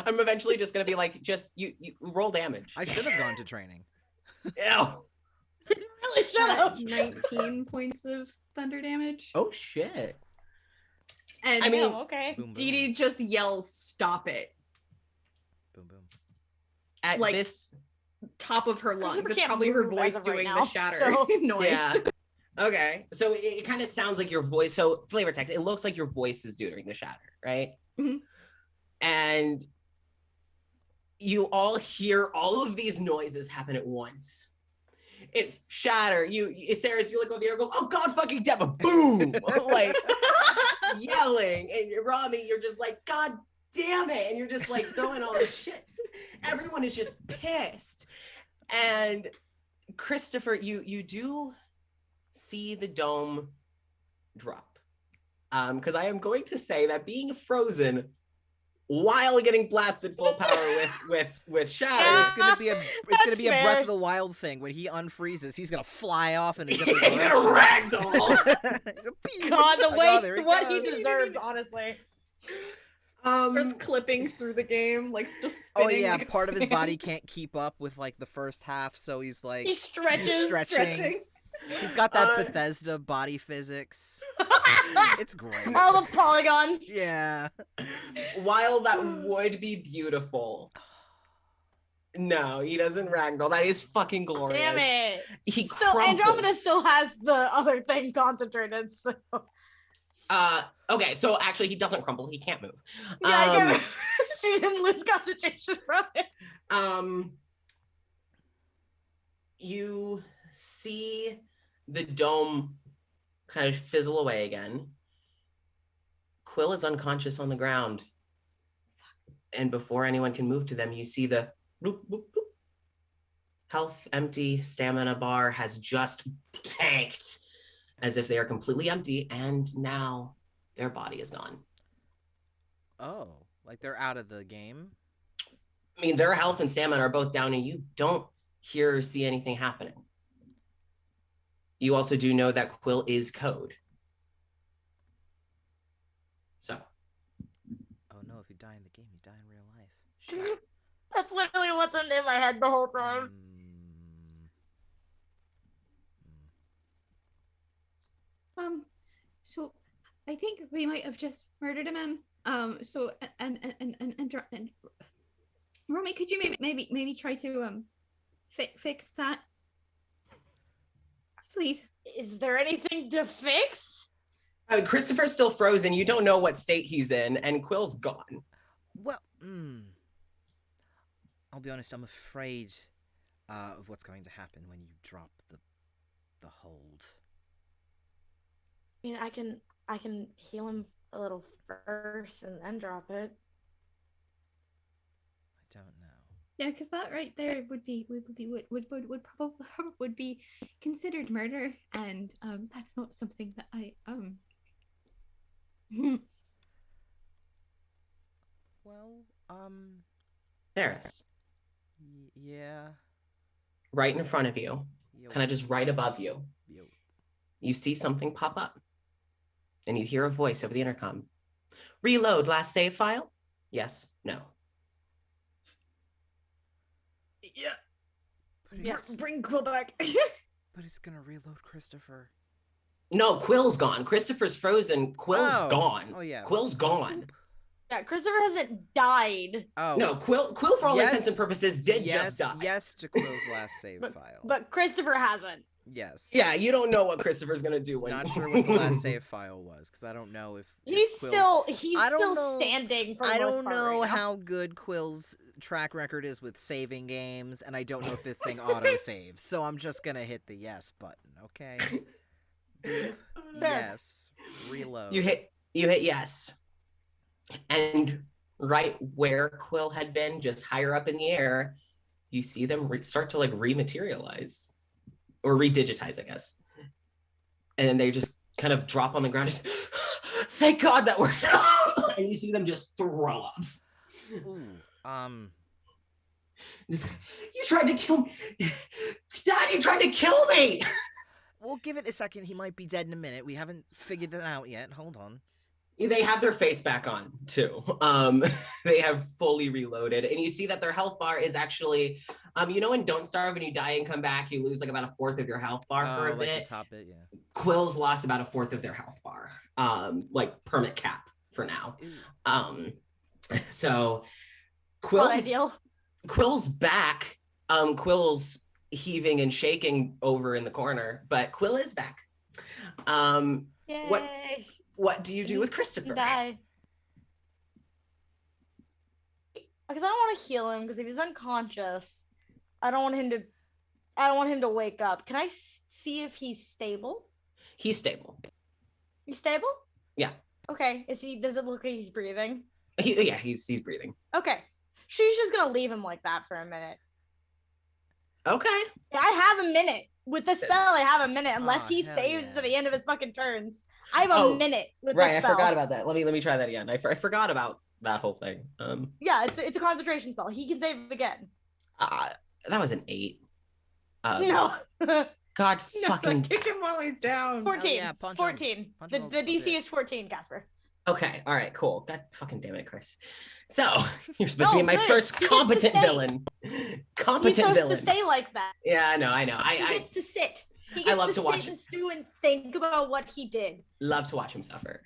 I'm eventually just gonna be like, just you roll damage. I should have gone to training. Ew. Really, shut up. 19 points of thunder damage. Oh shit. And I mean, Oh, okay. Boom boom. Dee Dee just yells, "Stop it!" Boom boom. At like- this, Top of her lungs. Christopher It's can't probably her move voice as of right doing now, the shatter so- noise. yeah. Okay, so it kind of sounds like your voice. So flavor text, it looks like your voice is doing the shatter, right? Mhm. And you all hear all of these noises happen at once. It's shatter. Sarah's, you're like over there, go, oh God, fucking damn it, boom, like yelling, and Rami, you're just like, God damn it, and you're just like throwing all this shit. Everyone is just pissed, and Christopher, you do see the dome drop, because I am going to say that being frozen while getting blasted full power with shatter. Oh, it's gonna be a That's Breath fair. of the Wild thing. When he unfreezes, he's gonna fly off in a different He's gonna direction. ragdoll. God, the Oh, way there he what he goes. deserves, honestly. Starts clipping through the game, like still Oh spinning. yeah, like a part of his fan. body can't keep up with like the first half, so he's like He stretches. stretching. He's got that Uh, Bethesda body physics. It's great. All the polygons. Yeah. While that would be beautiful. No, he doesn't ragdoll. That is fucking glorious. Damn it. He Still, crumples. Andromeda still has the other thing concentrated, so. Okay, so actually he doesn't crumble. He can't move. Yeah, I get it. She didn't lose concentration from it. You see the dome kind of fizzle away again. Quill is unconscious on the ground. And before anyone can move to them, you see the boop, boop, boop. Health empty, stamina bar has just tanked as if they are completely empty, and now their body is gone. Oh, like they're out of the game. I mean, their health and stamina are both down, and you don't hear or see anything happening. You also do know that Quill is code. So, Oh no, if you die in the game, you die in real life. Shit. That's literally what's in my head the whole time. So I think we might have just murdered a man. So and Romy, could you maybe try to fix that, please? Is there anything to fix? Christopher's still frozen. You don't know what state he's in, and Quill's gone. Well, I'll be honest. I'm afraid of what's going to happen when you drop the hold. I mean, I can heal him a little first and then drop it. I don't know. Yeah, because that right there would probably be considered murder, and that's not something that I Well, Theris, yeah. right in front of you, kind of just right above you, Yo. you see something pop up. And you hear a voice over the intercom. Reload last save file? Yes, no. Yeah. But Yeah, it's, bring Quill back. but it's gonna reload Christopher. No, Quill's gone. Christopher's frozen. Quill's Oh. gone. Oh yeah. Quill's gone. Yeah, Christopher hasn't died, Oh. No, Quill for all Yes. intents and purposes did yes, just die. Yes to Quill's last save But- file. but Christopher hasn't. yes. Yeah, you don't know what Christopher's gonna do when Not sure what the last save file was, because I don't know if He's Quill's- he's I don't still know- standing for the I most don't part know right now. how good Quill's track record is with saving games, and I don't know if this thing auto saves. So I'm just gonna hit the yes button. Okay. Boop. Yes. Reload. you hit yes. And right where Quill had been, just higher up in the air, you see them start to like rematerialize or redigitize, I guess. And then they just kind of drop on the ground. Thank God that worked out. and you see them just throw up. Ooh. Just, you tried to kill me. Dad, you tried to kill me. We'll give it a second. He might be dead in a minute. We haven't figured that out yet. Hold on. They have their face back on too. They have fully reloaded, and you see that their health bar is actually, in Don't Starve, when you die and come back, you lose like about a fourth of your health bar for a like bit. the top bit, yeah. Quill's lost about a fourth of their health bar, like permit cap for now. So Quill's back. Quill's heaving and shaking over in the corner, but Quill is back. Yay. What do you do with Christopher? Die. Because I don't want to heal him, because if he's unconscious, I don't want him to wake up. Can I see if he's stable? He's stable. He's stable? Yeah. Okay. Does it look like he's breathing? He's breathing. Okay. She's just gonna leave him like that for a minute. Okay. I have a minute. With the spell, I have a minute. Unless he saves at the end of his fucking turns. I have a minute with the spell. I forgot about that. Let me try that again. I forgot about that whole thing. Yeah, it's a concentration spell. He can save again. That was an 8. No. God fucking kick him while he's down. 14. Yeah, punch 14. him. The DC is 14, Casper. Okay, all right, cool. God fucking damn it, Chris. So you're supposed to be my first competent villain. Competent He's villain. supposed to stay like that. Yeah, I know. He gets to sit. He gets love to watch sit and stew and think about what he did. Love to watch him suffer.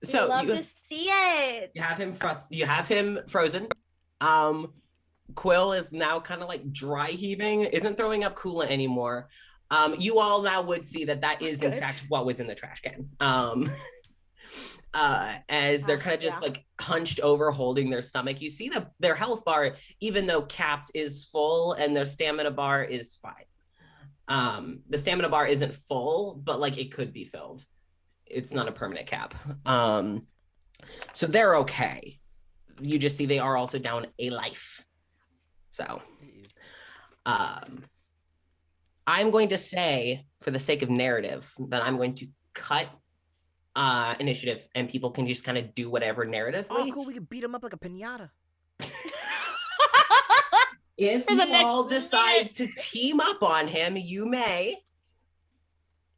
So love to see it. You have him frozen. Quill is now kind of like dry heaving, isn't throwing up coolant anymore. You all now would see that is in fact what was in the trash can. As they're kind of just like hunched over holding their stomach. You see their health bar, even though capped, is full, and their stamina bar is fine. The stamina bar isn't full, but like it could be filled. It's not a permanent cap. So they're okay. You just see they are also down a life. So I'm going to say, for the sake of narrative, that I'm going to cut initiative, and people can just kind of do whatever narrative. Oh, cool. We could beat him up like a pinata. If you all decide to team up on him, you may.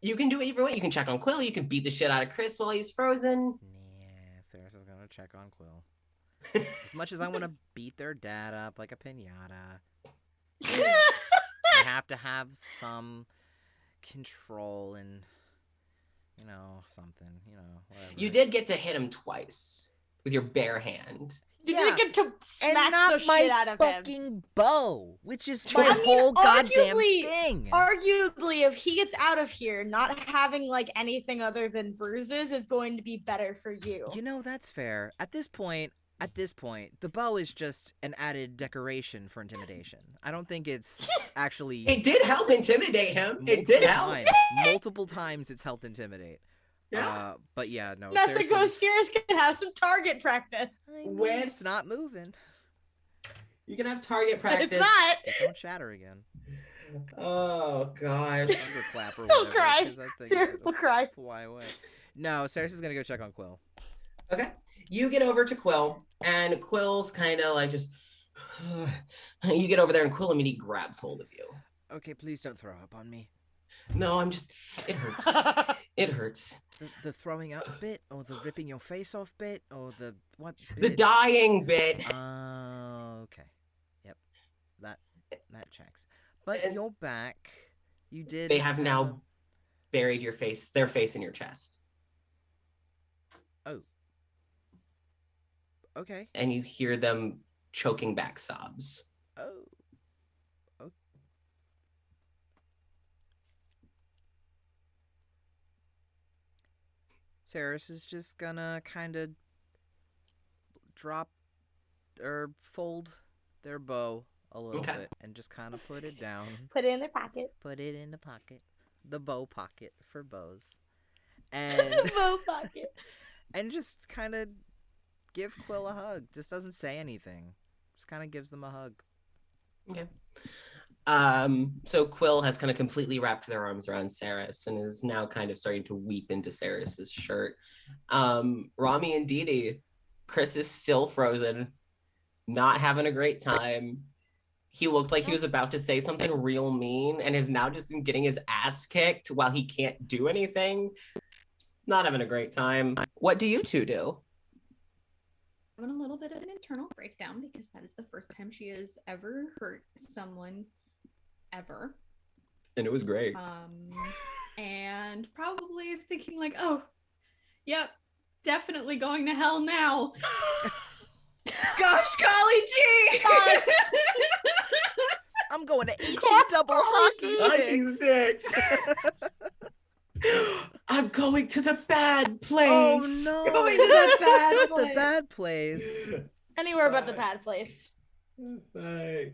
You can do it either way. You can check on Quill. You can beat the shit out of Chris while he's frozen. Yeah, Sarah's gonna check on Quill. As much as I want to beat their dad up like a pinata, I have to have some control and, something, whatever. You did get to hit him twice with your bare hand. You didn't get to and smack not the my shit out of fucking him. bow, which is my whole goddamn thing. Arguably, if he gets out of here, not having like anything other than bruises is going to be better for you. That's fair. At this point, the bow is just an added decoration for intimidation. I don't think it's actually. It did help intimidate him. It did help. Multiple times it's helped intimidate. Yeah. But yeah, no. Nothing goes serious can have some target practice. When it's not moving. You can have target practice. It's not. Just don't shatter again. Oh gosh. Thunderclap or whatever. Don't cry. Sarah's will cry. Fly away. No, Sarah's is gonna go check on Quill. Okay. You get over to Quill, and Quill's kind of like just. You get over there, and Quill immediately grabs hold of you. Okay, please don't throw up on me. No, I'm just. It hurts. It hurts. The throwing up bit, or the ripping your face off bit, or the what? Bit? The dying bit. Okay. Yep. That checks. But you're back. You did. They have now buried their face in your chest. Oh. Okay. And you hear them choking back sobs. Oh. Saris is just gonna kind of drop or fold their bow a little bit and just kind of put it down. Put it in their pocket. Put it in the pocket. The bow pocket for bows. And bow pocket. And just kind of give Quill a hug. Just doesn't say anything. Just kind of gives them a hug. Okay. So Quill has kind of completely wrapped their arms around Saris and is now kind of starting to weep into Saris's shirt. Rami and Didi, Chris is still frozen, not having a great time. He looked like he was about to say something real mean and is now just getting his ass kicked while he can't do anything. Not having a great time. What do you two do? Having a little bit of an internal breakdown because that is the first time she has ever hurt someone ever. And it was great. And probably is thinking like, oh, yep, definitely going to hell now. Gosh, golly gee! I'm going to HE double hockey sticks. I'm going to the bad place. Oh no! Going to the bad Not the place. bad place. Anywhere but the bad place. Fuck.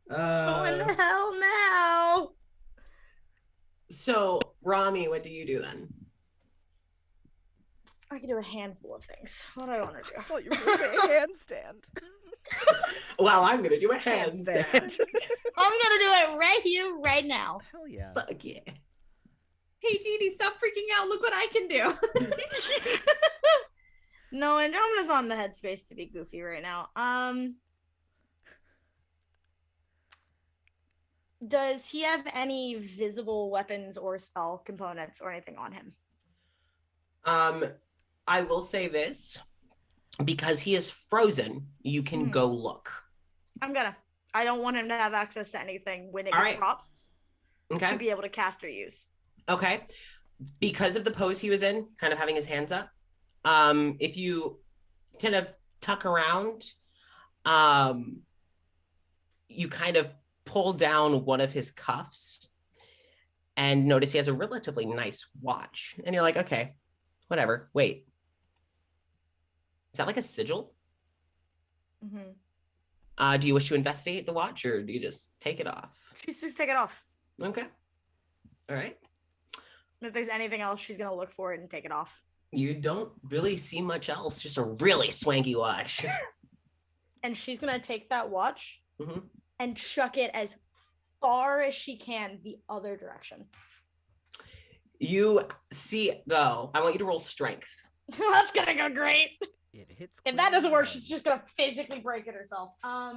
Going to hell now. So, Rami, what do you do then? I can do a handful of things. What do I want to do? I thought you were going to say handstand. Well, I'm gonna do a handstand. I'm gonna do it right here, right now. Hell yeah. Fuck yeah. Hey, Dee, stop freaking out. Look what I can do. No, Andromeda's on the headspace to be goofy right now. Does he have any visible weapons or spell components or anything on him? I will say this. Because he is frozen, you can go look. I don't want him to have access to anything when it drops. Okay. To be able to cast or use. Okay. Because of the pose he was in, kind of having his hands up, if you kind of tuck around, you kind of pull down one of his cuffs and notice he has a relatively nice watch. And you're like, okay, whatever. Wait. Is that like a sigil? Mm-hmm. Do you wish to investigate the watch or do you just take it off? She's just take it off. Okay. All right. If there's anything else, she's gonna look for it and take it off. You don't really see much else, just a really swanky watch. And she's gonna take that watch and chuck it as far as she can the other direction. You see it go. I want you to roll strength. That's gonna go great. It hits. If that doesn't work, she's just gonna physically break it herself. Oh,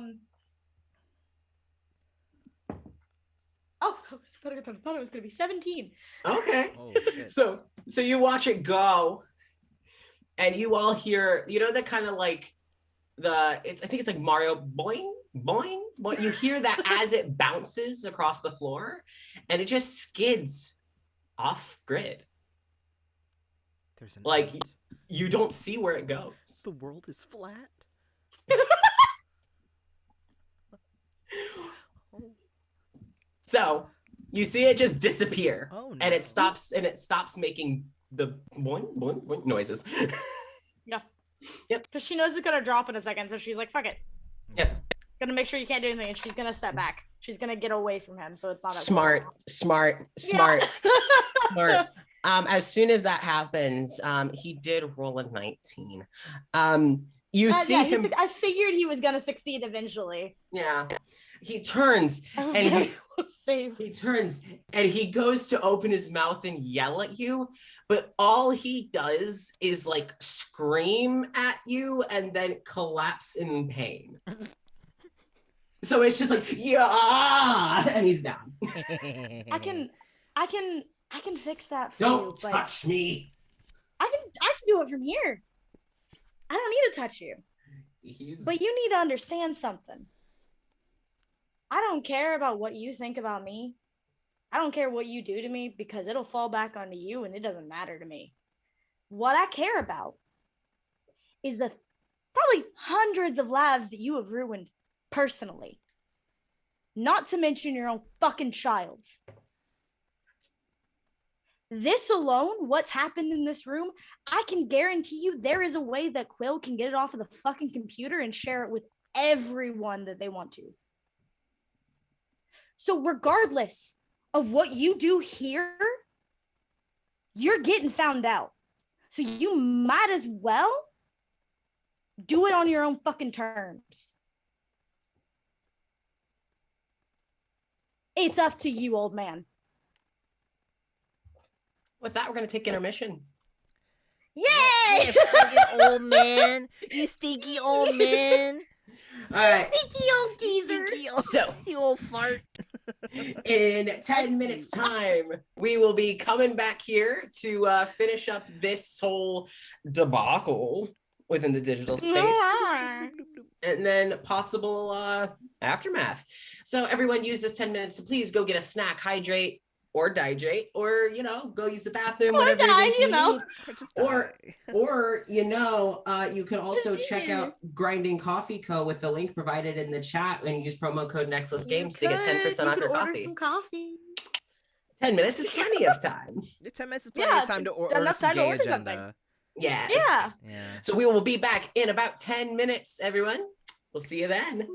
I thought it was gonna be 17. Okay. Oh, shit. So you watch it go, and you all hear, you know, that kind of like I think it's like Mario boing, boing, boing. You hear that as it bounces across the floor, and it just skids off grid. There's an Like, end. you don't see where it goes. The world is flat. So you see it just disappear. Oh no. And it stops making the boing, boing, boing noises. Yeah. Yep. Because she knows it's gonna drop in a second, so she's like, fuck it. Yep. Gonna make sure you can't do anything, and she's gonna step back. She's gonna get away from him, so it's not as Smart. Yeah. Smart. As soon as that happens, he did roll a 19. You see him. I figured he was gonna succeed eventually. Yeah. He turns and he turns and he goes to open his mouth and yell at you, but all he does is like scream at you and then collapse in pain. So it's just like, yeah, and he's down. I can fix that for Don't you, but touch me. I can do it from here. I don't need to touch you. But you need to understand something. I don't care about what you think about me. I don't care what you do to me because it'll fall back onto you and it doesn't matter to me. What I care about is the probably hundreds of lives that you have ruined personally. Not to mention your own fucking child's. This alone, what's happened in this room, I can guarantee you there is a way that Quill can get it off of the fucking computer and share it with everyone that they want to. So regardless of what you do here, you're getting found out. So you might as well do it on your own fucking terms. It's up to you, old man. With that, we're going to take intermission. Yay! Yeah, fucking old man. You stinky old man. All right. Stinky old You geezer. stinky old, So you old fart. in 10 minutes time, we will be coming back here to finish up this whole debacle within the digital space. And then possible aftermath. So everyone use this 10 minutes to please go get a snack, hydrate, or dihydrate, or go use the bathroom, Or whatever die, it is you know. need. Or just Or die. or you could also check Yeah. out Grinding Coffee Co. with the link provided in the chat and use promo code Nexus Games to get 10% You off could your order coffee. some coffee. 10 minutes is plenty of time. 10 minutes is plenty Yeah, of time to it's order enough some time to gay order something. agenda. Yeah. Yeah. Yeah. So we will be back in about 10 minutes, everyone. We'll see you then.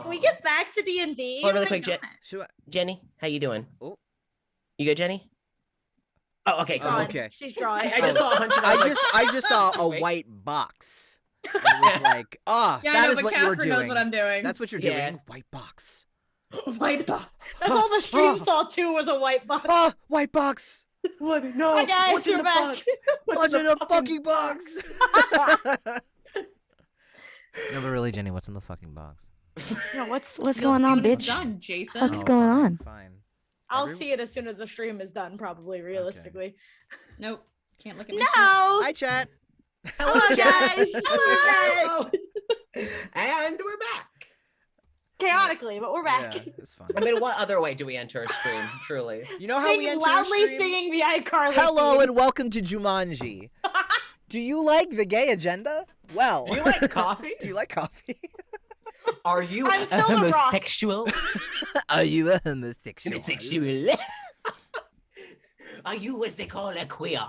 Can we get back to D&D? Hold on really quick, Should I... Jenny, how you doing? Oh. You good, Jenny? Oh, okay, cool. Oh, Drawing. okay. She's drawing. I just saw a hunch. and was like, I just saw a Wait. white box. And it was like, Yeah, that I know, is but what Casper you're doing. knows what I'm doing. That's what you're Yeah. doing. White box. White box. That's all the stream saw too was a white box. Ah, white box. What? No. Hi, guys, What's in you're the back. box? What's in a fucking box? No, but really, Jenny, what's in the fucking box? No, what's You'll going see on, when it's bitch? done, Jason. What's going fine, on? Fine. I'll Every- see it as soon as the stream is done, probably, realistically. Nope. Can't look at me. No! Hi, chat. Hello, guys! Hello, guys! And we're back. Chaotically, but we're back. Yeah, it's fine. I mean, what other way do we enter a stream? Truly. You know how we enter a loudly stream? singing the iCarly Hello theme. and welcome to Jumanji. Do you like the gay agenda? Well, Do you like coffee? do you like coffee? Are you I'm a still the Rock. homosexual? Are you a homosexual? Homosexual. Are you what they call a queer?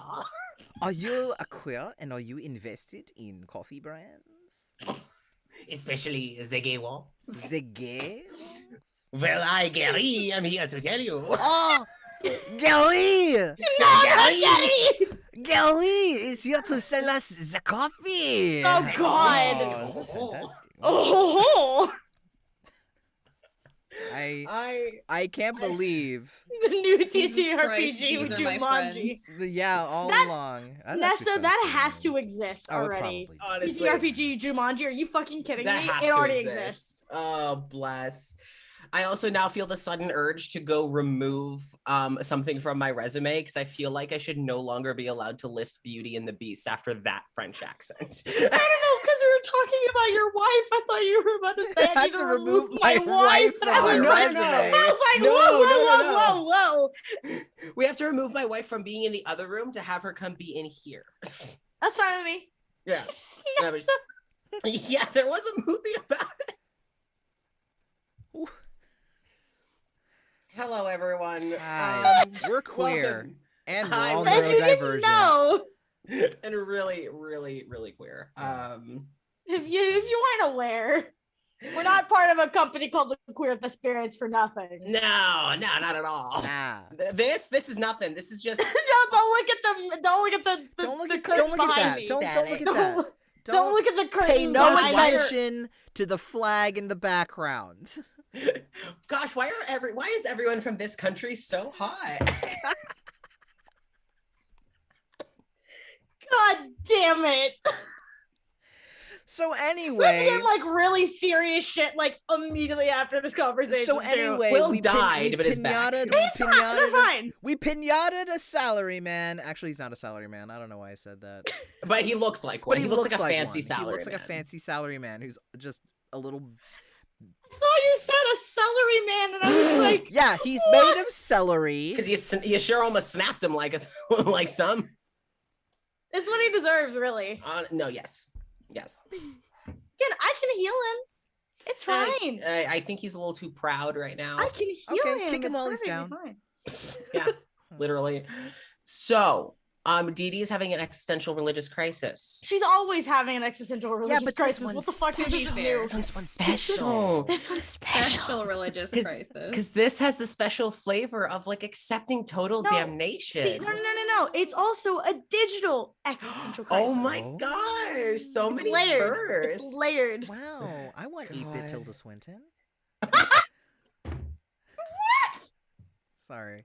Are you a queer and are you invested in coffee brands? Especially the gay one. The gay? Well, I, Gary, am here to tell you. Oh, Gary! No, Gary! Gary is here to sell us the coffee. Oh, God. Oh, that's fantastic. Oh, I can't believe. the new Jesus TTRPG Christ, with these are my Jumanji. friends. Yeah, all That- along. Nessa, that has to exist Oh, it already. probably Honestly, TTRPG Jumanji, are you fucking kidding that me? has It to already exist. exists. Oh, bless. I also now feel the sudden urge to go remove something from my resume because I feel like I should no longer be allowed to list Beauty and the Beast after that French accent. I don't know, because we were talking about your wife. I thought you were about to say I had need to to remove remove my my wife wife. from I my was no, like, resume. I was like, No, whoa, no, whoa, no, whoa, whoa, whoa. We have to remove my wife from being in the other room to have her come be in here. That's fine with me. Yeah. Yeah, Nessa. Yeah, there was a movie about it. Hello, everyone. Hi. We're queer. welcome. And we're Hi, all If you didn't neurodivergent. know, And really, really, really queer. if you weren't aware, we're not part of a company called the Queer Experience for nothing. No, not at all. Nah. This is nothing. This is just Don't look at the don't look at the Don't look the at curtains that. behind me. Don't look at that. Don't look at the curtains. Pay no behind me. attention to the flag in the background. gosh, why is everyone from this country so hot? God damn it. So We anyway, did like really serious shit like immediately after this conversation. so too. anyway, Will we died, but is back. pinataed, They're fine. we pinataed a salary man. Actually, he's not a salary man. I don't know why I said that. But he looks like one. But he looks like a one. fancy salary. He looks like a man. fancy salary man who's just a little. I thought you said a celery man, and I was like, Yeah, he's What? made of celery. Because you sure almost snapped him like like some. it's what he deserves, really. No, yes. I can heal him. It's fine. I think he's a little too proud right now. I can heal Okay, him. kick him It's while he's perfectly down. fine. Yeah, literally. So, Dee Dee is having an existential religious crisis. She's always having an existential religious but this crisis. one's What the fuck is he special. new? This one's Special. special. This one's Special religious crisis. Because this has the special flavor of like accepting total No, damnation. See, no. It's also a digital existential crisis. Oh my Oh. gosh, so It's many layered. birds. It's layered. Wow, I want 8-bit God. Tilda Swinton. Sorry.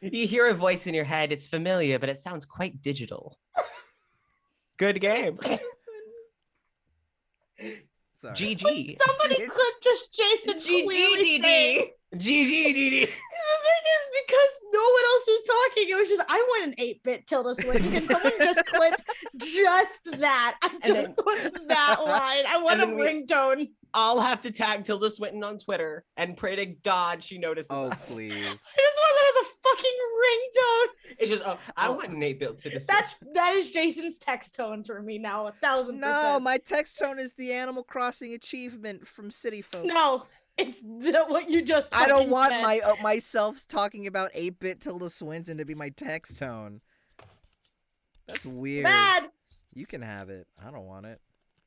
You hear a voice in your head, it's familiar, but it sounds quite digital. Good game. Sorry. GG. Somebody Jeez. clip just Jason clearly saying. GG, DD. The thing is, because no one else was talking, it was just, I want an 8-bit Tilda Swinton. Can someone just clip just that? I And just want that line. I want and a then we- ringtone. I'll have to tag Tilda Swinton on Twitter and pray to God she notices Oh, us. please. I just want that as a fucking ringtone. It's just, I want Nate built to this. That is Jason's text tone for me now, 1000%. No, my text tone is the Animal Crossing achievement from City Folk. No, it's what you just I don't fucking want said. myself talking about 8-bit Tilda Swinton to be my text tone. That's weird. Bad. You can have it. I don't want it.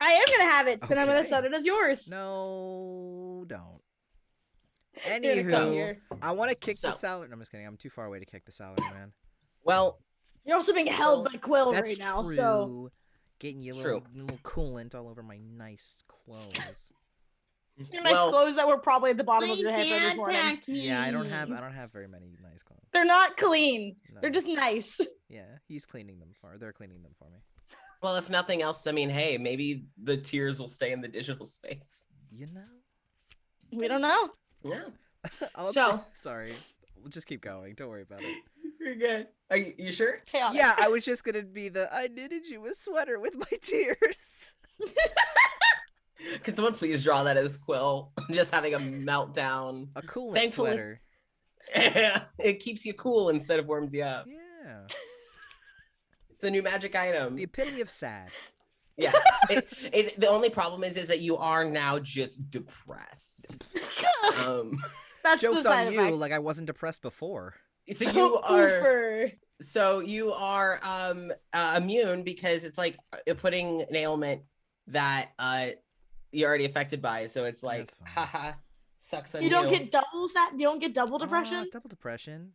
I am gonna have it, then I'm gonna Okay. set it as yours. No, don't. You're gonna come Anywho, here. I want to kick the So- salary. No, I'm just kidding. I'm too far away to kick the salary, man. Well, You're also being held Well, by Quill That's right now, true. so Getting you a True. little coolant all over my nice clothes. your nice well, clothes that were probably at the bottom My of your hamper this dad morning. packed me. Yeah, I don't have very many nice clothes. They're not clean. No. They're just nice. Yeah, he's cleaning them for. They're cleaning them for me. well, if nothing else, I mean, hey, maybe the tears will stay in the digital space. You know. We don't know. Yeah, So sorry. We'll just keep going. Don't worry about it. you're good. Are you sure? Chaotic. Yeah, I was just gonna be the I knitted you a sweater with my tears. Can someone please draw that as Quill just having a meltdown? A coolant Thankfully- sweater. It keeps you cool instead of warms you up. Yeah. It's a new magic item. The epitome of sad. Yeah. The only problem is that you are now just depressed. That's Joke's the side on you, effect. like I wasn't depressed before. So you are Oofer. immune because it's like putting an ailment that you're already affected by. So it's like, That's fine. haha, sucks on You don't get doubles that. You don't get double depression. Double depression.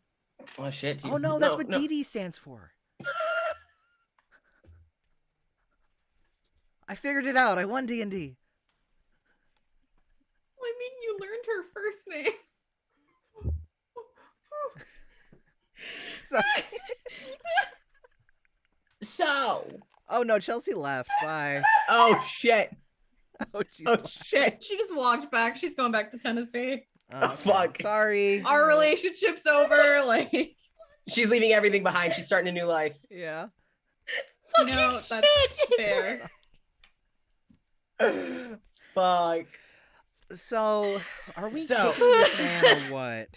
Oh shit. Oh no, that's what DD stands for. I figured it out. I won D&D. I mean, you learned her first name. Sorry. So. Oh no, Chelsea left. Bye. Oh shit. Oh jeez. Oh shit. She just walked back. She's going back to Tennessee. Oh, okay. fuck. Sorry. Our relationship's over. Like, She's leaving everything behind. She's starting a new life. Yeah. you know, that's fair. Fuck. So, are we So- kicking this man or what?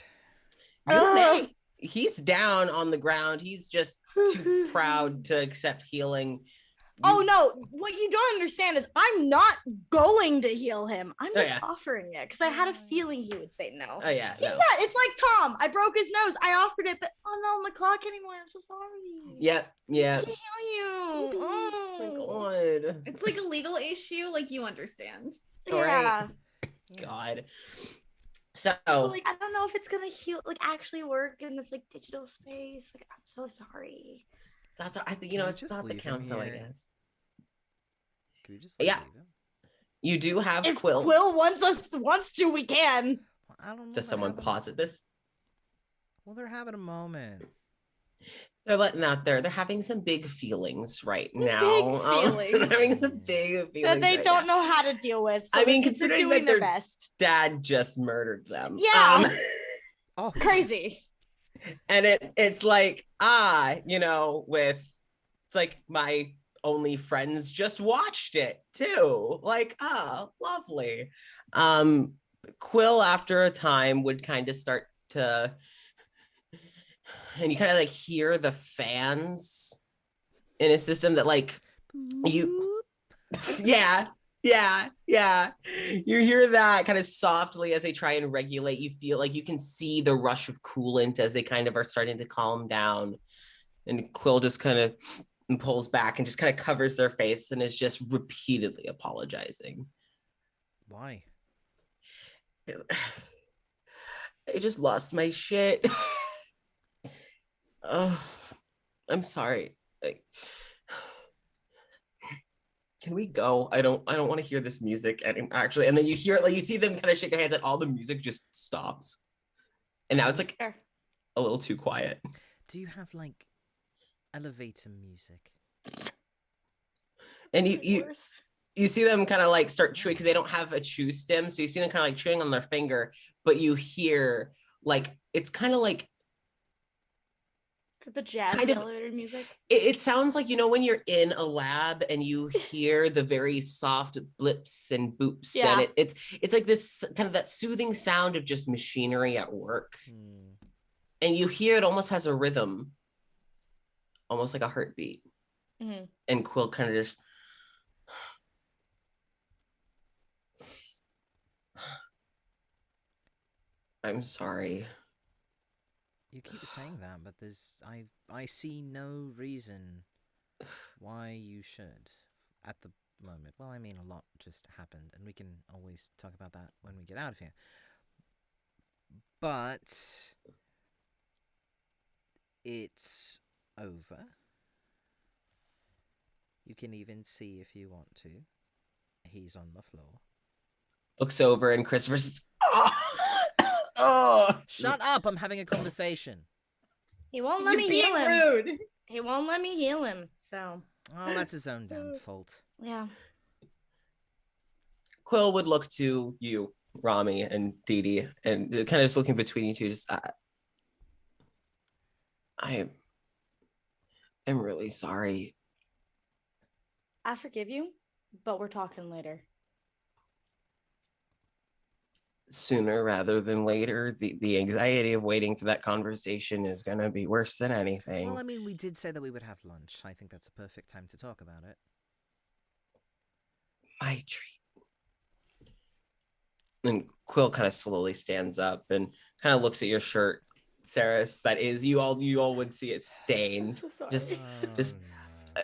You may. He's down on the ground. He's just too proud to accept healing. Oh no! What you don't understand is I'm not going to heal him. I'm Oh, just yeah. offering it because I had a feeling he would say no. Oh yeah. He's No. not. It's like Tom. I broke his nose. I offered it, but oh no, my clock anymore. I'm so sorry. Yep. Yeah. I can't heal you. Oh my Oh. god. It's like a legal issue. Like, you understand. All right. Yeah. God. So, So, like, I don't know if it's gonna heal, like, actually work in this like digital space. Like, I'm so sorry. that's I think Can we it's just not the leave him council, I here? guess. Can we just Yeah. leave him? You do have If Quill. Quill wants to, we can. Well, I don't know. Does they're someone having- pause at this? Well, they're having a moment. They're letting out there. They're having some big feelings right Big now. feelings. They're having some big feelings That they right don't now. know how to deal with. So I mean, they're considering doing that their they're- best. Dad just murdered them. Yeah. Oh, Crazy. And it's like, with it's like my only friends just watched it too. Like, lovely. Quill after a time would kind of start to, and you kind of like hear the fans in a system that like you yeah. You hear that kind of softly as they try and regulate. You feel like you can see the rush of coolant as they kind of are starting to calm down. And Quill just kind of pulls back and just kind of covers their face and is just repeatedly apologizing. Why? I just lost my shit. Oh, I'm sorry. Can we go? I don't want to hear this music actually. And then you hear it, like you see them kind of shake their hands and all the music just stops. And now it's like Sure. a little too quiet. Do you have like elevator music? And you see them kind of like start chewing because they don't have a chew stem. So you see them kind of like chewing on their finger, but you hear like it's kind of like The jazz kind of- elevator music. it sounds like when you're in a lab and you hear the very soft blips and boops Yeah. and it's like this kind of that soothing sound of just machinery at work. And you hear it almost has a rhythm, almost like a heartbeat. Mhm. And Quill kind of just I'm sorry. You keep saying that, but I see no reason why you should. at the moment. Well, I mean, a lot just happened, and we can always talk about that when we get out of here. But it's over. You can even see if you want to. He's on the floor. Looks over and Christopher's oh, Shut up! I'm having a conversation. He won't let You're me being heal him. rude. He won't let me heal him. So Oh, that's his own damn fault. yeah. Quill would look to you, Rami and Dee Dee, and kind of just looking between you two. Just, I am really sorry. I forgive you, but we're talking later. Sooner rather than later, the anxiety of waiting for that conversation is going to be worse than anything. Well, I mean, we did say that we would have lunch. I think that's a perfect time to talk about it. My treat. And Quill kind of slowly stands up and kind of looks at your shirt, Saris. That is, you all would see it stained. So sorry. Just no.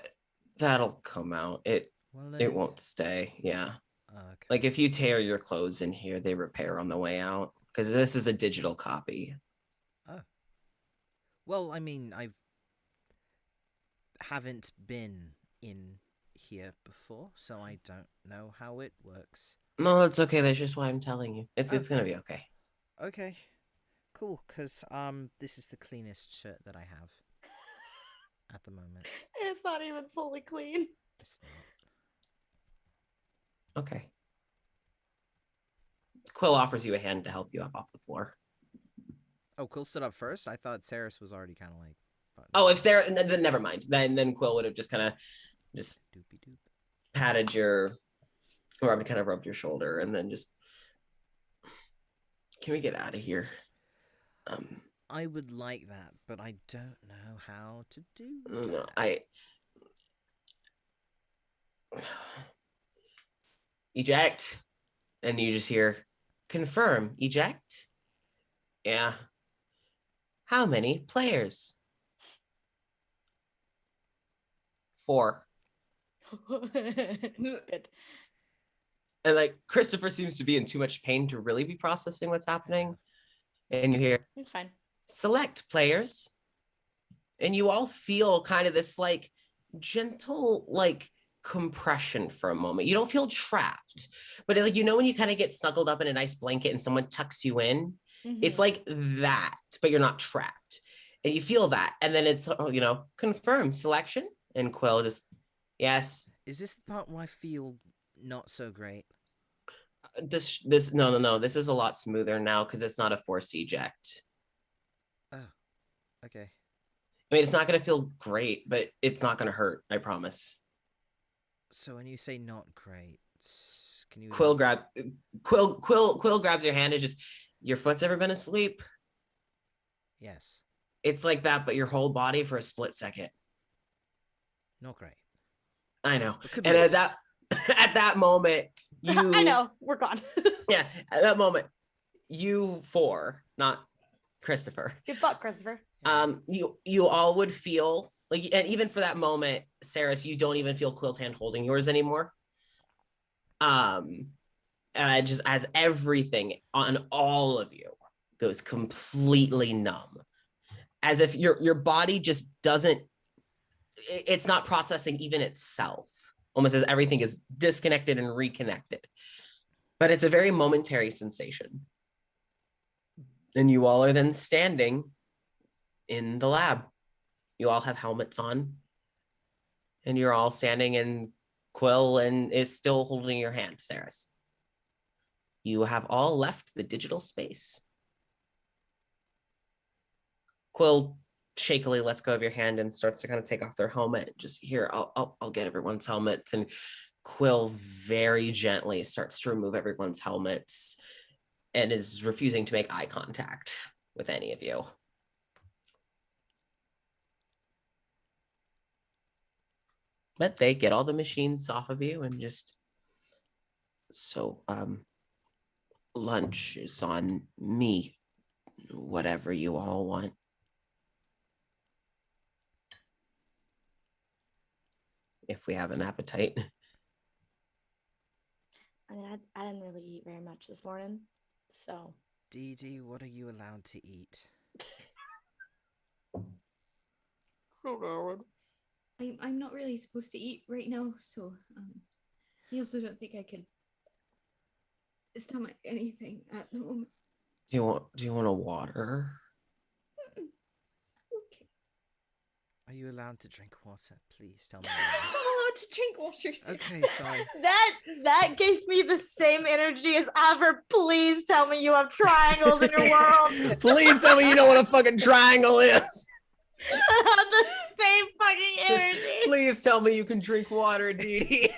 that'll come out. It won't stay. Yeah. Okay. Like if you tear your clothes in here, they repair on the way out because this is a digital copy. Oh. Well, I mean, haven't been in here before, so I don't know how it works. No, it's okay. That's just why I'm telling you. It's gonna be okay. Okay. Cool, because this is the cleanest shirt that I have at the moment. It's not even fully clean. It's not. Okay. Quill offers you a hand to help you up off the floor. Oh, Quill stood up first? I thought Saris was already kind of like... Oh, if Sarah... Then never mind. Then Quill would have just kind of... Just Doopy-doop. patted your... Or kind of rubbed your shoulder and then just... Can we get out of here? I would like that, but I don't know how to do No, that. Eject. And you just hear, confirm, eject. Yeah. How many players? 4. Good. And like Christopher seems to be in too much pain to really be processing what's happening. And you hear, It's fine. select players. And you all feel kind of this like gentle like compression for a moment. You don't feel trapped, but like, you know, when you kind of get snuggled up in a nice blanket and someone tucks you in, it's like that, but you're not trapped. And you feel that. And then it's, you know, confirm selection. And Quill just, yes. Is this the part where I feel not so great? No. This is a lot smoother now because it's not a force eject. Oh, okay. I mean, it's not going to feel great, but it's not going to hurt. I promise. So when you say not great, can you... Quill grabs your hand and just, your foot's ever been asleep? Yes. It's like that, but your whole body for a split second. Not great. I know. Could be And worse. at that moment, you... I know. We're gone. Yeah, at that moment, you 4, not Christopher. Good thought, Christopher. You all would feel like, and even for that moment, Saris, you don't even feel Quill's hand holding yours anymore. Just as everything on all of you goes completely numb, as if your body just doesn't, it's not processing even itself, almost as everything is disconnected and reconnected. But it's a very momentary sensation. And you all are then standing in the lab. You all have helmets on. And you're all standing, and Quill and is still holding your hand, Saris. You have all left the digital space. Quill shakily lets go of your hand and starts to kind of take off their helmet. Just here, I'll get everyone's helmets. And Quill very gently starts to remove everyone's helmets and is refusing to make eye contact with any of you. But they get all the machines off of you and just... So, lunch is on me. Whatever you all want. If we have an appetite. I mean, I didn't really eat very much this morning, so. Dee Dee, what are you allowed to eat? I'm not really supposed to eat right now, so I also don't think I could stomach anything at the moment. Do you want a water? Okay. Are you allowed to drink water? Please tell me. I'm not allowed to drink water. Sis. Okay, sorry. That gave me the same energy as ever. Please tell me you have triangles in your world. Please tell me you know what a fucking triangle is. The same fucking energy. Please tell me you can drink water, Dee Dee.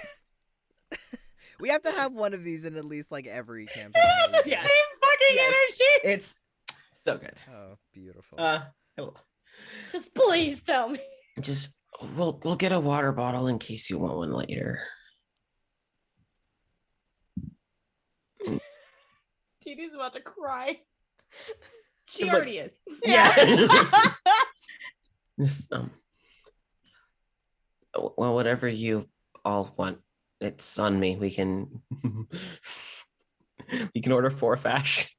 We have to have one of these in at least like every campaign. The Yes. same fucking energy. It's so good. Oh, beautiful. Hello. Just please tell me. Just we'll get a water bottle in case you want one later. Tina's about to cry. She It's like- already is. Yeah. Just, well, whatever you all want, it's on me. We can order 4 fash.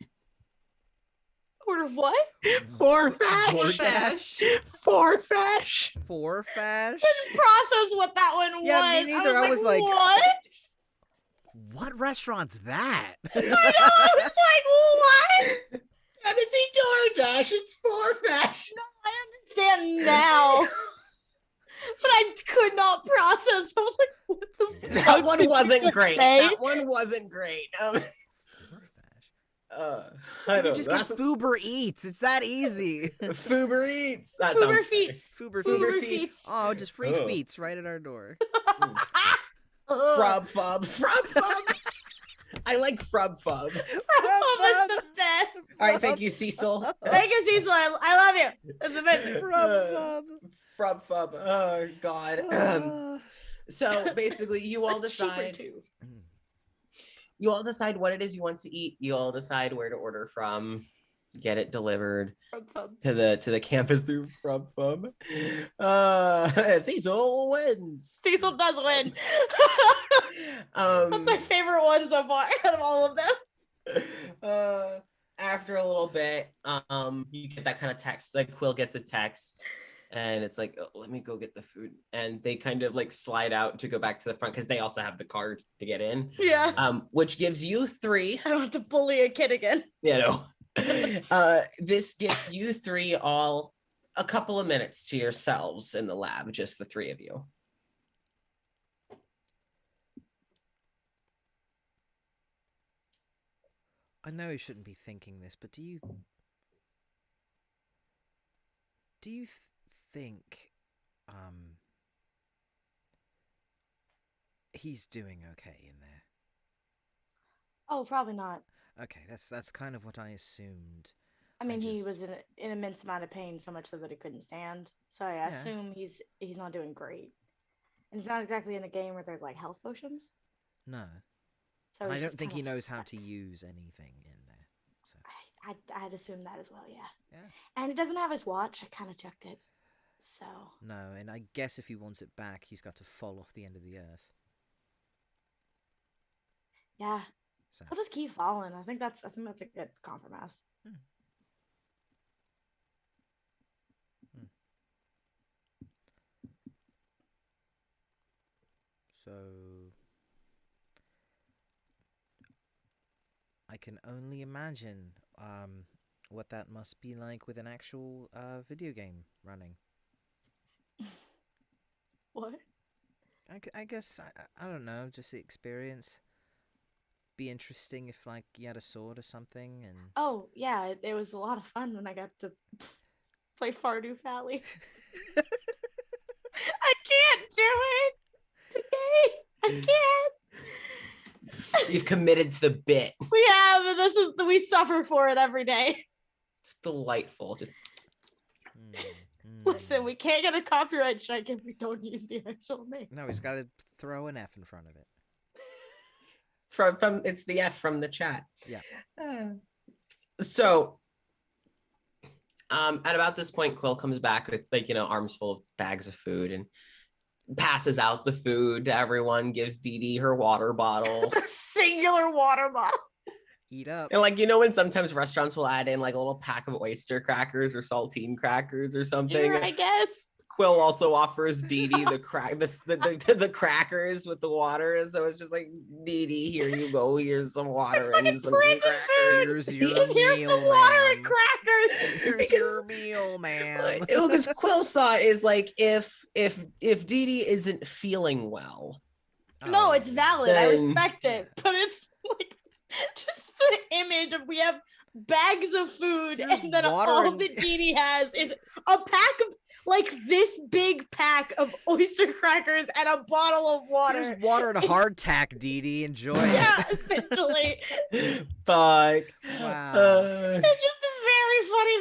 Order what? 4 fash. DoorDash? 4 fash. 4 fash? Process what that one Yeah, me was. neither. I was like- what? What restaurant's that? I know. I was like, what? That is a DoorDash. It's 4 fash. I understand now. But I could not process. I was like, what the That fuck one did you wasn't just great. say? That one wasn't great. 4 fash. I You don't just know. get Fuber Eats. It's that easy. Fuber Eats. That Fuber sounds Feets. Fuber Fuber Feet. Feets. Oh, just free Oh. feets right at our door. Frub Fub. Frub Fub. I like Frub Fub. Frub is the best. All right, thank you, Cecil. Thank you, Cecil. I love you. That's amazing. Frub Frub Fub. Oh God. Fub. So basically, you all That's cheaper, decide. too. You all decide what it is you want to eat. You all decide where to order from. Get it delivered Frub Fub. to the campus through Frub Fub. Cecil wins. Cecil does win. Um, That's my favorite one so far out of all of them. After a little bit, you get that kind of text. Like Quill gets a text, and it's like, oh, let me go get the food. And they kind of like slide out to go back to the front because they also have the card to get in. Yeah. Which gives you 3. I don't have to bully a kid again. You know, this gets you 3 all a couple of minutes to yourselves in the lab, just the 3 of you. I know you shouldn't be thinking this, but do you think he's doing okay in there? Oh, probably not. Okay, that's kind of what I assumed. I mean, he just- was in an immense amount of pain, so much so that he couldn't stand. So I Yeah. assume he's not doing great. And it's not exactly in a game where there's like health potions. No. So And I he's don't just think he kinda knows how stuck. to use anything in there. So I'd assume that as well, yeah. Yeah. And he doesn't have his watch. I kind of checked it. So no, and I guess if he wants it back, he's got to fall off the end of the earth. yeah, So I'll just keep following. I think that's a good compromise. So I can only imagine what that must be like with an actual video game running. What? I guess I don't know, just the experience. Be interesting if like you had a sword or something and Oh yeah, it was a lot of fun when I got to play Fardew Valley. I can't do it today. I can't. You've committed to the bit. We have, and we suffer for it every day. It's delightful. Just Listen, we can't get a copyright strike if we don't use the actual name. No, he's got to throw an F in front of it. from it's the F from the chat. Yeah. So at about this point, Quill comes back with arms full of bags of food, and passes out the food to everyone, gives Dee Dee her water bottle. Singular water bottle. Eat up. And like, when sometimes restaurants will add in like a little pack of oyster crackers or saltine crackers or something. Sure, I guess. Quill also offers Dee Dee the crackers with the water. So it's just like, Dee Dee, here you go. Here's some water and some prison crackers. Here's your Here's meal, some water and ma'am. crackers. Here's your meal, ma'am. Because Quill's thought is like, if Dee Dee isn't feeling well, No, it's valid. I Then- respect it. But it's like just the image of we have bags of food Here's and then water all and- that Dee Dee has is a pack of like this big pack of oyster crackers and a bottle of water. Here's water and hardtack, Dee Dee. Enjoy Yeah, it. essentially. fuck. Wow. It's just a very funny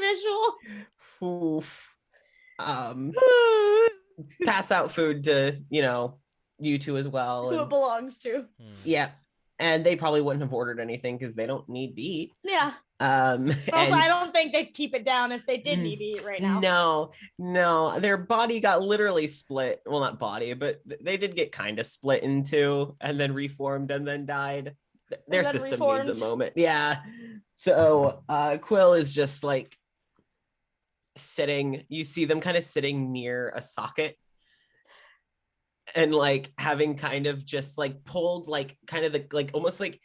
visual. Oof. Pass out food to you two as well. Who it And, belongs to. yeah, and they probably wouldn't have ordered anything because they don't need to eat. Yeah. Um, But also, and- I don't think they'd keep it down if they did need to eat right now. No, their body got literally split. Well, not body, but they did get kind of split in two and then reformed and then died. Their then system needs reformed. a moment. Yeah. So Quill is just like sitting, you see them kind of sitting near a socket and like having kind of just like pulled like kind of the like almost like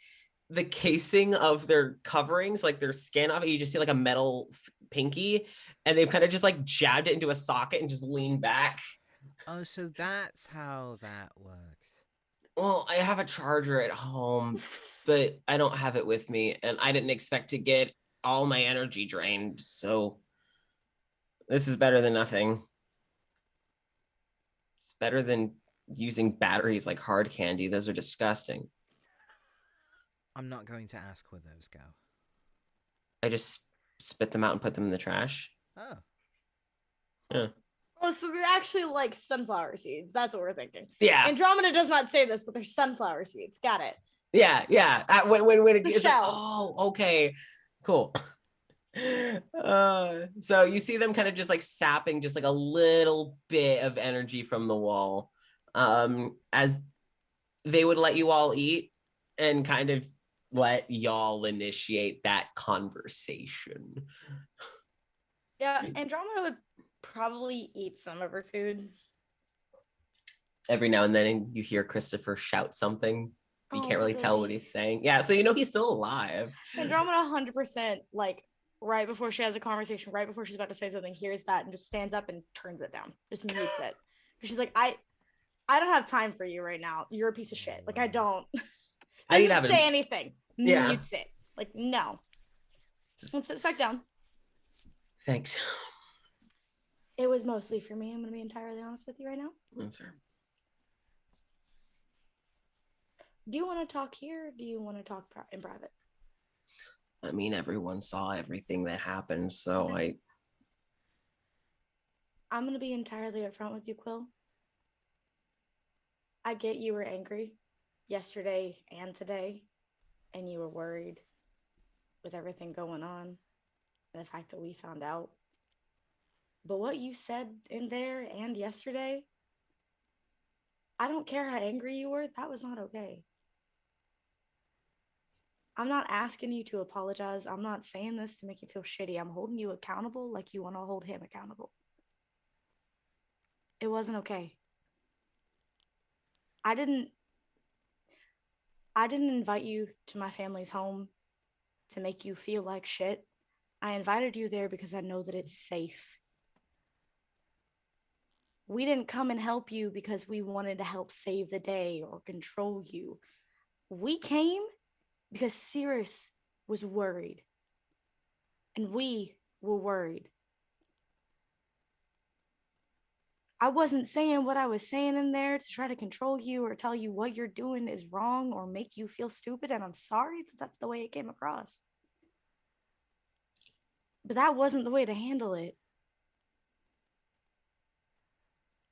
the casing of their coverings, like their skin off it. You just see like a metal pinky, and they've kind of just like jabbed it into a socket and just leaned back. Oh, so that's how that works. Well, I have a charger at home, but I don't have it with me, and I didn't expect to get all my energy drained. So this is better than nothing. It's better than using batteries like hard candy. Those are disgusting. I'm not going to ask where those go. I just spit them out and put them in the trash. Oh. Yeah. Oh, so they're actually like sunflower seeds. That's what we're thinking. Yeah. Andromeda does not say this, but they're sunflower seeds. Got it. Yeah. When it The gets like, shells. oh, okay, cool. So you see them kind of just like sapping just like a little bit of energy from the wall, as they would let you all eat and kind of let y'all initiate that conversation. Yeah, Andromeda would probably eat some of her food. Every now and then you hear Christopher shout something. You Oh, can't really tell what really? he's saying. Yeah, so he's still alive. Andromeda 100% like right before she has a conversation, right before she's about to say something, hears that and just stands up and turns it down. Just mutes it. She's like, I don't have time for you right now. You're a piece of shit. Like I don't. I need to Doesn't have say an- anything. Yeah. Mutes it. Like no. Just- Let's sit back down. Thanks. It was mostly for me. I'm gonna be entirely honest with you right now. That's her. Do you want to talk here? Or do you want to talk in private? I mean, everyone saw everything that happened, so I'm gonna be entirely upfront with you, Quill. I get you were angry yesterday and today, and you were worried with everything going on and the fact that we found out. But what you said in there and yesterday, I don't care how angry you were, that was not okay. I'm not asking you to apologize. I'm not saying this to make you feel shitty. I'm holding you accountable like you want to hold him accountable. It wasn't okay. I didn't invite you to my family's home to make you feel like shit. I invited you there because I know that it's safe. We didn't come and help you because we wanted to help save the day or control you. We came because Cirrus was worried. And we were worried. I wasn't saying what I was saying in there to try to control you or tell you what you're doing is wrong or make you feel stupid. And I'm sorry that that's the way it came across. But that wasn't the way to handle it.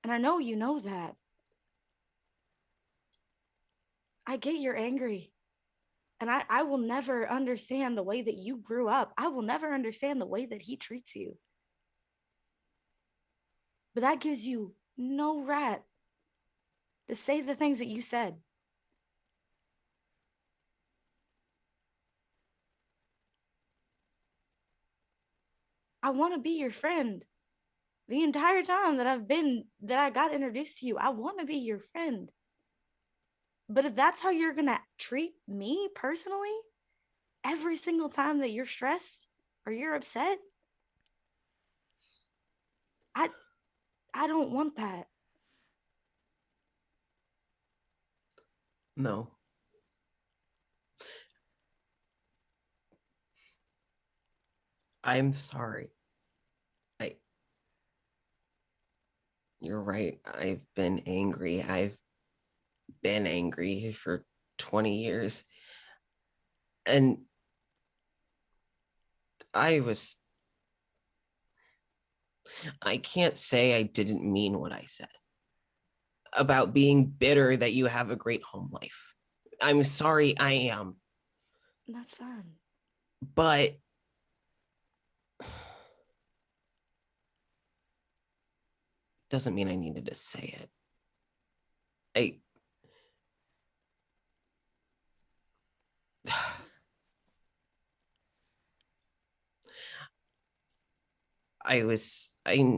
And I know you know that. I get you're angry. And I will never understand the way that you grew up. I will never understand the way that he treats you. But that gives you no right to say the things that you said. I want to be your friend. The entire time that I got introduced to you, I want to be your friend. But if that's how you're going to treat me personally, every single time that you're stressed or you're upset, I don't want that. No. I'm sorry. You're right. I've been angry. I've been angry for 20 years. And I can't say I didn't mean what I said about being bitter that you have a great home life. I'm sorry, I am. That's fine. But doesn't mean I needed to say it.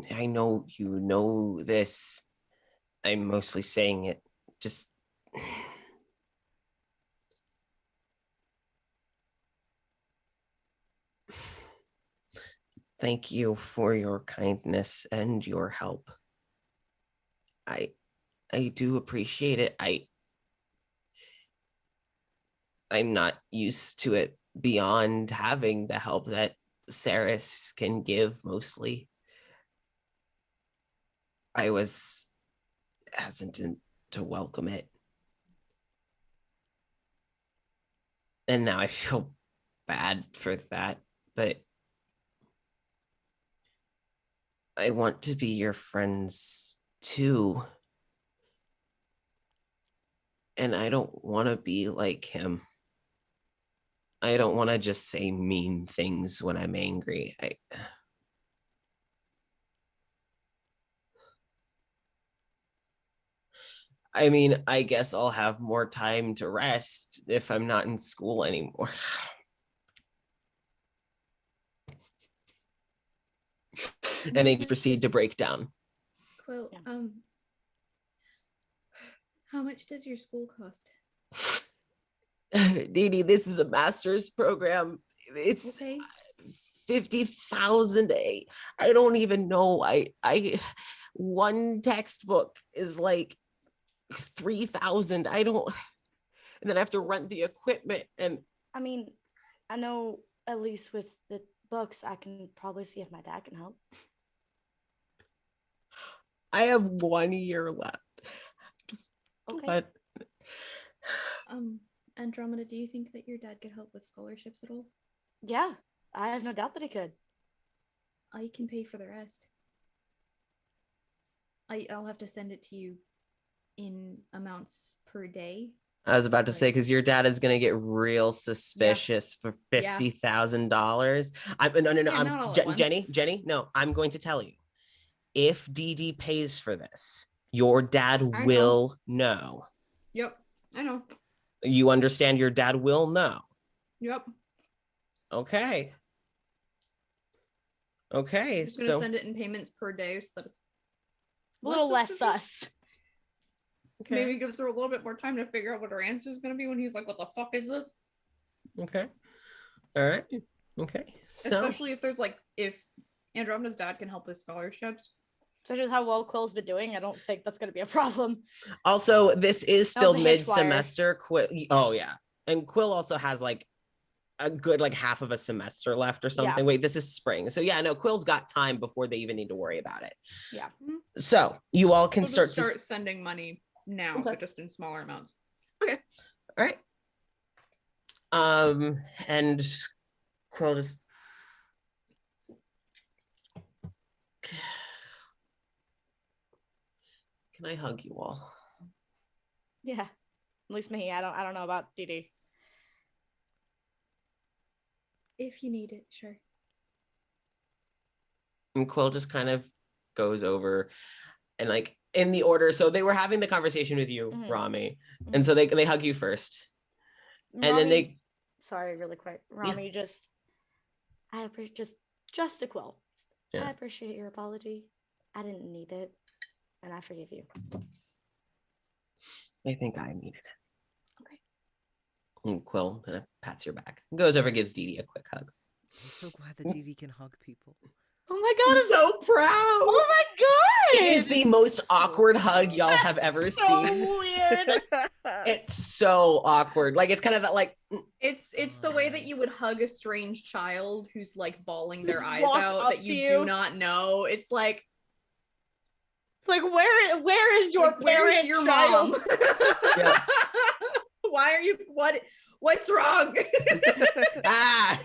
I know you know this. I'm mostly saying it just thank you for your kindness and your help. I I do appreciate it. I'm not used to it beyond having the help that Saris can give mostly. I was hesitant to welcome it. And now I feel bad for that, but I want to be your friends too. And I don't want to be like him. I don't want to just say mean things when I'm angry. I mean, I guess I'll have more time to rest if I'm not in school anymore. And they proceed to break down. Quill, Yeah. how much does your school cost? Dee Dee, this is a master's program. It's Okay. 50,000. I don't even know. One textbook is like 3,000. I don't, and then I have to rent the equipment. And I mean, I know at least with the books, I can probably see if my dad can help. I have 1 year left. Just Okay. what? Andromeda, do you think that your dad could help with scholarships at all? Yeah, I have no doubt that he could. I can pay for the rest. I'll have to send it to you in amounts per day. I was about to say, because your dad is gonna get real suspicious for $50,000. No. Yeah, not all at once. Jenny, no, I'm going to tell you. If Dee Dee pays for this, your dad I know. will know. Yep, I know. You understand? Your dad will know. Yep. Okay. I'm just gonna So send it in payments per day so that it's A little less suspicious. sus. okay. Maybe gives her a little bit more time to figure out what her answer is gonna be when he's like, "What the fuck is this?" Okay. All right. Okay. So Especially if Andromeda's dad can help with scholarships. Especially with how well Quill's been doing, I don't think that's going to be a problem. also, this is still That was a hitch wire. mid-semester. Oh yeah, and Quill also has like a good like half of a semester left or something. Yeah. Wait, this is spring, so yeah, no, Quill's got time before they even need to worry about it. Yeah. So you all can We'll start sending money now, Okay. but just in smaller amounts. Okay. All right. And Quill just can I hug you all? Yeah. At least me. I don't know about Dee Dee. If you need it, sure. And Quill just kind of goes over and like in the order. So they were having the conversation with you, Mhm. Rami. And so they hug you first. And then they Sorry, really quick. Rami, I appreciate just a quill. Yeah. I appreciate your apology. I didn't need it, and I forgive you. I think I needed it. Okay. And Quill kind of pats your back. Goes over, gives Dee Dee a quick hug. I'm so glad that Dee Dee can hug people. Oh my god, I'm so proud. oh my god! It is the most awkward hug y'all have ever so seen. weird. It's so awkward. Like it's kind of that like It's the way that you would hug a strange child who's like bawling their eyes Walks out up that to you you. do not know. It's like, Like, where is your where's parent, your child? mom? Yeah. Why are you what's wrong? ah.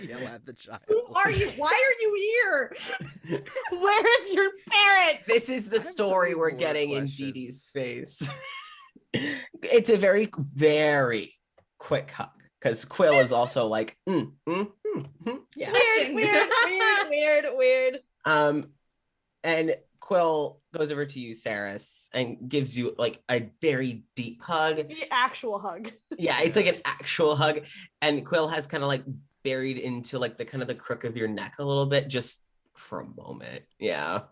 Yell at the child. Who are you? Why are you here? Where is your parent? This is the I have so story many we're more getting in Dee questions. Dee's face. It's a very, very quick hug because Quill is also like, yeah. Weird. And Quill goes over to you, Saris, and gives you like a very deep hug. The actual hug. Yeah, it's like an actual hug. And Quill has kind of like buried into like the kind of the crook of your neck a little bit, just for a moment. Yeah.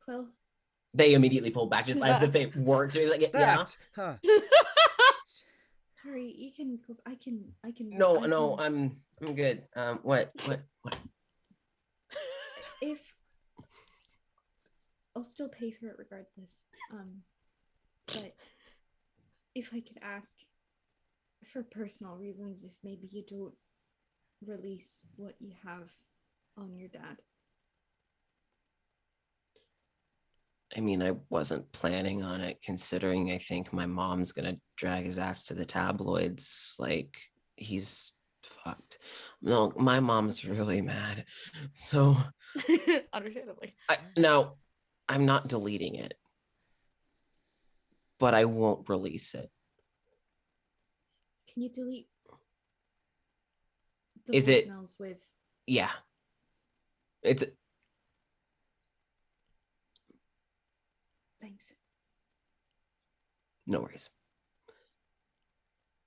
Quill. They immediately pulled back, just as if they weren't. So he's like, yeah. Back. Huh. Sorry, you can go. I can. No, I no, can- I'm good. What? If I'll still pay for it regardless. But if I could ask, for personal reasons, if maybe you don't release what you have on your dad. I mean, I wasn't planning on it, considering I think my mom's gonna drag his ass to the tabloids. Like, he's fucked. No, my mom's really mad. So, Understandably. now, I'm not deleting it, but I won't release it. Can you delete the Is it- voicemails with? Yeah. It's Thanks. no worries.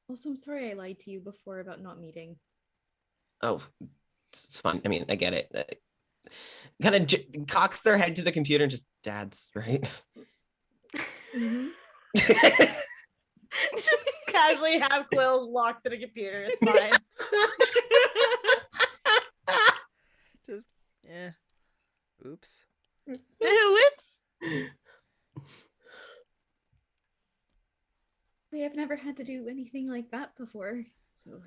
Also, I'm sorry I lied to you before about not meeting. Oh, it's fine. I mean, I get it. Kind of cocks their head to the computer and just dads, right? Mm-hmm. Just casually have Quills locked to the computer. It's fine. Just, oops. Whoops. I've never had to do anything like that before, so.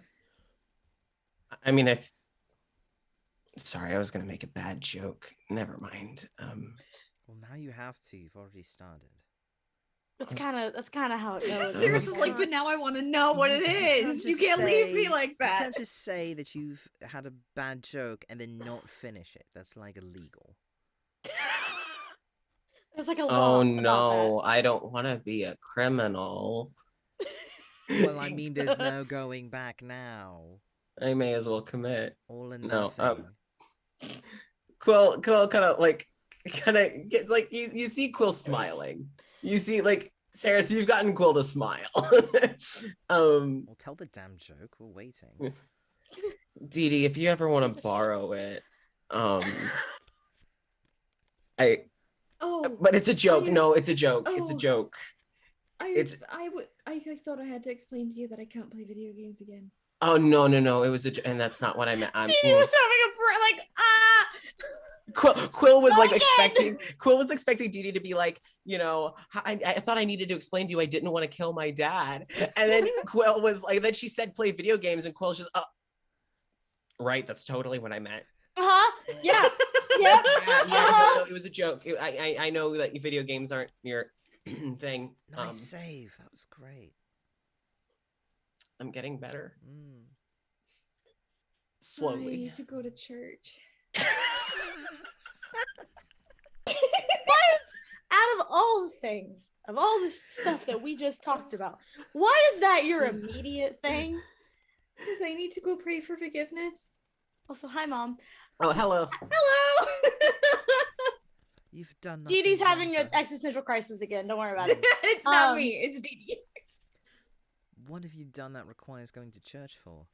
I mean, sorry, I was gonna make a bad joke. Never mind. Well, now you have to. You've already started. That's kind of how it goes. Serious is like, but now I want to know what it is. You can't leave me like You that. can't just say that you've had a bad joke and then not finish it. That's like illegal. There's like a law. Oh about no, I don't want to be a criminal. Well, I mean, there's no going back now. I may as well commit. All or No, nothing. Quill kind of get like you see Quill smiling. You see like Sarah, so you've gotten Quill to smile. Well, tell the damn joke. We're waiting. Dee Dee, if you ever want to borrow it, Oh, but it's a joke. I- No, it's a joke. It's a Oh. joke. I thought I had to explain to you that I can't play video games again. Oh no, it was and that's not what I meant. Dee Dee was having a Quill was like Not expecting Dee Dee to be like, you know, I thought I needed to explain to you I didn't want to kill my dad. And then Quill was like, then she said play video games, and Quill's just right, that's totally what I meant. Yeah. Yeah, no, it was a joke. I know that video games aren't your thing. Nice save. That was great. I'm getting better. Mm. I Slowly. need to go to church. Out of all the things, of all the stuff that we just talked about, why is that your immediate thing? Because I need to go pray for forgiveness. Also, hi, Mom. Oh, hello. Hello. You've done Dee nothing. Dee's having wrong an for- existential crisis again. Don't worry about it. It's not Um, me. It's Dee Dee. What have you done that requires going to church for?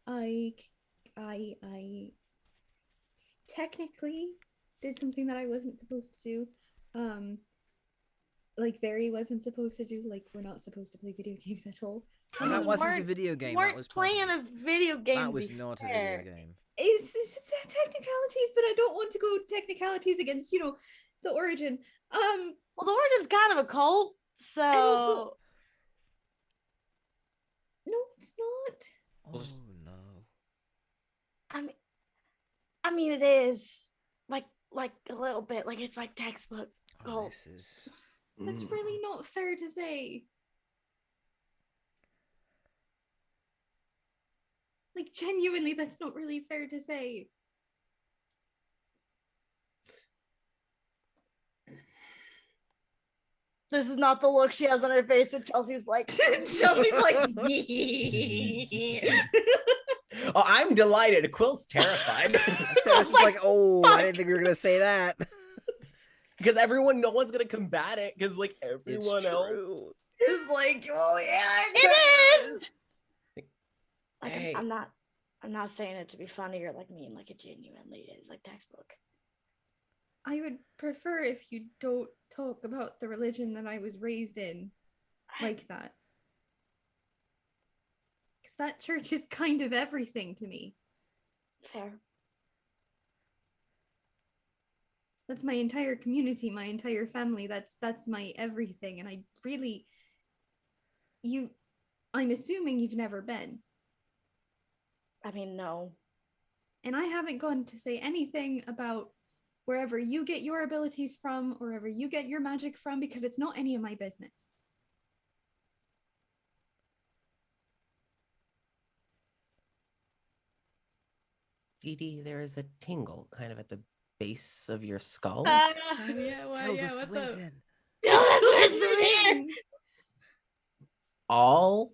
I technically did something that I wasn't supposed to do. Like Barry wasn't supposed to do. Like we're not supposed to play video games at all. Oh, that we wasn't a weren't- video game. weren't That was part of playing it. a video game. That to was be not a fair. video game. It's just technicalities, but I don't want to go technicalities against, the origin. Well, the origin's kind of a cult, so also- No, it's not. Oh just- no. I mean, it is like a little bit like it's like textbook Oh, cult. this is. That's really not fair to say. Like, genuinely, that's not really fair to say. This is not the look she has on her face when Chelsea's like, Chelsea's like, Oh, I'm delighted. Quill's terrified. Sarah's just like, oh, I didn't think we were gonna say that. Because no one's gonna combat it. Because like everyone It's else true. is like, oh yeah, it is. Like, Hey. I'm not saying it to be funny or like mean. Like it genuinely is like textbook. I would prefer if you don't talk about the religion that I was raised in like that. Because that church is kind of everything to me. Fair. That's my entire community, my entire family. That's my everything. And I really, I'm assuming you've never been. I mean, no. And I haven't gone to say anything about wherever you get your abilities from or wherever you get your magic from, because it's not any of my business. Dee Dee, there is a tingle kind of at the base of your skull. Yeah, Tilda what's up? Swinton. All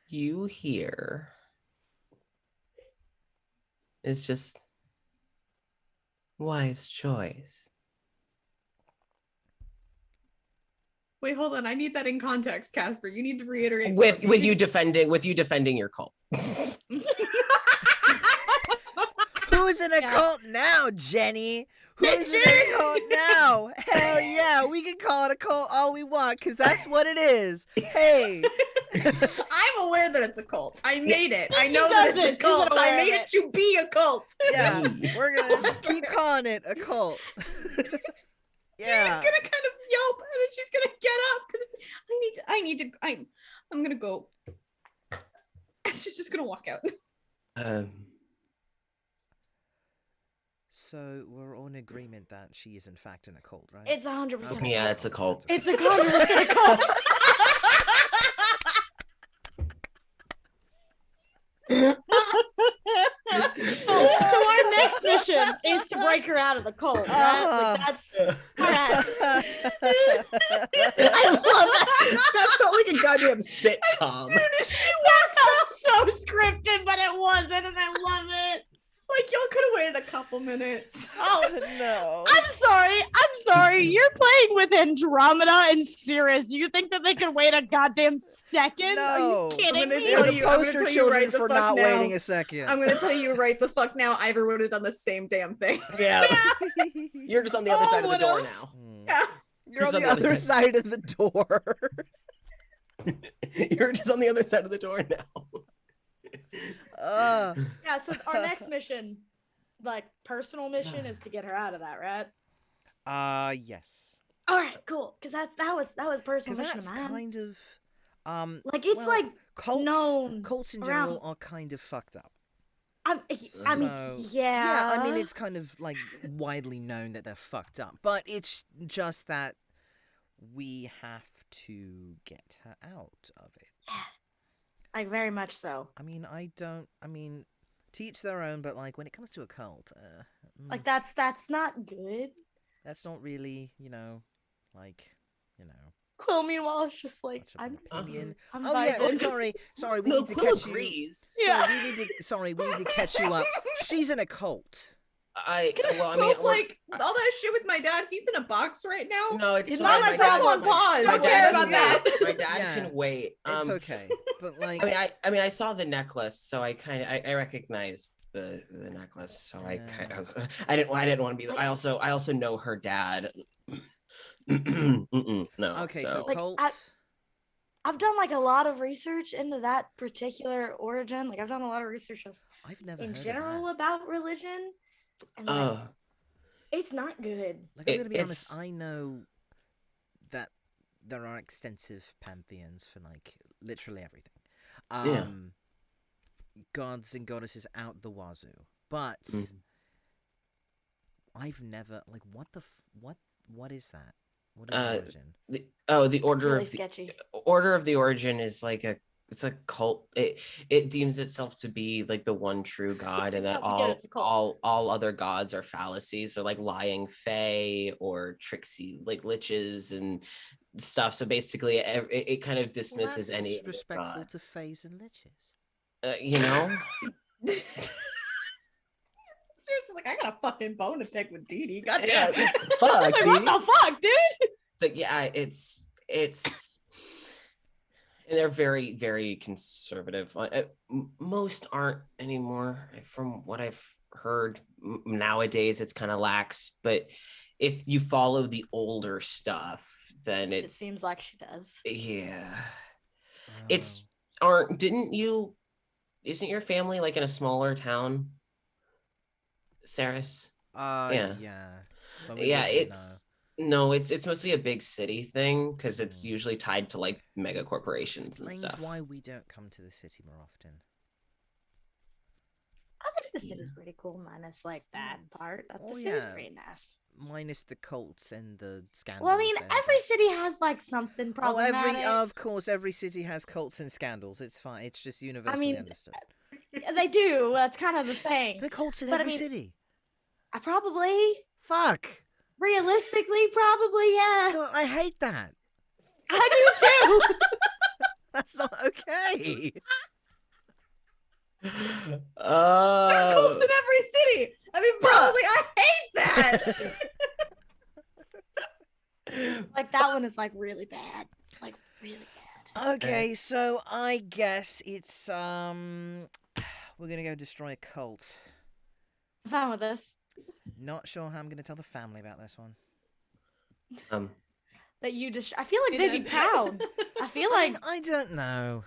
you hear is just wise choice. Wait, hold on. I need that in context, Casper. You need to reiterate. With you defending your cult. Who's in a Yeah. cult now, Jenny? Who's in a cult now? Hell yeah, we can call it a cult all we want, because that's what it is. Hey. I'm aware that it's a cult. I made it. I He know that it's a doesn't. He's cult. I aware made of it to be a cult. Yeah, we're gonna keep calling it a cult. Yeah. She's gonna kind of yelp and then she's gonna get up because I'm gonna go. She's just gonna walk out. So we're all in agreement that she is in fact in a cult, right? It's 100%. Okay. Yeah, it's a cult. It's a 100% cult. So our next mission is to break her out of the cult. Right? Like that's alright. I love that. That felt like a goddamn sitcom. That felt so scripted, but it wasn't, and I love it. Like y'all could have waited a couple minutes. Oh, No. I'm sorry. You're playing with Andromeda and Cirrus. You think that they can wait a goddamn second? No. Are you kidding I'm gonna me? They're tell the you- I'm gonna poster tell you children right the for fuck not now. waiting a second. I'm gonna tell you right the fuck now. Ivor would have done the same damn thing. Yeah. You're just on the other Oh, side of the door would've. now. Hmm. Yeah. You're on the other side of the door. You're just on the other side of the door now. Yeah, so our next mission, like personal mission, is to get her out of that, right? Yes. All right, cool. Because that was personal Because mission, that's man. kind of Like it's well, like cults. known Cults in around- general are kind of fucked up. I mean, So, yeah. I mean, it's kind of like widely known that they're fucked up, but it's just that we have to get her out of it. like very much so. I mean, to each their own, but like when it comes to a cult, Like that's not good. that's not really, like, Quill, meanwhile, is just like, Much of an I'm opinion. I'm Oh yeah, vibing. sorry, we No, need to Quill catch you. agrees. Yeah. We need to catch you up. She's in a cult. Well, I mean, Quill's like, all that shit with my dad, he's in a box right now. no, it's It's fine. not like that's on pause. my Don't dad care can about that. wait. My dad Yeah. can wait. It's okay, but like, I mean, I saw the necklace, so I recognized the necklace, so I kind of, I didn't want to be. I also know her dad. No. okay, so Like, cult. I've done like a lot of research into that particular origin. Like I've done a lot of research just I've never in heard general of about religion, and like, it's not good. that. Like, I'm gonna be it's- honest. I know that there are extensive pantheons for like literally everything. Yeah. Gods and goddesses out the wazoo, but I've never like what is that? What is the origin? The order Really of the sketchy. order of the origin is like it's a cult. It deems itself to be like the one true god, and that Yeah, we get it's a cult. all other gods are fallacies. So like lying fae or tricksy like liches and stuff. So basically, it kind of dismisses well, that's any other disrespectful god. to fays and liches. You know. Seriously, like I got a fucking bone to pick with Dee Dee. God Yeah, damn. fuck, Like, what dude. the fuck, dude? It's like, yeah, it's and they're very, very conservative. Most aren't anymore, from what I've heard. Nowadays, it's kind of lax. But if you follow the older stuff, then It it's seems like she does. yeah. Oh. It's isn't your family like in a smaller town, Saris? yeah. So we Yeah, wouldn't no, it's mostly a big city thing because it's Mm. usually tied to like mega know. corporations and Explains stuff. why we don't come to the city more often. I think the city's pretty cool, minus like that part. The Oh, city's yeah. pretty nice. Minus the cults and the scandals. Well, I mean, and every city has like something Oh, problematic. of course, every city has cults and scandals. It's fine. It's just universally mean, understood. They do. That's kind of the thing. There are cults in but I every mean- city. I probably, Fuck. realistically, probably, yeah. God, I hate that. I do too. That's not okay. There are cults in every city. I mean, probably I hate that. Like that one is like really bad. Like really bad. Okay, so I guess it's we're gonna go destroy a cult. I'm fine with this. Not sure how I'm gonna tell the family about this one. That you just, I feel like Hey, they'd be Dad. proud. I feel I like, mean, I don't know.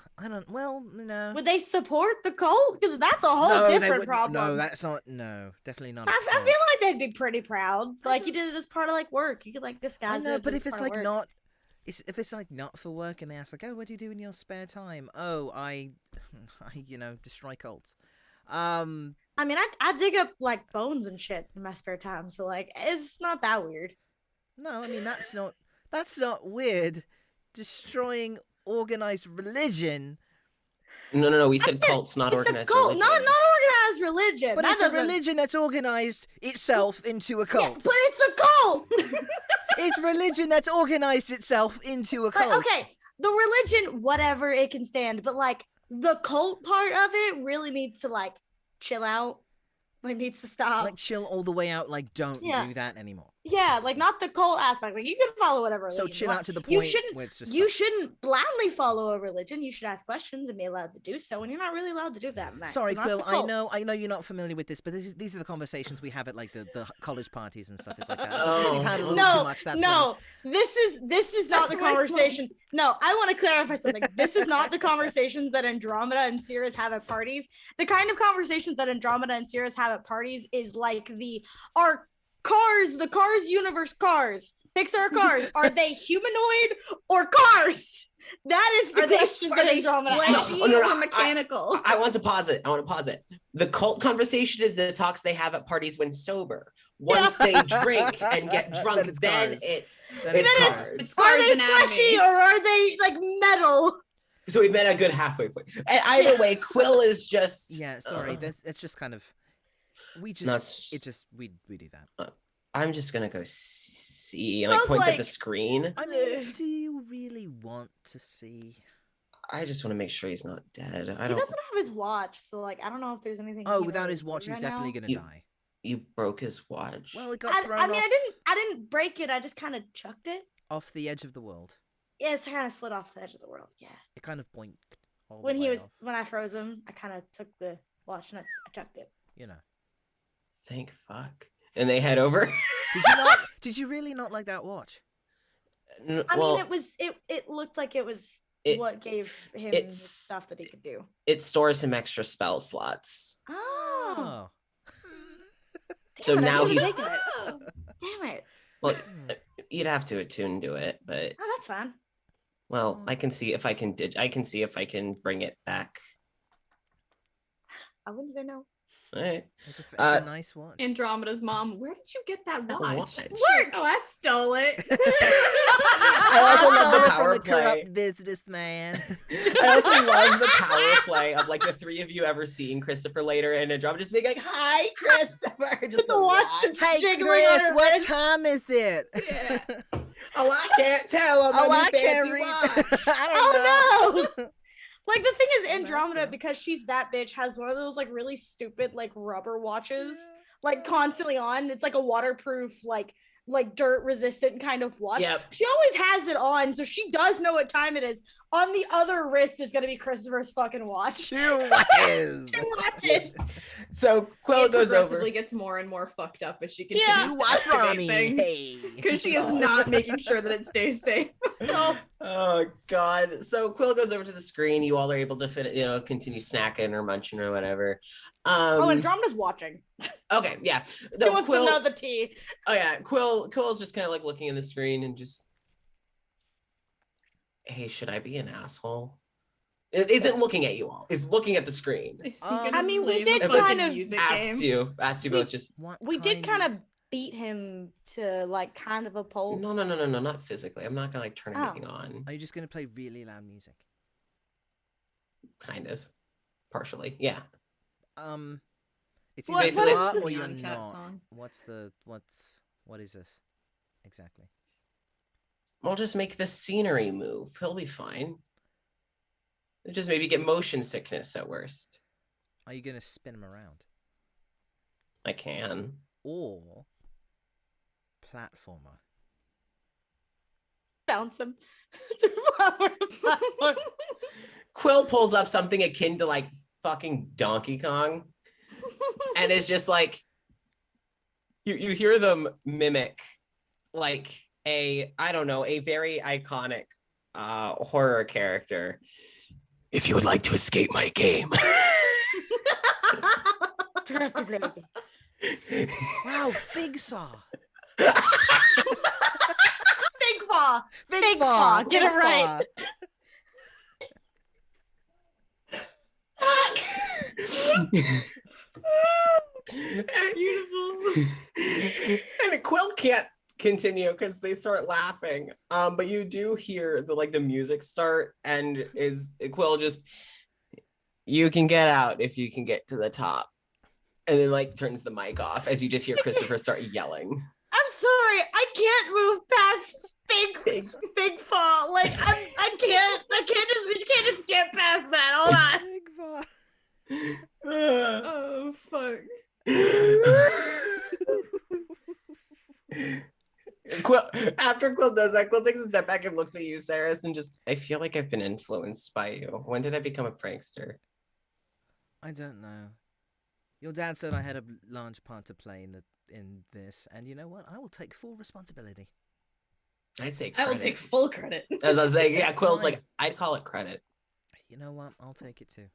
Well, no. would they support the cult? Because that's a whole No, they different wouldn't. problem. No, that's not. No, definitely not. a I cult. feel like they'd be pretty proud. Like you did it as part of like work. You could like disguise I know, it but as if it's part of like work. not, if it's like not for work, and they ask like, oh, what do you do in your spare time? Oh, I destroy cults. I mean, I dig up like bones and shit in my spare time, so like it's not that weird. No, I mean that's not weird. Destroying organized religion, No. We said cults, not It's a organized cult, religion. not organized religion. but That it's a doesn't- religion that's organized itself into a Yeah, cult. but it's a cult. It's religion that's organized itself into a Like, cult. okay, the religion, whatever it can stand, but like the cult part of it really needs to like chill out. Like needs to stop. Like chill all the way out. Like don't Yeah. do that anymore. Yeah, like not the cult aspect. Like you can follow whatever religion So you chill want. out to the You point shouldn't- where it's just You stop. shouldn't blindly follow a religion. You should ask questions and be allowed to do so. And you're not really allowed to do that. Max. Sorry, And that's Quill. the I cult. know you're not familiar with this, but these are the conversations we have at like the college parties and stuff. It's like that. So Oh. because we've had a little No, too much. That's no, this is not the That's my conversation. No, I want to clarify something. This is not the conversations that Andromeda and Cirrus have at parties. The kind of conversations that Andromeda and Cirrus have at parties is like the Cars universe cars. Pixar cars. Are they humanoid or cars? That is the Are they questions that Andromeda asks. fleshy No, or mechanical? I want to pause it. The cult conversation is the talks they have at parties when sober. Once they drink and get drunk, Then then it's it's cars. Then it's cars. It's Are Cars they anatomy. fleshy or are they like metal? So we've met a good halfway point. And either way, Quill is just Yeah, sorry. That's just kind of. We No, just it's- we do that. I'm just gonna go see? And like Both, points at the like- screen. I mean, do you really want to see? I just want to make sure he's not dead. I He don't. doesn't have his watch, so like I don't know if there's anything. he Oh, can without really his watch, do he's right definitely now. gonna die. You broke his watch. Well, it got I thrown mean, off, I didn't break it. I just kind of chucked it. off the edge of the world. Yeah, it's kind of slid off the edge of the world. Yeah. It kind of boinked all the When way off, when I froze him, I kind of took the watch and I chucked it. you know. Thank fuck. And they head over. Did you not? Did you really not like that watch? I mean, it looked like it was it- what gave him the it's- stuff that he could do. It stores some extra spell slots. Oh. Oh. So Damn it, I now should've he's- taken it. Damn it. Well, Hmm. you'd have to attune to it, but Oh, that's fine. well, I can see if I can I can see if I can bring it back. I wouldn't say no. All right. It's a Uh, nice watch. Andromeda's mom, where did you get that That watch? watch. Work. Oh, I stole it. I also love the Stole it power from a play. corrupt businessman. I also love the power play of like the three of you ever seeing Christopher later and Andromeda just being like, "Hi, Christopher." Just the watch watch. Hey, Jiggling Chris, on her what wrist. time is it? Yeah. Oh, I can't tell. I'm Oh, on I your can't fancy read. watch. I don't Oh, know. Like the thing is, that's Andromeda, fair. because she's that bitch, has one of those like really stupid like rubber watches, like constantly on. It's like a waterproof, like dirt resistant kind of watch. Yep. She always has it on, so she does know what time it is. On the other wrist is gonna be Christopher's fucking watch. Two watches. Two watches. So Quill It goes progressively over. gets more and more fucked up as she Yeah. continues Two to watch for activate me. things. Hey. Because she is not making sure that it stays safe. Oh God! So Quill goes over to the screen. You all are able to continue snacking or munching or whatever. Oh, Andromeda's watching. Okay, yeah. She No, wants Quill. to know the tea. Oh yeah, Quill's just kind of like looking at the screen and just, hey, should I be an asshole? It isn't looking at you all. Is looking at the screen. I mean, we did fuzzy kind of music Asked you both just. What we did kind of beat him to like kind of a pulp. No, not physically. I'm not gonna like turn Oh. anything on. Are you just gonna play really loud music? Kind of, partially, yeah. It's What- either what you is are the or you're Neon Cat not. song? What is this exactly? We'll just make the scenery move. He'll be fine. Just maybe get motion sickness at worst. Are you gonna spin him around I can. or platformer? Bounce him. To platform. Quill pulls up something akin to like fucking Donkey Kong and is just like, you hear them mimic like a very iconic horror character. If you would like to escape my game. Wow, Fig Saw. Big paw. Big paw. Get it right. Beautiful. And Quill can't continue because they start laughing. But you do hear the music start, and Quill just, you can get out if you can get to the top, and then turns the mic off as you just hear Christopher start yelling. I'm sorry, I can't move past big paw. Like I can't just get past that. Hold on. Big Paw. Oh, fuck. After Quill does that, Quill takes a step back and looks at you, Saris, and just, I feel like I've been influenced by you. When did I become a prankster? I don't know. Your dad said I had a large part to play in this, and you know what? I will take full responsibility. I'd say I credit. will take full credit. As I was saying, yeah, It's Quill's fine. like, I'd call it credit. You know what? I'll take it too.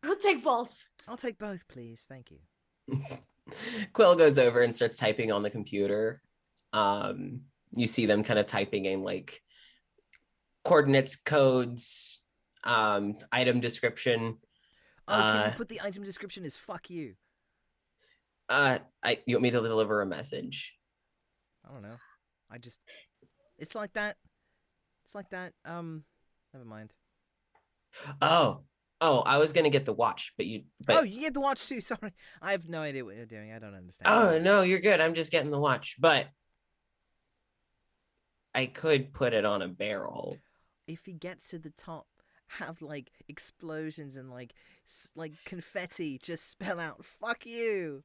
I'll take both. I'll take both, please. Thank you. Quill goes over and starts typing on the computer. You see them kind of typing in coordinates, codes, item description. Oh, can you put the item description as "fuck you"? You want me to deliver a message? I don't know. It's like that. It's like that. Never mind. Oh, I was gonna get the watch, but Oh, you get the watch too. Sorry, I have no idea what you're doing. I don't understand. Oh no, you're good. I'm just getting the watch, but I could put it on a barrel. If he gets to the top, have like explosions and like confetti just spell out "fuck you."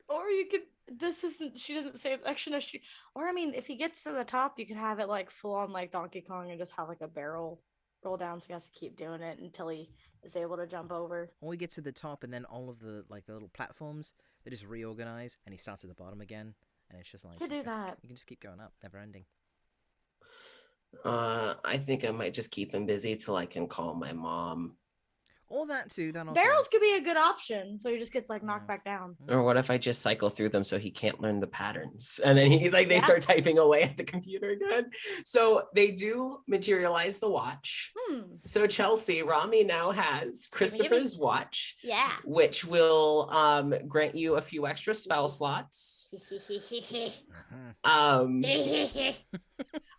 Or you could. This isn't. She doesn't say. Actually, no. She. Or I mean, if he gets to the top, you could have it like full on like Donkey Kong and just have like a barrel roll down. So he has to keep doing it until he is able to jump over. Or we get to the top, and then all of the little platforms they just reorganize, and he starts at the bottom again, and it's just like Could do that. You can just keep going up, never ending. I think I might just keep him busy till I can call my mom. Or that too. That also Barrels works. could be a good option, so he just gets like knocked back down. Or what if I just cycle through them so he can't learn the patterns? And then they Yeah. start typing away at the computer again. So they do materialize the watch. So Chelsea, Rami now has Christopher's watch, Yeah. which will grant you a few extra spell slots.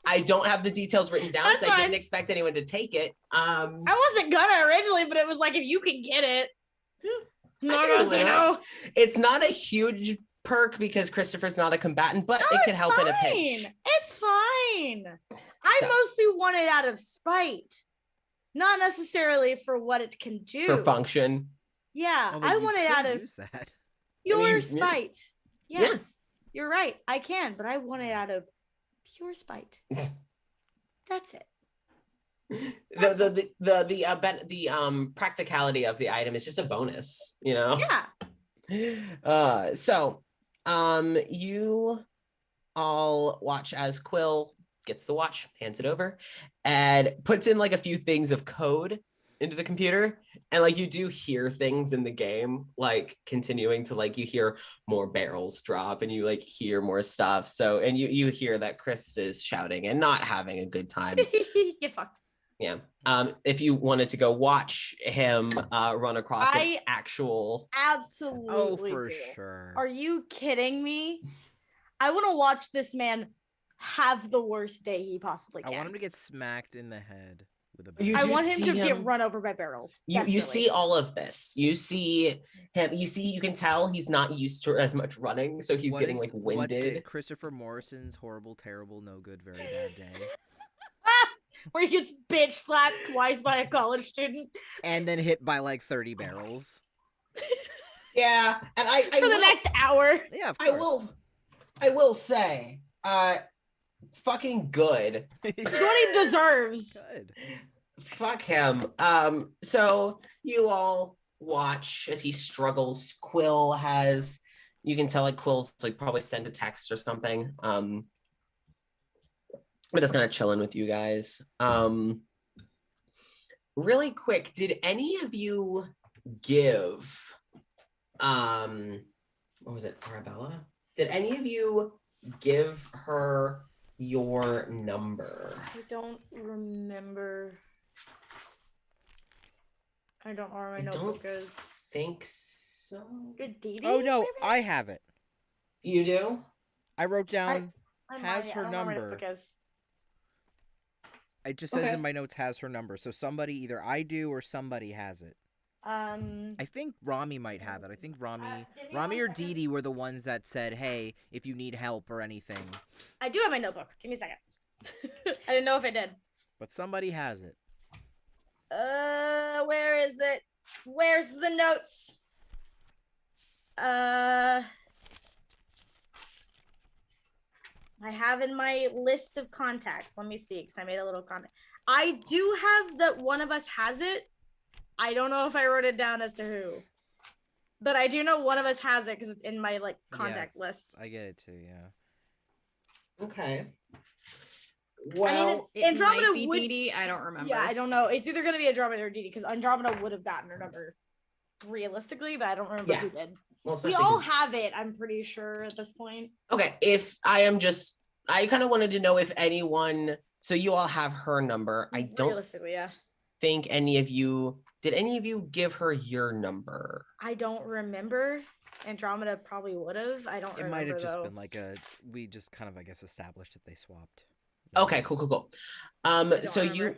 I don't have the details written down That's because I fine. didn't expect anyone to take it. I wasn't gonna originally, but it was like if you can get it. I'm not I gonna can say live. no. It's not a huge perk because Christopher's not a combatant, but it can help in a pinch. It's fine. I So- mostly want it out of spite, not necessarily for what it can do. For function. Yeah, Although I you want it could out of use that. pure yeah. spite. Yeah. Yes, you're right. I can, but I want it out of pure spite. That's it. The practicality of the item is just a bonus, you know? Yeah. So you all watch as Quill gets the watch, hands it over, and puts in like a few things of code into the computer. And like you do hear things in the game, like continuing to like you hear more barrels drop and you like hear more stuff. So and you hear that Chris is shouting and not having a good time. Get fucked. Yeah. If you wanted to go watch him run across an actual. Absolutely. Oh, for do. sure. Are you kidding me? I want to watch this man have the worst day he possibly can. I want him to get smacked in the head with a. You I do want him see to get run over by barrels. You desperately. see all of this. You see him. You can tell he's not used to as much running, so he's getting like What's winded. it? Christopher Morrison's horrible, terrible, no good, very bad day. Where he gets bitch slapped twice by a college student. And then hit by like 30 barrels. Yeah, and I For the next hour. Yeah, of course. I will say, fucking good. It's what he deserves. Good. Fuck him. So you all watch as he struggles. Quill has, you can tell like Quill's like probably send a text or something. But just kind of chilling with you guys. Really quick, did any of you give what was it, Arabella? Did any of you give her your number? I don't remember. I don't know where my notebook is. Think so. Good Dee Oh no, maybe? I have it. You do? I wrote down I has might- her I don't know where my number. notebook is. It just says Okay. in my notes has her number. So somebody, either I do or somebody has it. I think Rami might have it. I think Rami give me Rami one or second. Dee Dee were the ones that said, hey, if you need help or anything. I do have my notebook. Give me a second. I didn't know if I did. But somebody has it. Where is it? Where's the notes? I have in my list of contacts. Let me see, because I made a little comment. I do have that one of us has it. I don't know if I wrote it down as to who. But I do know one of us has it because it's in my like contact Yes, list. I get it too, yeah. Okay. I Well, mean, It Andromeda might be would- Dee Dee. I don't remember. Yeah, I don't know. It's either gonna be Andromeda or Dee Dee because Andromeda would have gotten her number realistically, but I don't remember Yeah. who did. well, We especially all 'cause- have it, I'm pretty sure at this point. Okay, if I am just, I kind of wanted to know if anyone, so you all have her number. I don't Realistically, yeah. think did any of you give her your number? I don't remember. Andromeda probably would have. I don't It remember might have just though. been like we just kind of, I guess, established that they swapped. Okay, cool. don't So remember.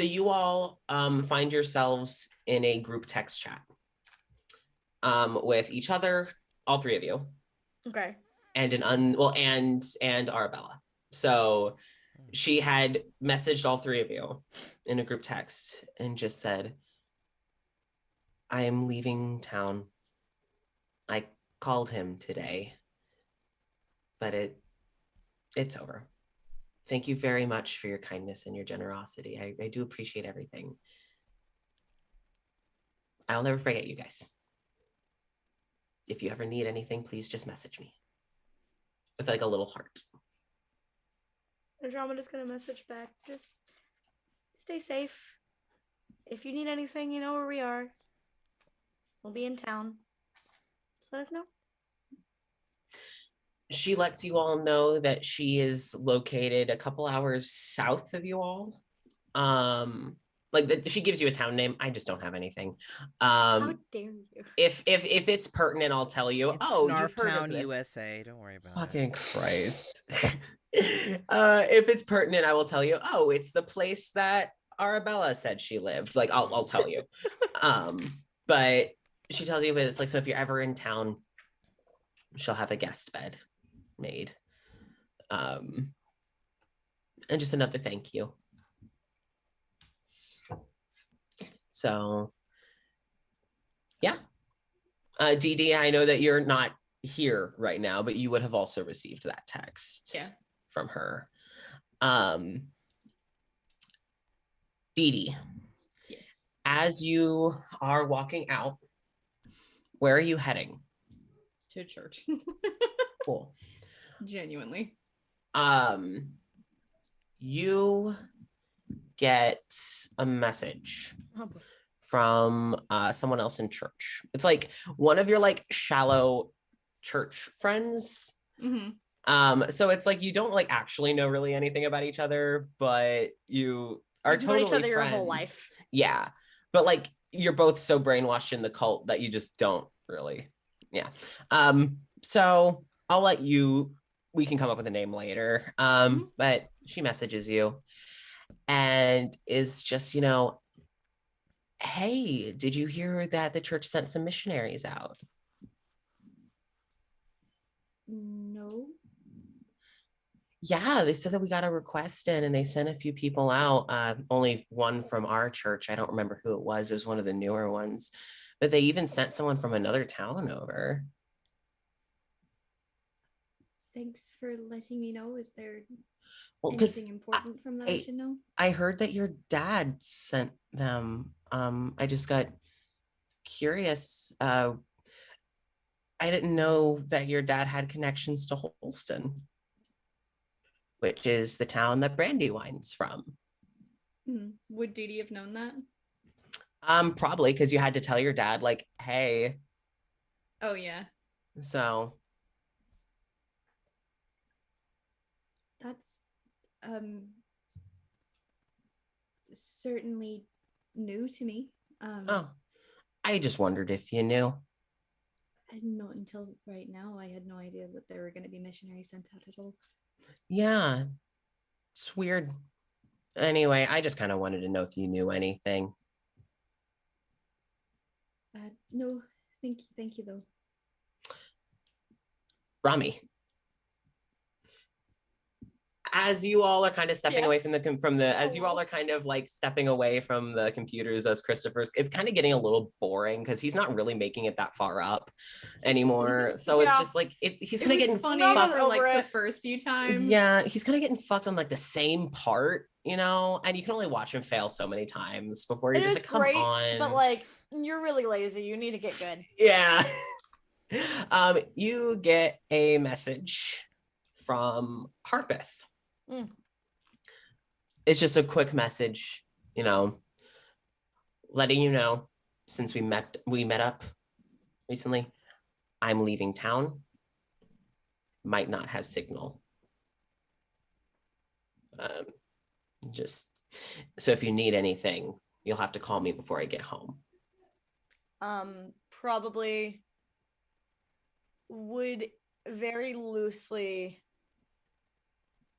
you all find yourselves in a group text chat with each other, all three of you, Okay. and and Arabella. So She had messaged all three of you in a group text and just said, I am leaving town. I called him today, but it's over. Thank you very much for your kindness and your generosity. I do appreciate everything. I'll never forget you guys. If you ever need anything, please just message me. With like a little heart. Andromeda's gonna message back. Just stay safe. If you need anything, you know where we are. We'll be in town. Just let us know. She lets you all know that she is located a couple hours south of you all. She gives you a town name. I just don't have anything. How dare you? If it's pertinent, I'll tell you. It's You've heard of Snarftown, this. USA. Don't worry about Fucking Christ. If it's pertinent, I will tell you. Oh, it's the place that Arabella said she lived. Like I'll tell you. But she tells you, but it's like, so if you're ever in town, she'll have a guest bed made. And just another thank you. So yeah. Dee Dee, I know that you're not here right now, but you would have also received that text from her. Dee Dee. Yes. As you are walking out, where are you heading? To church. Cool. Genuinely. You get a message from someone else in church. It's like one of your like shallow church friends. Mm-hmm. So it's like you don't like actually know really anything about each other, but you are You've known totally each other your friends. whole life. Yeah, but like you're both so brainwashed in the cult that you just don't really. Yeah. So I'll let you. We can come up with a name later. But she messages you, and is just hey, did you hear that the church sent some missionaries out? No. Yeah, they said that we got a request in and they sent a few people out. Only one from our church. I don't remember who it was. It was one of the newer ones. But they even sent someone from another town over. Thanks for letting me know. Is there Well, anything important from that I should know? I heard that your dad sent them. I just got curious. I didn't know that your dad had connections to Holston, which is the town that Brandywine's from. Would Dee Dee have known that? Probably because you had to tell your dad, like, hey. Oh yeah. So That's certainly new to me. I just wondered if you knew. Not until right now. I had no idea that there were going to be missionaries sent out at all. Yeah, it's weird. Anyway, I just kind of wanted to know if you knew anything. No, thank you though. Rami, as you all are kind of stepping away from as you all are kind of like stepping away from the computers as Christopher's, it's kind of getting a little boring because he's not really making it that far up anymore. So it's just like he's kind of getting funny fucked for like the first few times. Yeah, he's kind of getting fucked on like the same part, and you can only watch him fail so many times before you're just like, come on. But like, you're really lazy. You need to get good. Yeah. You get a message from Harpeth. It's just a quick message, letting you know, since we met up recently, I'm leaving town. Might not have signal. Just so if you need anything, you'll have to call me before I get home. Probably would very loosely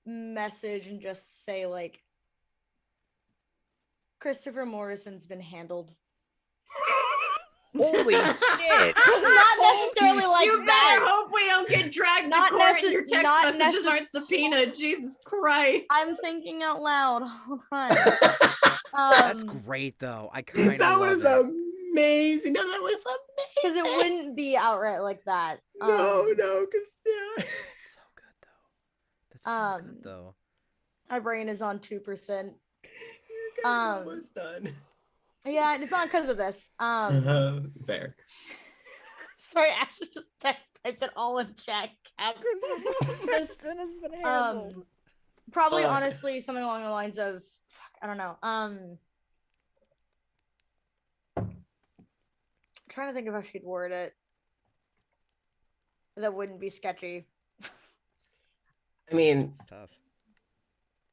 message and just say like, Christopher Morrison's been handled. Holy shit! Not necessarily like You better that. hope we don't get dragged to Not court and your text not messages aren't subpoenaed. Jesus Christ. I'm thinking out loud. Hold on. That's great though. I kind of That love was it. amazing. No, that was amazing. Because it wouldn't be outright like that. No, because That's so good though. That's so good though. My brain is on 2%. almost done. Yeah, it's not because of this. Fair. Sorry, I should just typed it all in chat. Kristen has been handled. Probably, Fuck. honestly, something along the lines of, I don't know. Trying to think of how she'd word it that wouldn't be sketchy. I mean, It's tough.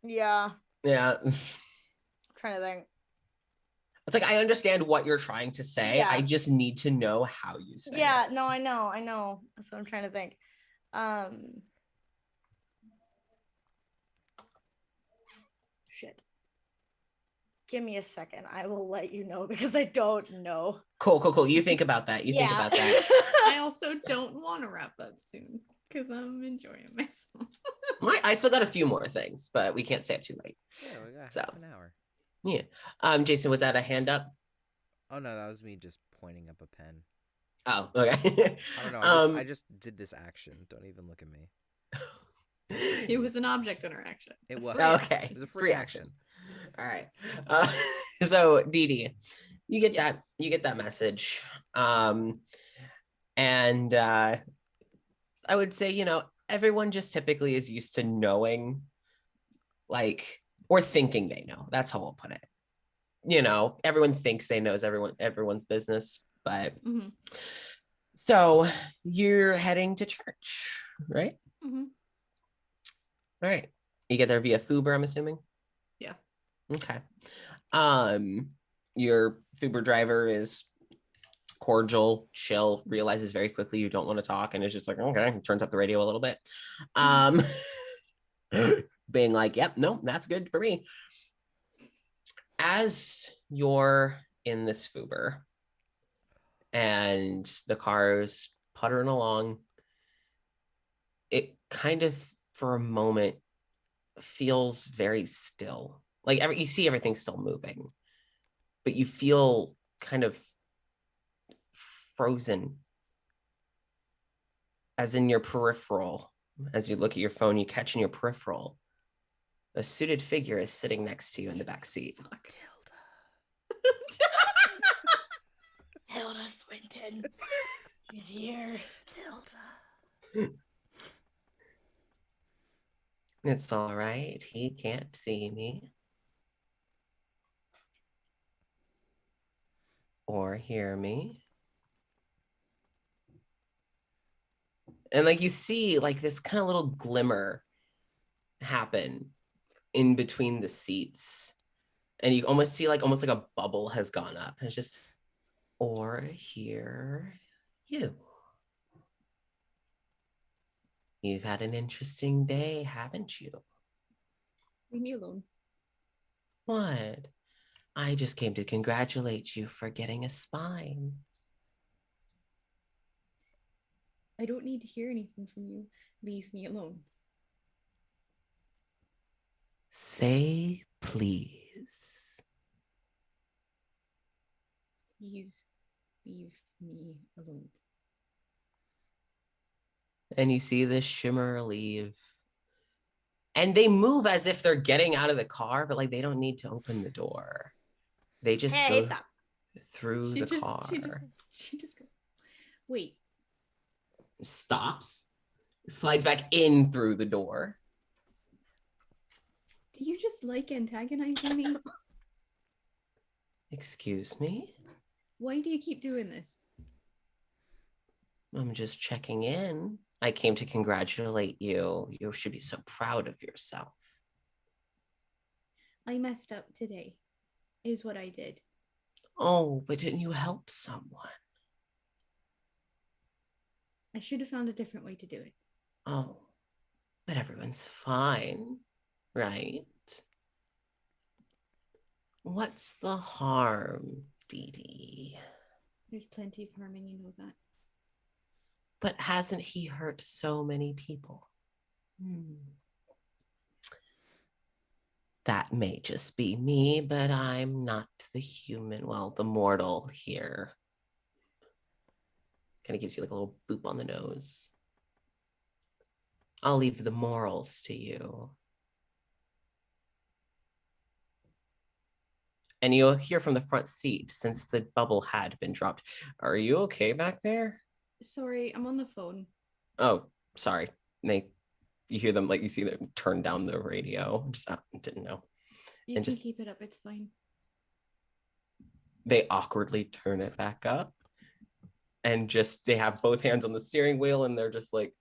Yeah, yeah. trying to think. It's like I understand what you're trying to say. Yeah. I just need to know how you say Yeah, it. no, I know. That's what I'm trying to think. Shit. Give me a second. I will let you know because I don't know. Cool. You think about that. You think about that. I also don't want to wrap up soon because I'm enjoying myself. I still got a few more things, but we can't stay up too late. Yeah, we got So. half an hour. Yeah. Jason, was that a hand up? Oh no, that was me just pointing up a pen. Oh, okay. I don't know. I just did this action. Don't even look at me. It was an object interaction. It was. Okay. It was a free action. All right. So Dee Dee, you get Yes. that. You get that message. And I would say, everyone just typically is used to knowing, like, or thinking they know. That's how I'll put it. Everyone thinks they knows everyone's business, but Mhm. so you're heading to church, right? Mhm. All right. You get there via Fuber, I'm assuming? Yeah. Okay. Your Fuber driver is cordial, chill, realizes very quickly you don't want to talk, and is just like, okay, turns up the radio a little bit. Being like, yep, no, that's good for me. As you're in this Fuber and the car's puttering along, it kind of, for a moment, feels very still. Like you see everything still moving, but you feel kind of frozen, as in your peripheral. As you look at your phone, you catch in your peripheral a suited figure is sitting next to you in the back seat. Hilda Swinton. He's here. Tilda. It's all right. He can't see me or hear me. And like you see like this kind of little glimmer happen in between the seats. And you almost see almost like a bubble has gone up. And it's just, or hear you. You've had an interesting day, haven't you? Leave me alone. What? I just came to congratulate you for getting a spine. I don't need to hear anything from you. Leave me alone. Say please. Please leave me alone. And you see this shimmer leave. And they move as if they're getting out of the car, but they don't need to open the door. They just go through the car. She just go. Wait. Stops, slides back in through the door. Do you just like antagonizing me? Excuse me? Why do you keep doing this? I'm just checking in. I came to congratulate you. You should be so proud of yourself. I messed up today, is what I did. Oh, but didn't you help someone? I should have found a different way to do it. Oh, but everyone's fine, right? What's the harm, Dee Dee? There's plenty of harming, you know that. But hasn't he hurt so many people? That may just be me, but I'm not the human, well, the mortal here. Kind of gives you like a little boop on the nose. I'll leave the morals to you. And you'll hear from the front seat, since the bubble had been dropped. Are you okay back there? Sorry, I'm on the phone. Oh, sorry. You hear them, like, you see them turn down the radio. Just didn't know. You And can just- keep it up, it's fine. They awkwardly turn it back up. And just, they have both hands on the steering wheel, and they're just like,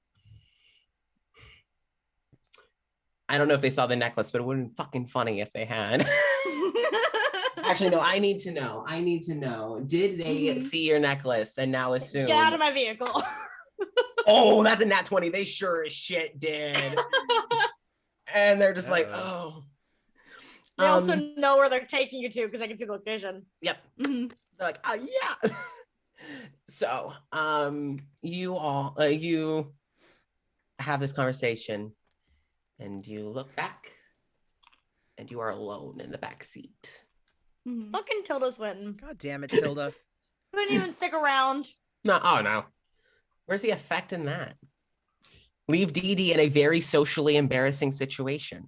I don't know if they saw the necklace, but it would have been fucking funny if they had. Actually, no, I need to know. Did they see your necklace and now assume? Get out of my vehicle. Oh, that's a nat 20. They sure as shit did. And they're just like, oh. They also know where they're taking you to because I can see the location. Yep. Mhm. They're like, oh, yeah. So, you all, you have this conversation and you look back and you are alone in the back seat. Mhm. Fucking Tilda Swinton. God damn it, Tilda. Couldn't even stick around. No, oh no. Where's the effect in that? Leave Dee Dee in a very socially embarrassing situation.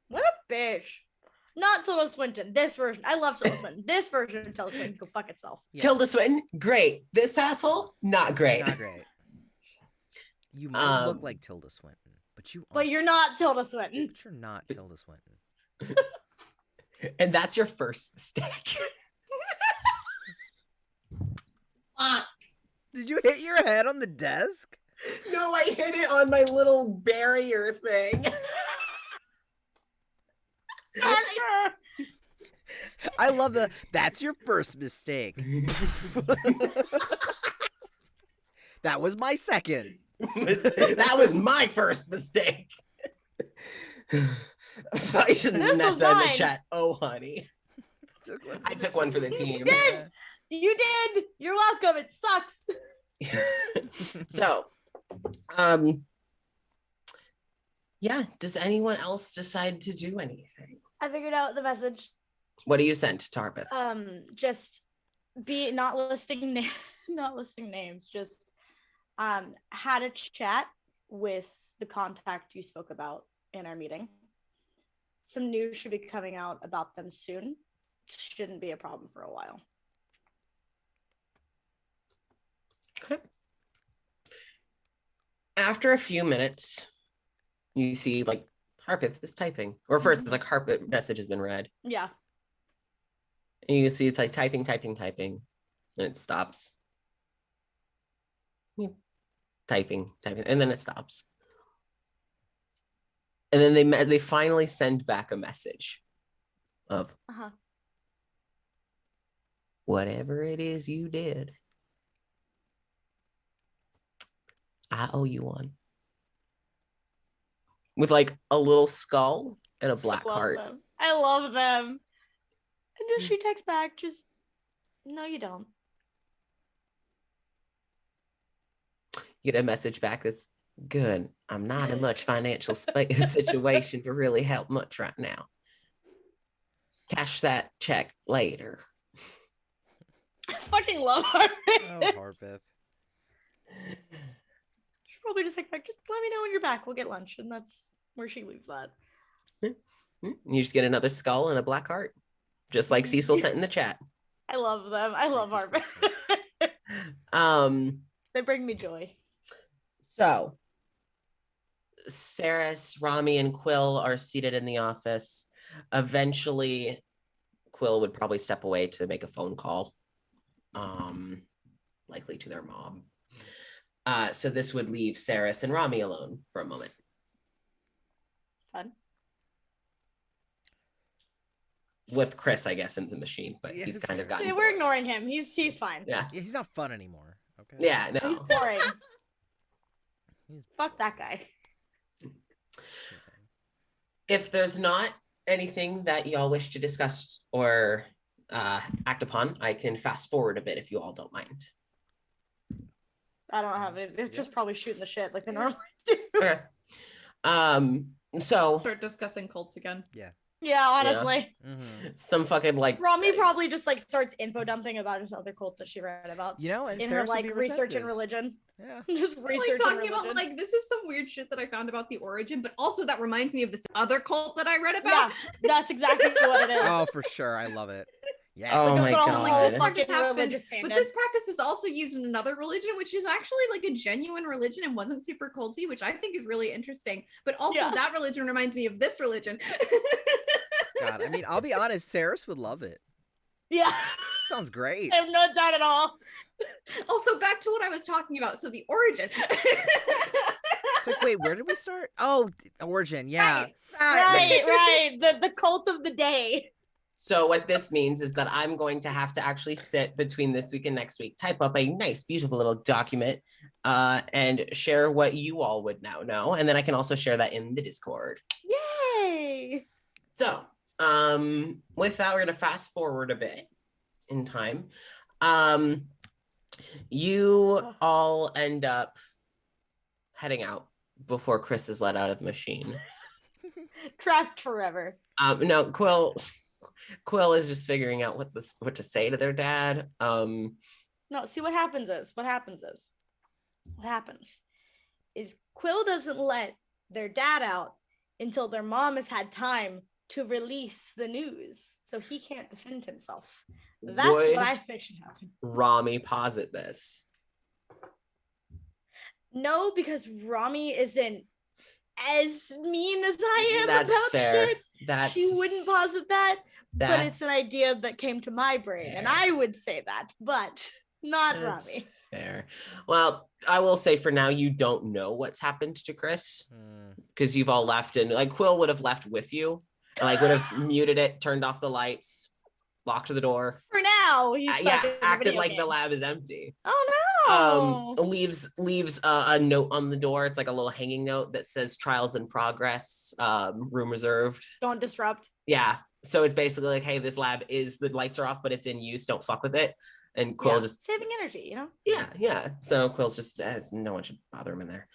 What a bitch. Not Tilda Swinton. This version. I love Tilda Swinton. This version of Tilda Swinton can go fuck itself. Yeah. Tilda Swinton, great. This asshole, not great. Not great. You might look like Tilda Swinton, but you aren't. But you're not Tilda Swinton. But you're not Tilda Swinton. And that's your first mistake. Did you hit your head on the desk? No, I hit it on my little barrier thing. I love that's your first mistake. That was my second. That was my first mistake. I shouldn't have This was that in the mine. chat. Oh, honey. I took one for the team. You did. You did. You're welcome. It sucks. So, yeah. Does anyone else decide to do anything? I figured out the message. What do you send to Tarbeth? Just be not listing names. Just had a chat with the contact you spoke about in our meeting. Some news should be coming out about them soon. Shouldn't be a problem for a while. Okay. After a few minutes, you see like Harpeth is typing. Or first it's like Harpeth message has been read. Yeah. And you see it's like typing, and it stops. Typing, and then it stops. And then they finally send back a message of whatever it is you did, I owe you one. With like a little skull and a black heart. I love them. And then she texts back, just, no, you don't. You get a message back that's good. I'm not in much financial situation to really help much right now. Cash that check later. I fucking love her. Oh, Harpeth. She's probably just like, just let me know when you're back. We'll get lunch. And that's where she leaves that. You just get another skull and a black heart. Just like Cecil sent in the chat. I love them. I love Thank you Harper. so They bring me joy. So, Saris, Rami, and Quill are seated in the office. Eventually, Quill would probably step away to make a phone call, likely to their mom. So this would leave Saris and Rami alone for a moment. Fun. With Chris, I guess, in the machine, but Yeah, he's who kind of cares? gotten See, we're bored. ignoring him. He's fine. Yeah, Yeah, he's not fun anymore. Okay. yeah, He's no. boring. He's Fuck that guy. If there's not anything that y'all wish to discuss or act upon, I can fast forward a bit if you all don't mind. I don't have it. They're Yeah. just probably shooting the shit like they normally do. Okay. So Start discussing cults again. Yeah, honestly. some fucking like Rami probably just like starts info dumping about his other cults that she read about You know, and in Sarah's her would be like research in receptive. religion. Yeah. Just Like research in talking religion. about like this is some weird shit that I found about the origin, but also that reminds me of this other cult that I read Yeah, about. that's exactly what it is. Oh, for sure. I love it. Yes. Oh Like, my that's what God. all This the practice fucking happened, religious but tangent. this practice is also used in another religion, which is actually like a genuine religion and wasn't super culty, which I think is really interesting. But also Yeah. that religion reminds me of this religion. God, I mean, I'll be honest, Saris would love it. Yeah, Sounds great. I have no doubt at all. Also, back to what I was talking about. So the origin. It's like, wait, where did we start? Oh, origin, yeah. Right. The cult of the day. So what this means is that I'm going to have to actually sit between this week and next week, type up a nice, beautiful little document, and share what you all would now know. And then I can also share that in the Discord. Yay! So with that, we're going to fast forward a bit in time. You all end up heading out before Chris is let out of the machine. Trapped forever. No, Quill is just figuring out what to say to their dad. No, see what happens is Quill doesn't let their dad out until their mom has had time to release the news, so he can't defend himself. That's Would what I think should happen. Rami posit this? No, because Rami isn't as mean as I am That's about fair. shit. She wouldn't posit that, but it's an That's idea that came to my brain, and I would say that, but not That's Rami. fair. Well, I will say for now, you don't know what's happened to Chris because you've all left, and like Quill would have left with you, and like would have muted it, turned off the lights, locked the door. For now, he's Yeah, stuck in the acted video like game. the lab is empty. Oh no! Leaves a note on the door. It's like a little hanging note that says trials in progress, room reserved. Don't disrupt. Yeah, so it's basically like, hey, this lab the lights are off, but it's in use, don't fuck with it. And Quill just saving energy, you know. yeah, so Quill's just says no one should bother him in there.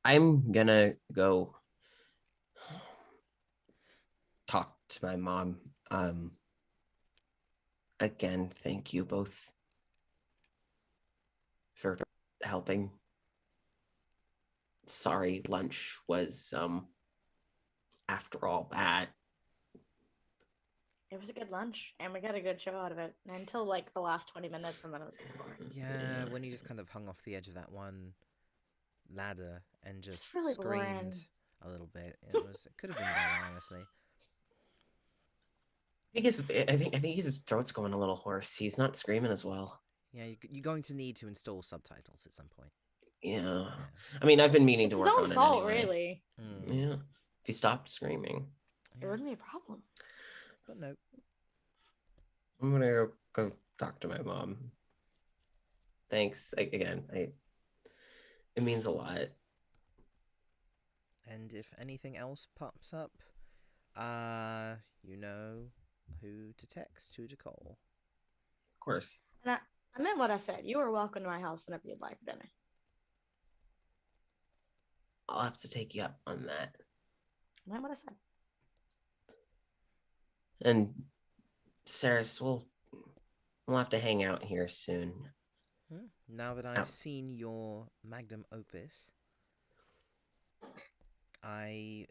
I'm gonna go talk to my mom. Again, thank you both for helping. Sorry, lunch was after all bad. It was a good lunch, and we got a good show out of it until like the last 20 minutes, and then it was kind of boring. Yeah, when he just kind of hung off the edge of that one ladder and just It's really screamed boring. a little bit. It could have been better, honestly. I think his throat's going a little hoarse. He's not screaming as well. Yeah, you're going to need to install subtitles at some point. Yeah. I mean, I've been meaning It's to his work own on fault, it anyway. really. Yeah. If he stopped screaming. It wouldn't be a problem. But no. I'm gonna go talk to my mom. Thanks again. It means a lot. And if anything else pops up, you know who to text, who to call. Of course. And I meant what I said. You are welcome to my house whenever you'd like for dinner. I'll have to take you up on that. I meant what I said. And Saris, we'll have to hang out here soon. Now that I've seen your magnum opus, I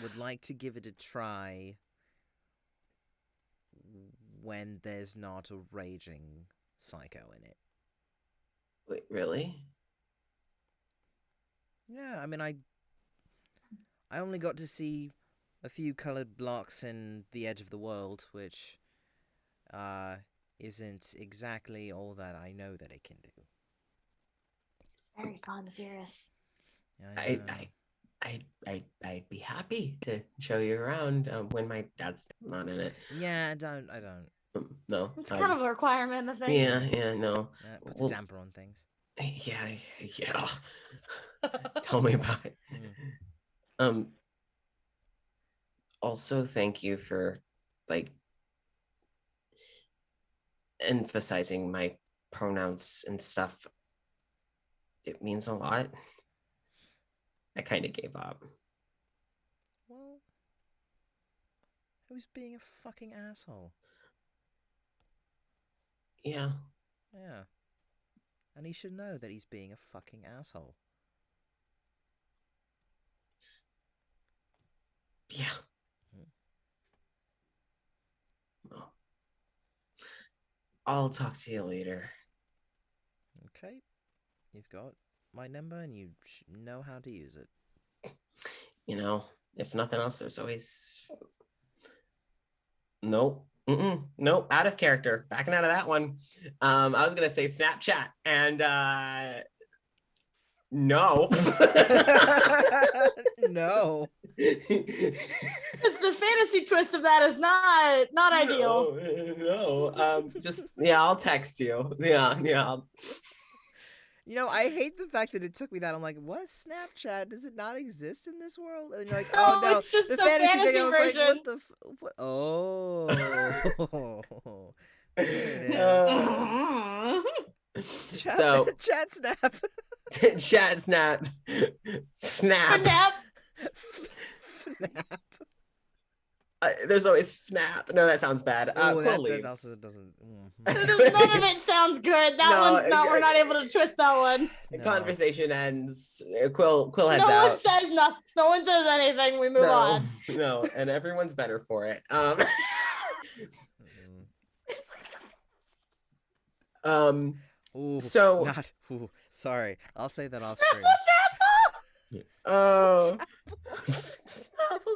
would like to give it a try when there's not a raging psycho in it. Wait, really? Yeah, I mean, I only got to see a few colored blocks in The Edge of the World, which isn't exactly all that I know that it can do. Very fun, serious. I'd be happy to show you around when my dad's not in it. Yeah, I don't. No. It's kind of a requirement, I think. Yeah, no. It puts a damper on things. Yeah. Tell me about it. Also, thank you for like emphasizing my pronouns and stuff. It means a lot. I kind of gave up. Well, who's being a fucking asshole? Yeah. Yeah. And he should know that he's being a fucking asshole. Yeah. Well, I'll talk to you later. Okay. You've got my number and you know how to use it. You know, if nothing else, there's always... Nope. Nope. Out of character. Backing out of that one. I was going to say Snapchat. And no. No. The fantasy twist of that is not ideal. No. Just, yeah, I'll text you. Yeah. You know, I hate the fact that it took me that. I'm like, what Snapchat? Does it not exist in this world? And you're like, oh no, it's just the the fantasy thing. I was version. like, what the? What? Oh, there it is. Chat, So- chat snap. Chat snap. Snap. Snap. Snap. There's always snap. No, that sounds bad. Oh, Quill that leaves. also doesn't. None of it sounds good. That No, one's not. We're not able to twist that one. No. Conversation ends. Quill heads No out. one says nothing. No one says anything. We move No, on. no, and everyone's better for it. Mm. Ooh, So- not. Ooh, sorry, I'll say that off stream. Oh. Apple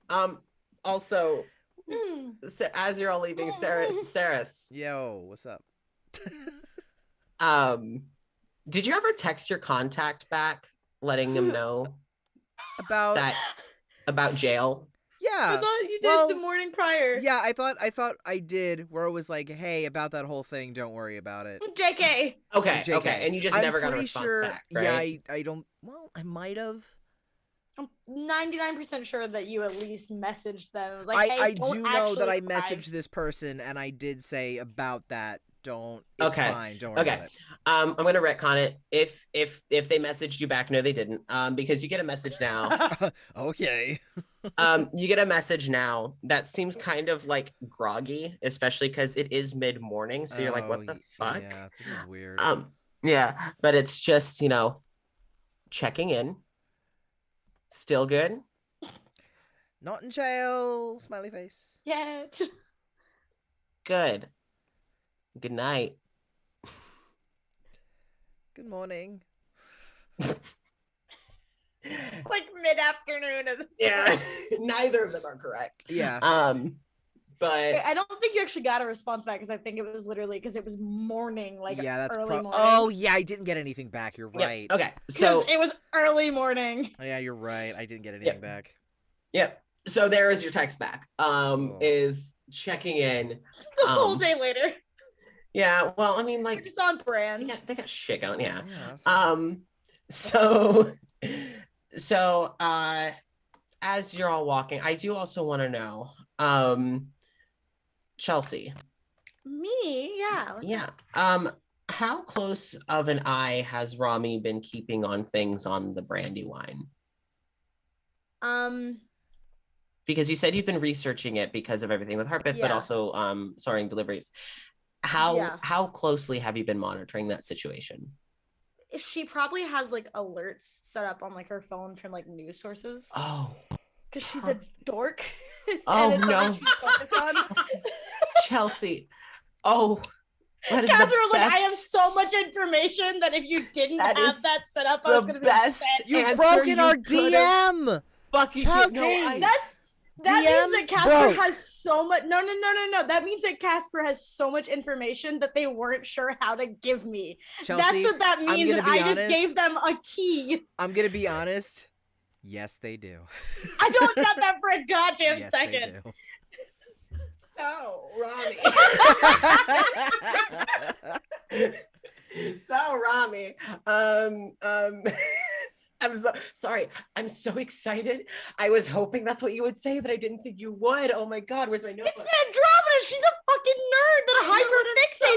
fuck. Also, as you're all leaving, Saris, Yo, what's up? did you ever text your contact back, letting them know about jail? I Yeah. thought you did well, the morning prior. Yeah, I thought I did. Where it was like, hey, about that whole thing, don't worry about it. JK. Okay, JK. okay, and you just I'm never got a pretty response sure, back, right? Yeah, I don't. Well, I might have. I'm 99% sure that you at least messaged them. It was like, hey, I don't do know that I actually cry. messaged this person, and I did say about that. Don't. It's Okay. fine. Don't worry Okay. about it. I'm gonna retcon it. If they messaged you back, no, they didn't. Because you get a message now. Okay. You get a message now that seems kind of like groggy, especially because it is mid-morning. So you're like, what the fuck? Yeah, this is weird. Yeah, but it's just, checking in. Still good? Not in jail. Smiley face. Yet. Good. Good night. Good morning. Like mid-afternoon of this. Yeah, neither of them are correct. Yeah. But I don't think you actually got a response back because I think it was literally because it was morning, like yeah, that's early morning. Oh yeah, I didn't get anything back. You're yeah, right. okay. 'Cause So it was early morning. Yeah, you're right. I didn't get anything back. Yep. So there is your text back. Oh. Is checking in. The whole day later. Yeah. Well, I mean, You're like just on brand. they got shit going. Yeah. Yeah, So as you're all walking, I do also want to know, Chelsea. Me? Yeah. Yeah. How close of an eye has Rami been keeping on things on the Brandywine? Because you said you've been researching it because of everything with Harpeth, but Yeah. also soaring deliveries. Yeah. How closely have you been monitoring that situation? She probably has like alerts set up on like her phone from like news sources Oh, because she's a dork. Oh, and it's no. something she's focused on. Chelsea. Oh, that is Casper the was like, I have best- so much information that if you didn't That have is that set up, I was the gonna be best upset. You've answer broken you our could've DM. fucking Chelsea! That DM means that Casper broke. has so much. No. That means that Casper has so much information that they weren't sure how to give me. Chelsea, That's what that I'm means. gonna And be I just honest. gave them a key. I'm gonna be honest. Yes, they do. I don't doubt that for a goddamn Yes, second. they do. So, Rami. So, Rami. I'm so sorry. I'm so excited. I was hoping that's what you would say, but I didn't think you would. Oh my God, where's my notebook? It's Andromeda. She's a fucking nerd that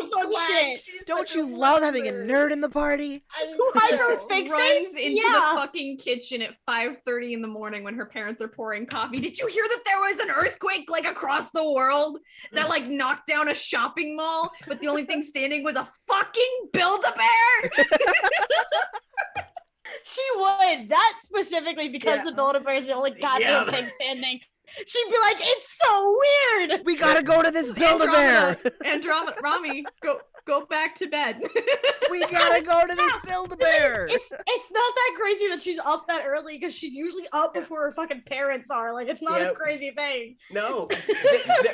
hyperfixates on shit. Don't you love having a nerd in the party? Who hyperfixates? Runs into the Yeah. fucking kitchen at 5:30 in the morning when her parents are pouring coffee. Did you hear that there was an earthquake like across the world that like knocked down a shopping mall, but the only thing standing was a fucking Build-A-Bear? She would. That specifically because Yeah. the Build-A-Bear is the only goddamn Yeah. thing standing. She'd be like, it's so weird. We gotta go to this Build-A-Bear. Andromeda, Rami, go back to bed. We gotta go to this Build-A-Bear. It's not that crazy that she's up that early because she's usually up before her fucking parents are. Like, it's not a Yep. crazy thing. No,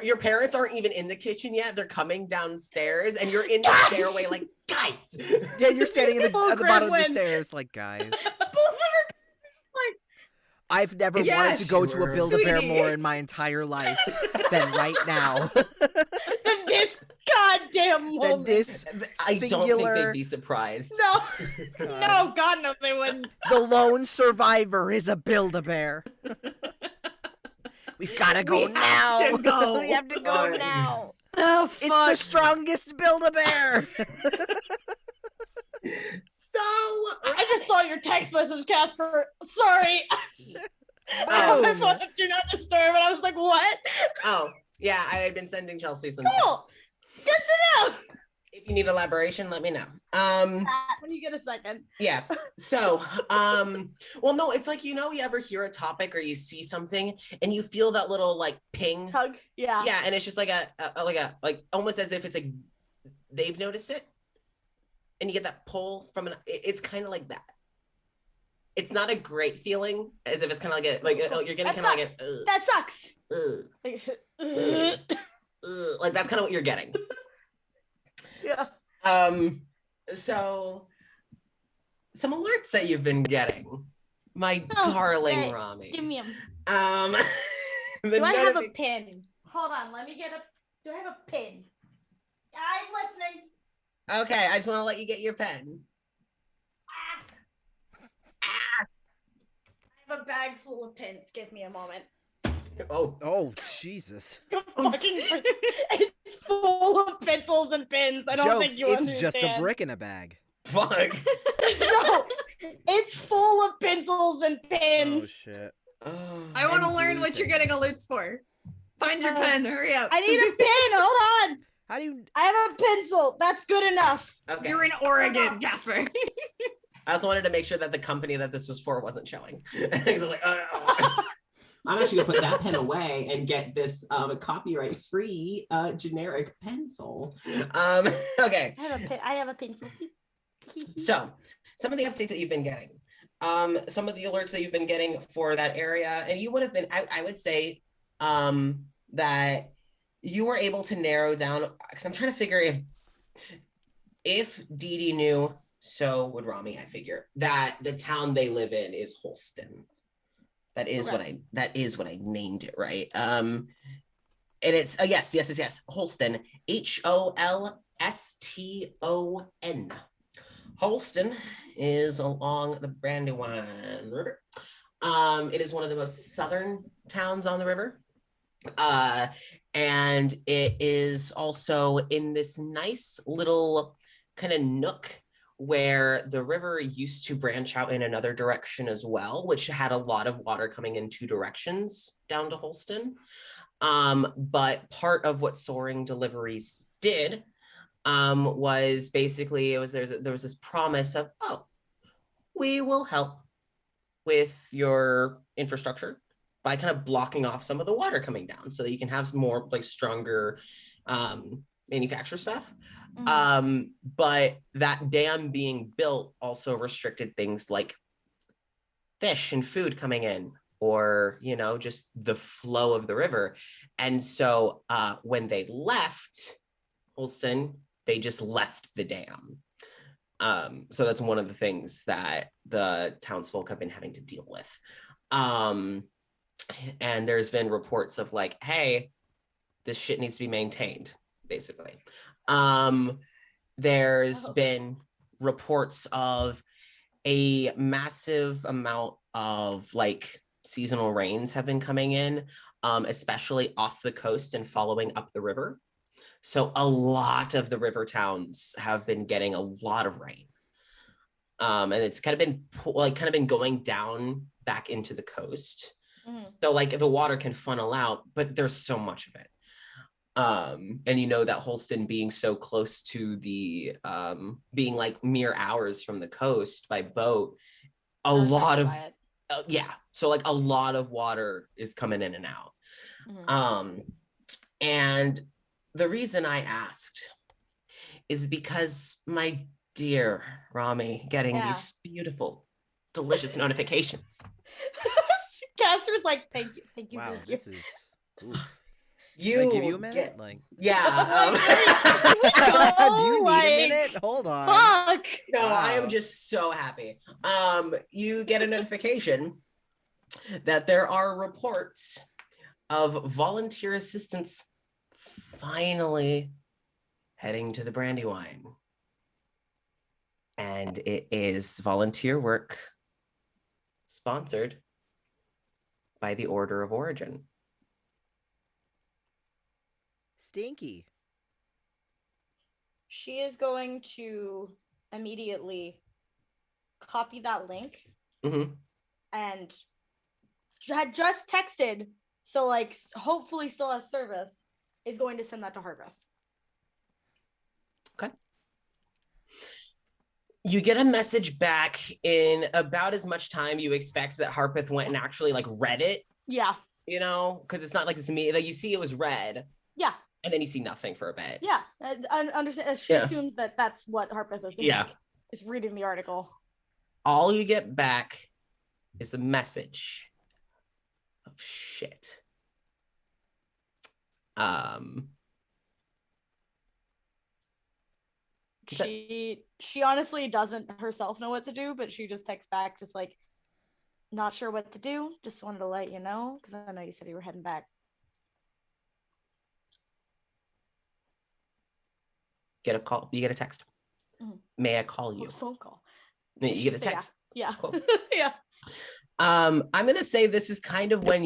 your parents aren't even in the kitchen yet. They're coming downstairs, and you're in the Guys! stairway, like, guys. Yeah, you're standing at Full the bottom of the gremlin. stairs, like, guys. Both of her I've never wanted Yes, to go to a sure. Build-A-Bear Sweetie. more in my entire life than right now. than this goddamn than moment. this I don't think singular. they'd be surprised. No, God. no, God no, they wouldn't. The lone survivor is a Build-A-Bear. We've gotta go We now. have to go. We have to go Alright. now. Oh, It's fuck. the strongest Build-A-Bear. So, I just saw your text message, Casper. Sorry. I have my Boom. phone on Do Not Disturb, and I was like, what? oh, yeah, I had been sending Chelsea some. Cool. Good to know. If you need elaboration, let me know. When you get a second. Yeah. So, well, no, it's like, you ever hear a topic or you see something and you feel that little like ping. Tug. Yeah. Yeah, and it's just like like almost as if it's like they've noticed it, and you get that pull from it's kind of like that. It's not a great feeling, as if it's kind of like you're getting That kind of like sucks. a That sucks. like that's kind of what you're getting. Yeah. So some alerts that you've been getting, my Oh, darling hey, Rami. Give me a. The Do I have a notifi- pin? Hold on. Let me get a. Do I have a pin? I'm listening. Okay, I just want to let you get your pen. I have a bag full of pins. Give me a moment. Oh, Oh, Jesus. Fucking, it's full of pencils and pins. I don't Jokes, think you it's understand. just a brick in a bag. fuck. No, it's full of pencils and pins. Oh, shit. I want to And learn blue what you're things. getting alerts for. Find your Oh. pen. Hurry up. I need a pin. Hold on. How do you... I have a pencil. That's good enough. Okay. You're in Oregon, Casper. I also wanted to make sure that the company that this was for wasn't showing. I was like, oh. I'm actually gonna put that pen away and get this copyright-free generic pencil. Okay. I have a pencil. So, some of the updates that you've been getting, some of the alerts that you've been getting for that area, and you would have been, I would say, that you were able to narrow down, because I'm trying to figure if Dee Dee knew, so would Rami, I figure, that the town they live in is Holston. That is what I named it, right? And it's yes, Holston, Holston. Holston is along the Brandywine River. It is one of the most southern towns on the river. And it is also in this nice little kind of nook where the river used to branch out in another direction as well, which had a lot of water coming in two directions down to Holston. But part of what Soaring Deliveries did was basically there was this promise of, oh, we will help with your infrastructure by kind of blocking off some of the water coming down so that you can have some more like stronger manufacture stuff. But that dam being built also restricted things like fish and food coming in, or just the flow of the river. And so when they left Holston, they just left the dam. So that's one of the things that the townsfolk have been having to deal with. And there's been reports of like, hey, this shit needs to be maintained, basically. There's been reports of a massive amount of like seasonal rains have been coming in, especially off the coast and following up the river. So a lot of the river towns have been getting a lot of rain. And it's kind of been going down back into the coast. So like the water can funnel out, but there's so much of it. And you know that Holston being so close to the being like mere hours from the coast by boat, a lot of so like a lot of water is coming in and out. And the reason I asked is because my dear Rami getting these beautiful, delicious notifications. Casper's like, thank you. Wow, thank you. this is. Oof. You Should I give you a minute? Like, yeah. do you need a minute? Hold on. Fuck. No, Wow. I am just so happy. You get a notification that there are reports of volunteer assistants finally heading to the Brandywine. And it is volunteer work sponsored by the Order of Origin. Stinky. She is going to immediately copy that link and had just texted, so like hopefully still has service, is going to send that to Harveth. Okay. You get a message back in about as much time you expect that Harpeth went and actually like read it. Yeah. You know, because it's not like this me that you see it was read. Yeah. And then you see nothing for a bit. Yeah. I understand. She assumes that that's what Harpeth is doing. Yeah. Is reading the article. All you get back is a message of shit. She honestly doesn't herself know what to do, but she just texts back, just like, not sure what to do. Just wanted to let you know, because I know you said you were heading back. Get a call. You get a text. May I call you? A phone call. You get a text. Yeah. Cool. Yeah. I'm gonna say this is kind of when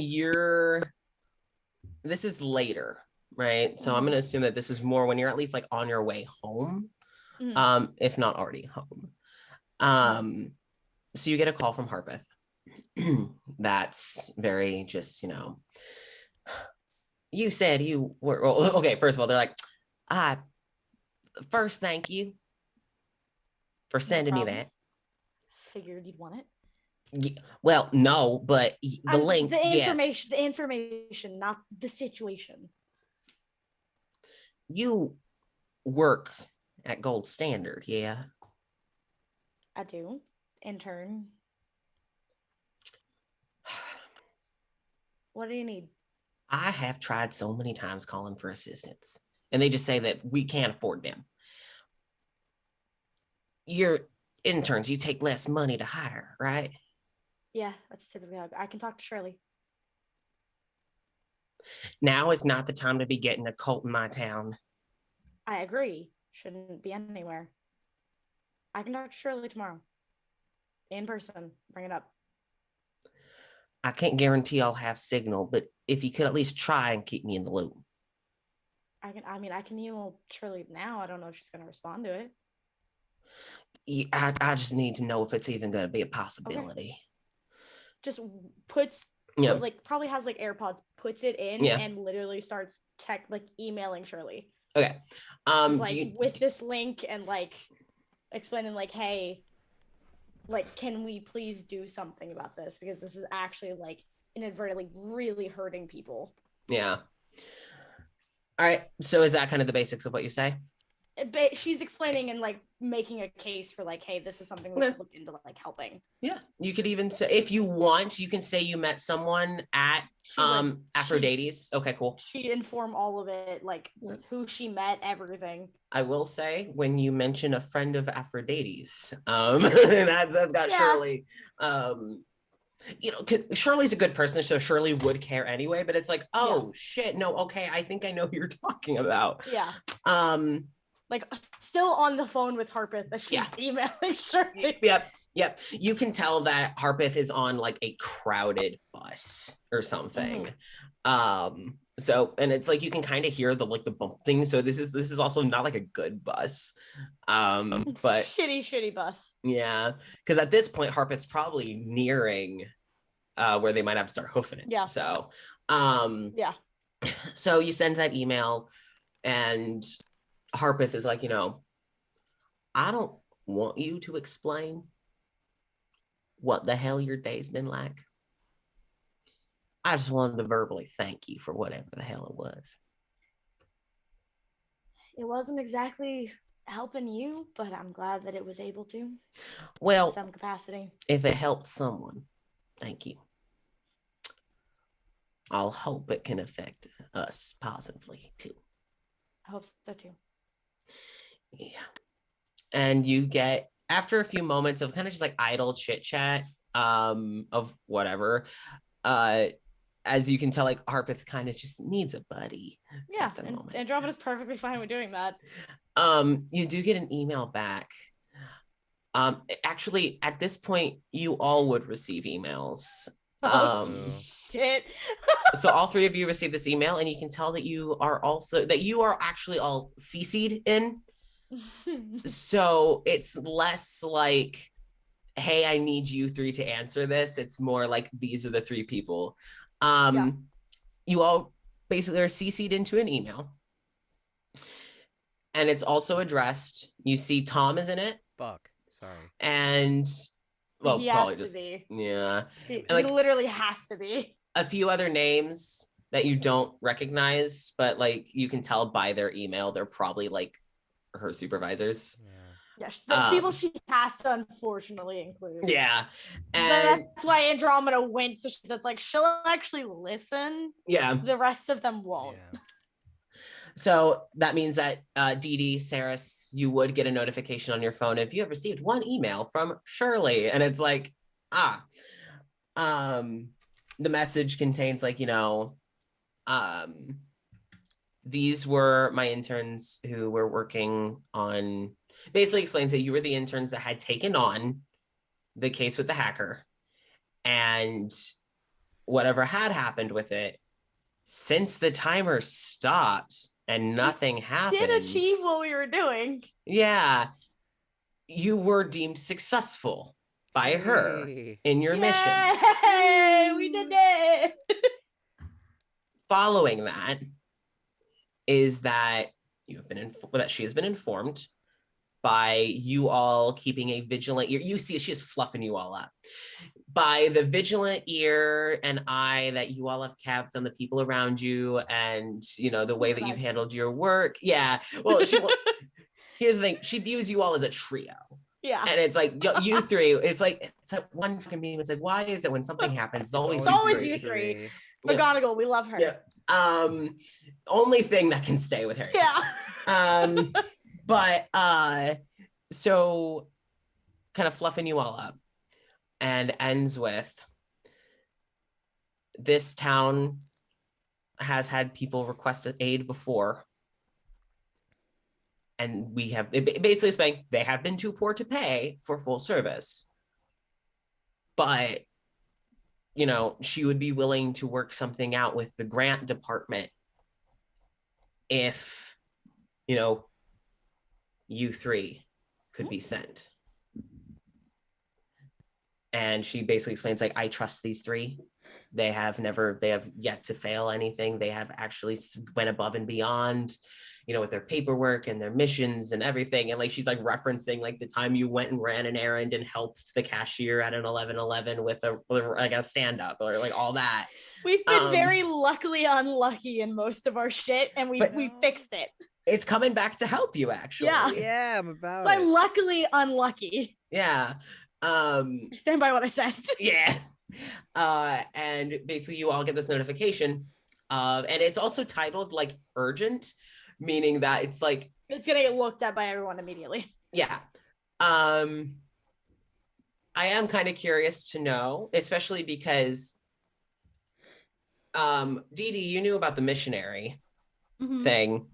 this is later, right? So I'm gonna assume that this is more when you're at least like on your way home, if not already home. So you get a call from Harpeth. That's very just, you said you were, well, okay, first of all, they're like, first, thank you for sending me that. Figured you'd want it. Well, no, but the link, the information, not the situation. You work at Gold Standard, yeah? I do. Intern. What do you need? I have tried so many times calling for assistance, and they just say that we can't afford them. You're interns, you take less money to hire, right? Yeah, that's typically how I can talk to Shirley. Now is not the time to be getting a cult in my town. I agree. Shouldn't be anywhere. I can talk to Shirley tomorrow. In person. Bring it up. I can't guarantee I'll have signal, but if you could at least try and keep me in the loop. I can email Shirley now. I don't know if she's going to respond to it. I just need to know if it's even going to be a possibility. Okay. Just probably has like AirPods, puts it in and literally starts emailing Shirley. Okay. With this link and like explaining like, hey, like, can we please do something about this? Because this is actually like inadvertently really hurting people. Yeah. All right. So is that kind of the basics of what you say? She's explaining and like making a case for like, hey, this is something we should look into like helping. Yeah, you could even say, if you want, you can say you met someone at Aphrodite's. Okay, cool. She'd inform all of it, like who she met, everything. I will say, when you mention a friend of Aphrodite's, that's got Shirley. Shirley's a good person, so Shirley would care anyway. But it's like, shit, no, okay, I think I know who you're talking about. Yeah. Like still on the phone with Harpeth that she's emailing Shirley. Yep. Yep, you can tell that Harpeth is on like a crowded bus or something. So, and it's like you can kind of hear the like the bump thing. So this is also not like a good bus. But shitty bus. yeah, because at this point Harpeth's probably nearing where they might have to start hoofing it. Yeah. So Yeah. so you send that email and Harpeth is like, I don't want you to explain what the hell your day's been like. I just wanted to verbally thank you for whatever the hell it was. It wasn't exactly helping you, but I'm glad that it was able to. Well, in some capacity. If it helped someone, thank you. I'll hope it can affect us positively too. I hope so too. Yeah. And you get, after a few moments of kind of just like idle chit chat of whatever, as you can tell, like Harpeth kind of just needs a buddy. Yeah, and Andromeda's perfectly fine with doing that. You do get an email back. Actually, at this point, you all would receive emails. Shit. So all three of you receive this email, and you can tell that you are actually all CC'd in. So it's less like, hey, I need you three to answer this. It's more like, these are the three people. You all basically are CC'd into an email. And it's also addressed. You see Tom is in it. Fuck. Sorry. And, well, he probably has just, to be. Yeah. He like, literally has to be. A few other names that you don't recognize, but like you can tell by their email, they're probably like her supervisors. Yeah, the people she has to unfortunately include. Yeah. And that's why Andromeda went to, it's like, she'll actually listen. Yeah. The rest of them won't. Yeah. So that means that Dee Dee, Saris, you would get a notification on your phone if you have received one email from Shirley. And it's like, the message contains like, these were my interns who were working on, basically explains that you were the interns that had taken on the case with the hacker, and whatever had happened with it, since the timer stopped and nothing happened. Did achieve what we were doing. Yeah. You were deemed successful by her in your mission. Yay! We did it. Following that is that that she has been informed by you all keeping a vigilant ear. You see, she is fluffing you all up by the vigilant ear and eye that you all have kept on the people around you, and the way that you've handled your work. Yeah. Well, here's the thing: she views you all as a trio. Yeah. And it's like, you three, it's like one fucking meme. It's like, why is it when something happens, it's always you three. McGonagall, we love her. Yeah. Only thing that can stay with her. Yeah. But so kind of fluffing you all up, and ends with, this town has had people request aid before. And we have, basically saying they have been too poor to pay for full service. But, she would be willing to work something out with the grant department if, you three could be sent. And she basically explains, like, I trust these three. They have yet to fail anything. They have actually went above and beyond, with their paperwork and their missions and everything. And like, she's like referencing like the time you went and ran an errand and helped the cashier at an 11:11 with a stand up, or like all that. We've been very luckily unlucky in most of our shit, and we fixed it. It's coming back to help you, actually. Yeah, I'm about it. I'm luckily unlucky. Yeah. Stand by what I said. Yeah. And basically you all get this notification, and it's also titled like urgent, meaning that it's like it's gonna get looked at by everyone immediately. Yeah. I am kind of curious to know, especially because Dee Dee, you knew about the missionary thing.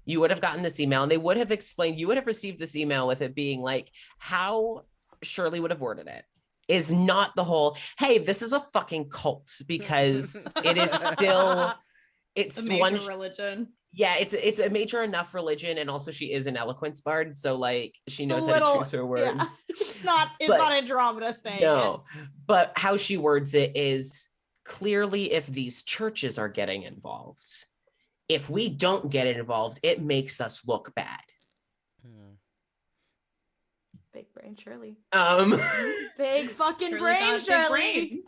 You would have gotten this email, and they would have explained, you would have received this email with it being like, how Shirley would have worded it is not the whole, hey, this is a fucking cult, because it is still, it's A major one, religion. yeah, it's a major enough religion, and also she is an eloquence bard, so like she knows how little- to choose her words. Yeah. It's not But- Andromeda saying it. No, but how she words it is clearly, if these churches are getting involved, if we don't get involved, it makes us look bad. Big brain Shirley. Big fucking Shirley brain, got big Shirley. brain.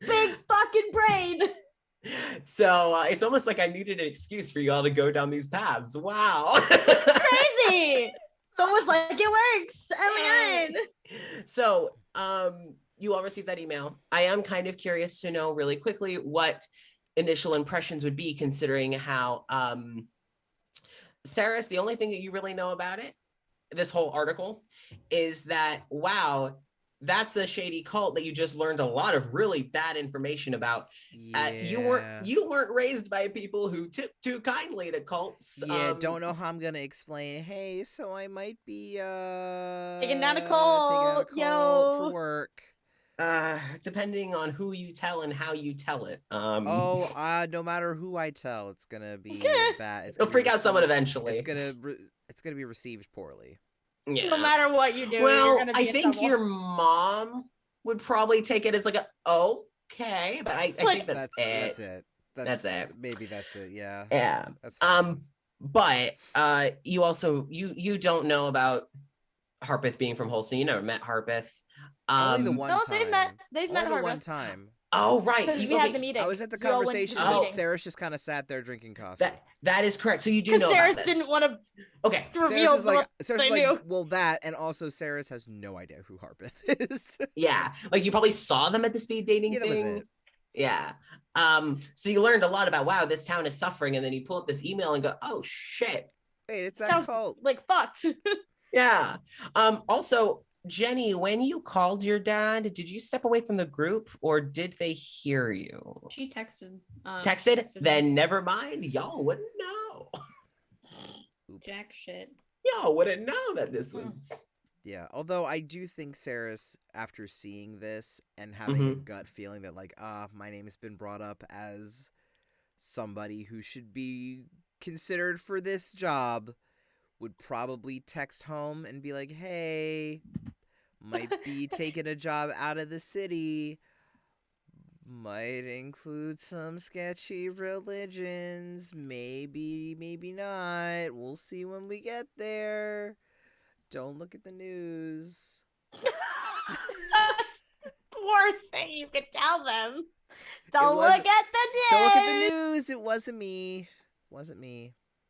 Big fucking brain. So it's almost like I needed an excuse for y'all to go down these paths. Wow. Crazy. It's almost like it works. Alien. So you all received that email. I am kind of curious to know really quickly what initial impressions would be, considering how Saris, the only thing that you really know about it, this whole article, is that, wow, that's a shady cult that you just learned a lot of really bad information about. You weren't raised by people who tip too kindly to cults. Yeah, don't know how I'm gonna explain. Hey, so I might be Taking down a taking cult, out a cult yo. for work. Depending on who you tell and how you tell it. No matter who I tell, it's gonna be bad. It's It'll gonna freak be out someone received- eventually. It's gonna be received poorly. Yeah. No matter what you do, you're Well, gonna be I in think trouble. your mom would probably take it as like a okay, but I think that's it. That's it. Maybe that's it. Yeah. Yeah. That's fine. But you also you don't know about Harpeth being from Holston. You never met Harpeth. Only the one No, time. they've Only met the her one time. Oh, right. because we had the meeting. I was at the We all went to conversation, the but meeting. Sarah's just kind of sat there drinking coffee. That is correct. So you do Because know Sarah's about this. didn't want to Okay. reveal what Sarah's they like, knew. well, that, and also Sarah's has no idea who Harpeth is. Yeah. Like you probably saw them at the speed dating Yeah, that was thing. it. Yeah. So you learned a lot about, wow, this town is suffering, and then you pull up this email and go, oh shit. Wait, it's that Sounds cult. like fucked. Yeah. Also, Jenny, when you called your dad, did you step away from the group, or did they hear you? She texted. Texted? me. Then never mind. Y'all wouldn't know. Jack shit. Y'all wouldn't know that this was. Yeah, although I do think Sarah's, after seeing this and having a gut feeling that, like, my name has been brought up as somebody who should be considered for this job, would probably text home and be like, hey, might be taking a job out of the city, might include some sketchy religions, maybe not, we'll see when we get there, don't look at the news. That's the worst thing you could tell them. Don't look wasn't- at the news. Don't look at the news, it wasn't me.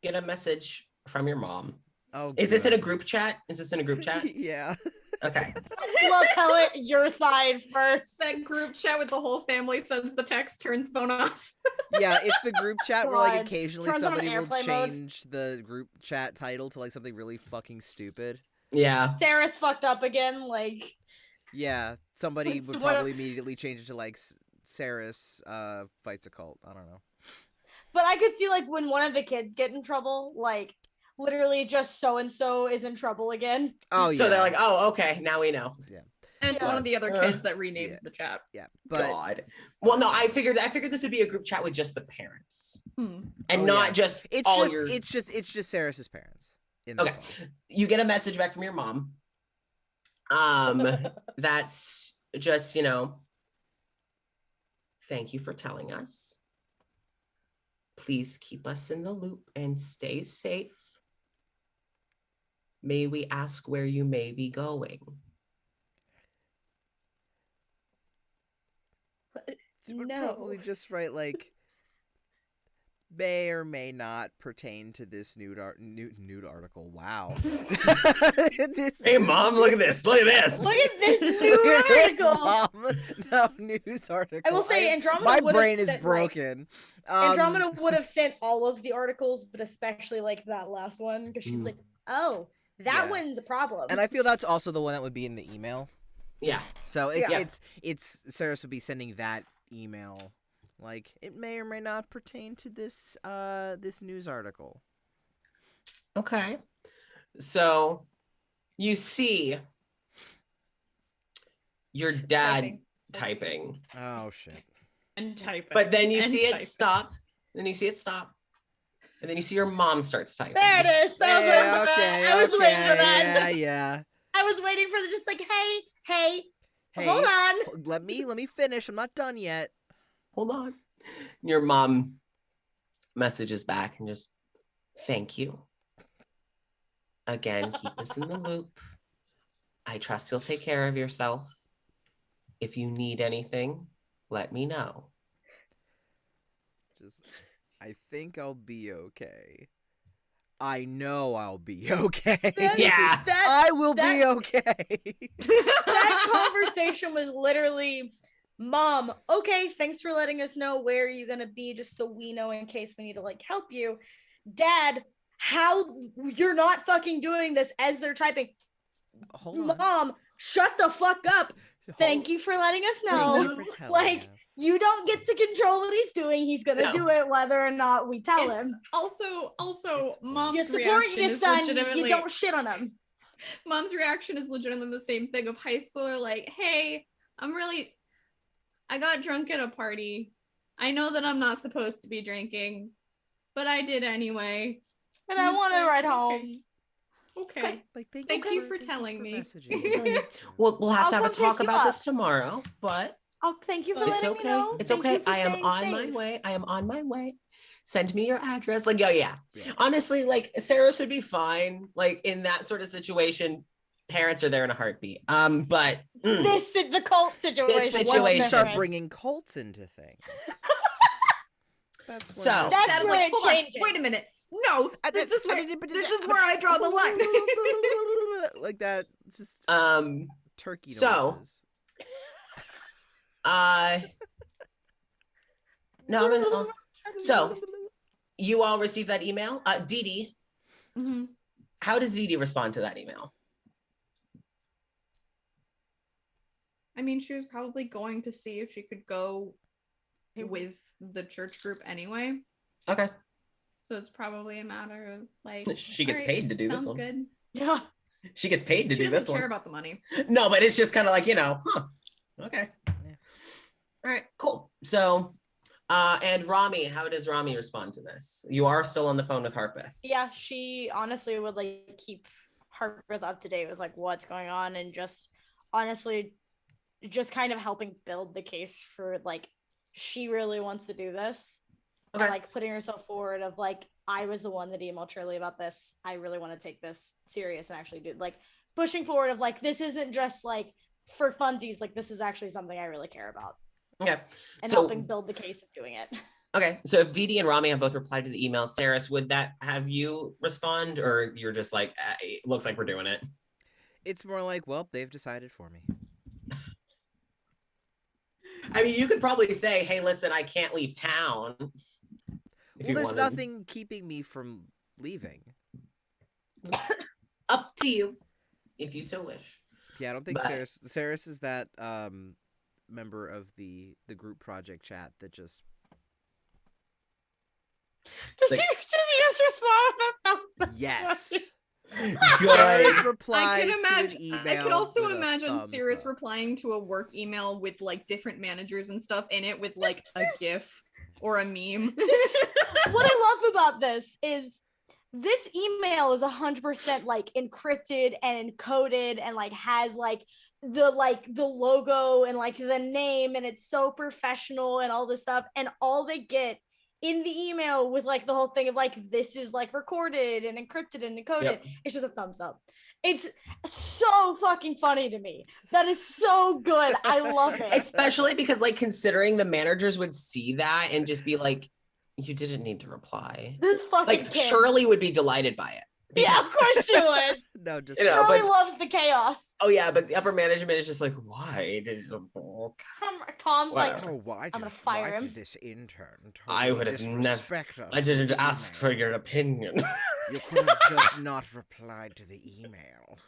Get a message from your mom. Oh, Is this in a good. group chat? Yeah. Okay. Well, tell it your side first. That group chat with the whole family sends the text, turns phone off. Yeah, it's the group chat where, like, God. occasionally Turns on somebody will airplane mode. change the group chat title to, like, something really fucking stupid. Yeah. Sarah's fucked up again. Like, Yeah, somebody would What- probably immediately change it to, like, Saris fights a cult. I don't know. but I could see like when one of the kids get in trouble, like literally just so and so is in trouble again. Oh, yeah. So they're like, oh, okay, now we know. And it's Yeah. one of the other kids that renames Yeah. the chat. Yeah, but God. Well, no, I figured this would be a group chat with just the parents, and Oh, not yeah. just it's all just your. it's just Saris's parents in this Okay. one. You get a message back from your mom. That's just, thank you for telling us. Please keep us in the loop and stay safe. May we ask where you may be going? So we'd No. probably just write, like, may or may not pertain to this nude article. Wow. Hey, Mom, look at this. Look at this. Look at this Look new at this, article. Mom. No, news article. I will say Andromeda my would've brain is sent, like- broken. Andromeda would have sent all of the articles, but especially like that last one because she's like, oh, that Yeah. one's a problem. And I feel that's also the one that would be in the email. Yeah. So it's Yeah. it's Saris would be sending that email, like, it may or may not pertain to this this news article. Okay. So you see your dad typing. Oh shit. And typing. But then you And see it typing. stop. Then you see it stop. And then you see your mom starts typing. There it is. Yeah, okay, I was waiting for okay, that. yeah. I was waiting for the just like, hey, Hey, hold on. let me finish. I'm not done yet. Hold on. Your mom messages back and just, thank you. Again, keep us in the loop. I trust you'll take care of yourself. If you need anything, let me know. Just, I think I'll be okay. I know I'll be okay. Yeah. I will be okay. That conversation was literally, Mom, okay, thanks for letting us know where you're gonna be, just so we know in case we need to like help you. Dad, how you're not fucking doing this as they're typing. Hold on. Mom, shut the fuck up. Thank you for letting us know. Thank you for telling Like, us. you don't get to control what he's doing. He's gonna No. do it whether or not we tell It's him. also It's mom's You support reaction your is son. legitimately You don't shit on him. mom's reaction is legitimately the same thing of high schooler, like, hey, I got drunk at a party. I know that I'm not supposed to be drinking, but I did anyway. And I it's want to like, ride okay. home. Okay. Like, Thank you for telling me. messaging. We'll have I'll to have a come pick talk you about up. this tomorrow, but Oh, thank you for It's letting okay. me know. It's Thank okay. you for I am staying on my safe. way. I am on my way. Send me your address. Like, yeah. Yeah. Honestly, like Sarah should be fine. Like in that sort of situation, parents are there in a heartbeat. But This is the cult situation. situation. Once you What's start different? bringing cults into things. That's when So- there's That's some- where it hold on, changes. wait a minute. No, this is where I draw the line. Like that, just turkey so- noises. no, I'm gonna, so you all received that email. Dee Dee, Mhm. how does Dee Dee respond to that email? I mean, she was probably going to see if she could go with the church group anyway. Okay. So it's probably a matter of like She gets "All paid to do this sounds one." Good. Yeah. She gets paid to She do doesn't this care one. about the money. No, but it's just kind of like, okay. Yeah. All right, cool. So, and Rami, how does Rami respond to this? You are still on the phone with Harpeth. Yeah, she honestly would like keep Harpeth up to date with like what's going on and just honestly just kind of helping build the case for like she really wants to do this. Okay. And like putting herself forward of like I was the one that emailed Shirley about this. I really want to take this serious and actually do like pushing forward of like this isn't just like for funsies, like this is actually something I really care about. Okay. And So- helping build the case of doing it. Okay. So if Dee Dee and Rami have both replied to the email, Saris, would that have you respond, or you're just like, it looks like we're doing it? It's more like, well, they've decided for me. I mean, you could probably say, hey, listen, I can't leave town. If Well, you there's wanted. nothing keeping me from leaving. Up to you, if you so wish. Yeah, I don't think But- Saris is that member of the group project chat that just Like- just respond with a thumbs up. yes. Good. Saris I replies can imagine. to an email. I could also with a imagine thumbs Cirrus up. replying to a work email with like different managers and stuff in it, with like a GIF or a meme. What I love about this is this email is 100% like encrypted and encoded and like has like the logo and like the name and it's so professional and all this stuff, and all they get in the email with like the whole thing of like this is like recorded and encrypted and encoded, Yep. it's just a thumbs up. It's so fucking funny to me. That is so good. I love it. Especially because, like, considering the managers would see that and just be like, you didn't need to reply. This fucking Like, kid. Shirley would be delighted by it. Yeah, of course she would. No, just You know, Shirley but- loves the chaos. Oh, yeah, but the upper management is just like, why did Tom's like, Whatever. oh, why I'm gonna did fire him. this intern I totally would have never- disrespect us I didn't with ask email? for your opinion. You could have just not replied to the email.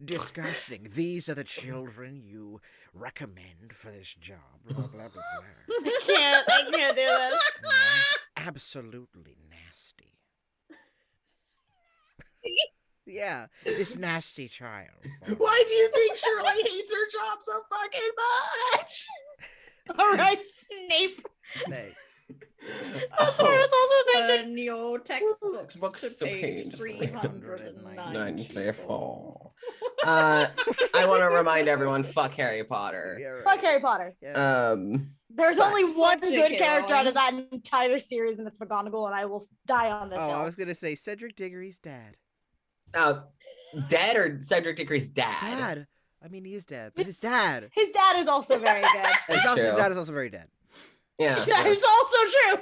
Disgusting. These are the children you recommend for this job. Blah, blah, blah, blah. I can't do this. Absolutely nasty. Yeah, this nasty child. Why do you think Shirley hates her job so fucking much? All right, Snape. Thanks. That's what I was also thinking. Turn your textbooks Books to page 394. 94. I want to remind everyone, fuck Harry Potter. Yeah, right. Fuck Harry Potter. Yeah. There's Fuck. only one Fuck good JK character out of Rowling. that entire series, and it's McGonagall, and I will die on this Oh, hill. I was gonna say Cedric Diggory's dad. Dead or Cedric Diggory's dad? Dad. I mean, he is dead, but his dad. His dad is also very good. That's His true. dad is also very dead. Yeah. That is also true.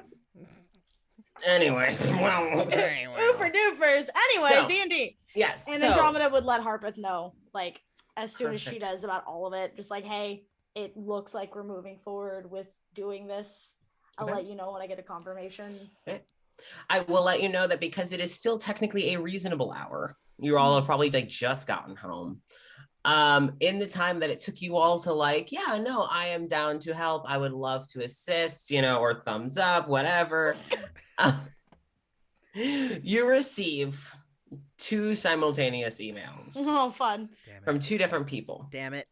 Anyway. Ooper doopers. Anyway, So, D&D. Yes. And so, Andromeda would let Harpeth know, like, as soon as she Perfect. does about all of it. Just like, hey, it looks like we're moving forward with doing this. I'll Okay. let you know when I get a confirmation. I will let you know that because it is still technically a reasonable hour, you all have probably like just gotten home. In the time that it took you all to like, yeah, no, I am down to help. I would love to assist, or thumbs up, whatever. You receive 2 simultaneous emails Oh, fun. Damn it. from 2 different people. Damn it.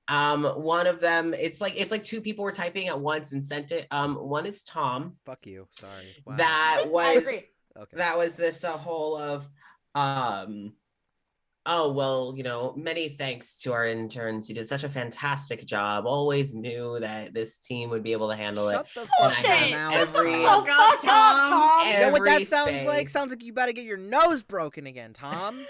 One of them, it's like 2 people were typing at once and sent it. One is Tom. Fuck you. Sorry. Wow. That I was agree. Okay. that was this whole of oh well, many thanks to our interns. You did such a fantastic job. Always knew that this team would be able to handle Shut it. the And fuck I have mouth, every- Tom. Oh, fuck up, Tom. You know what that sounds everything- like? Sounds like you better get your nose broken again, Tom.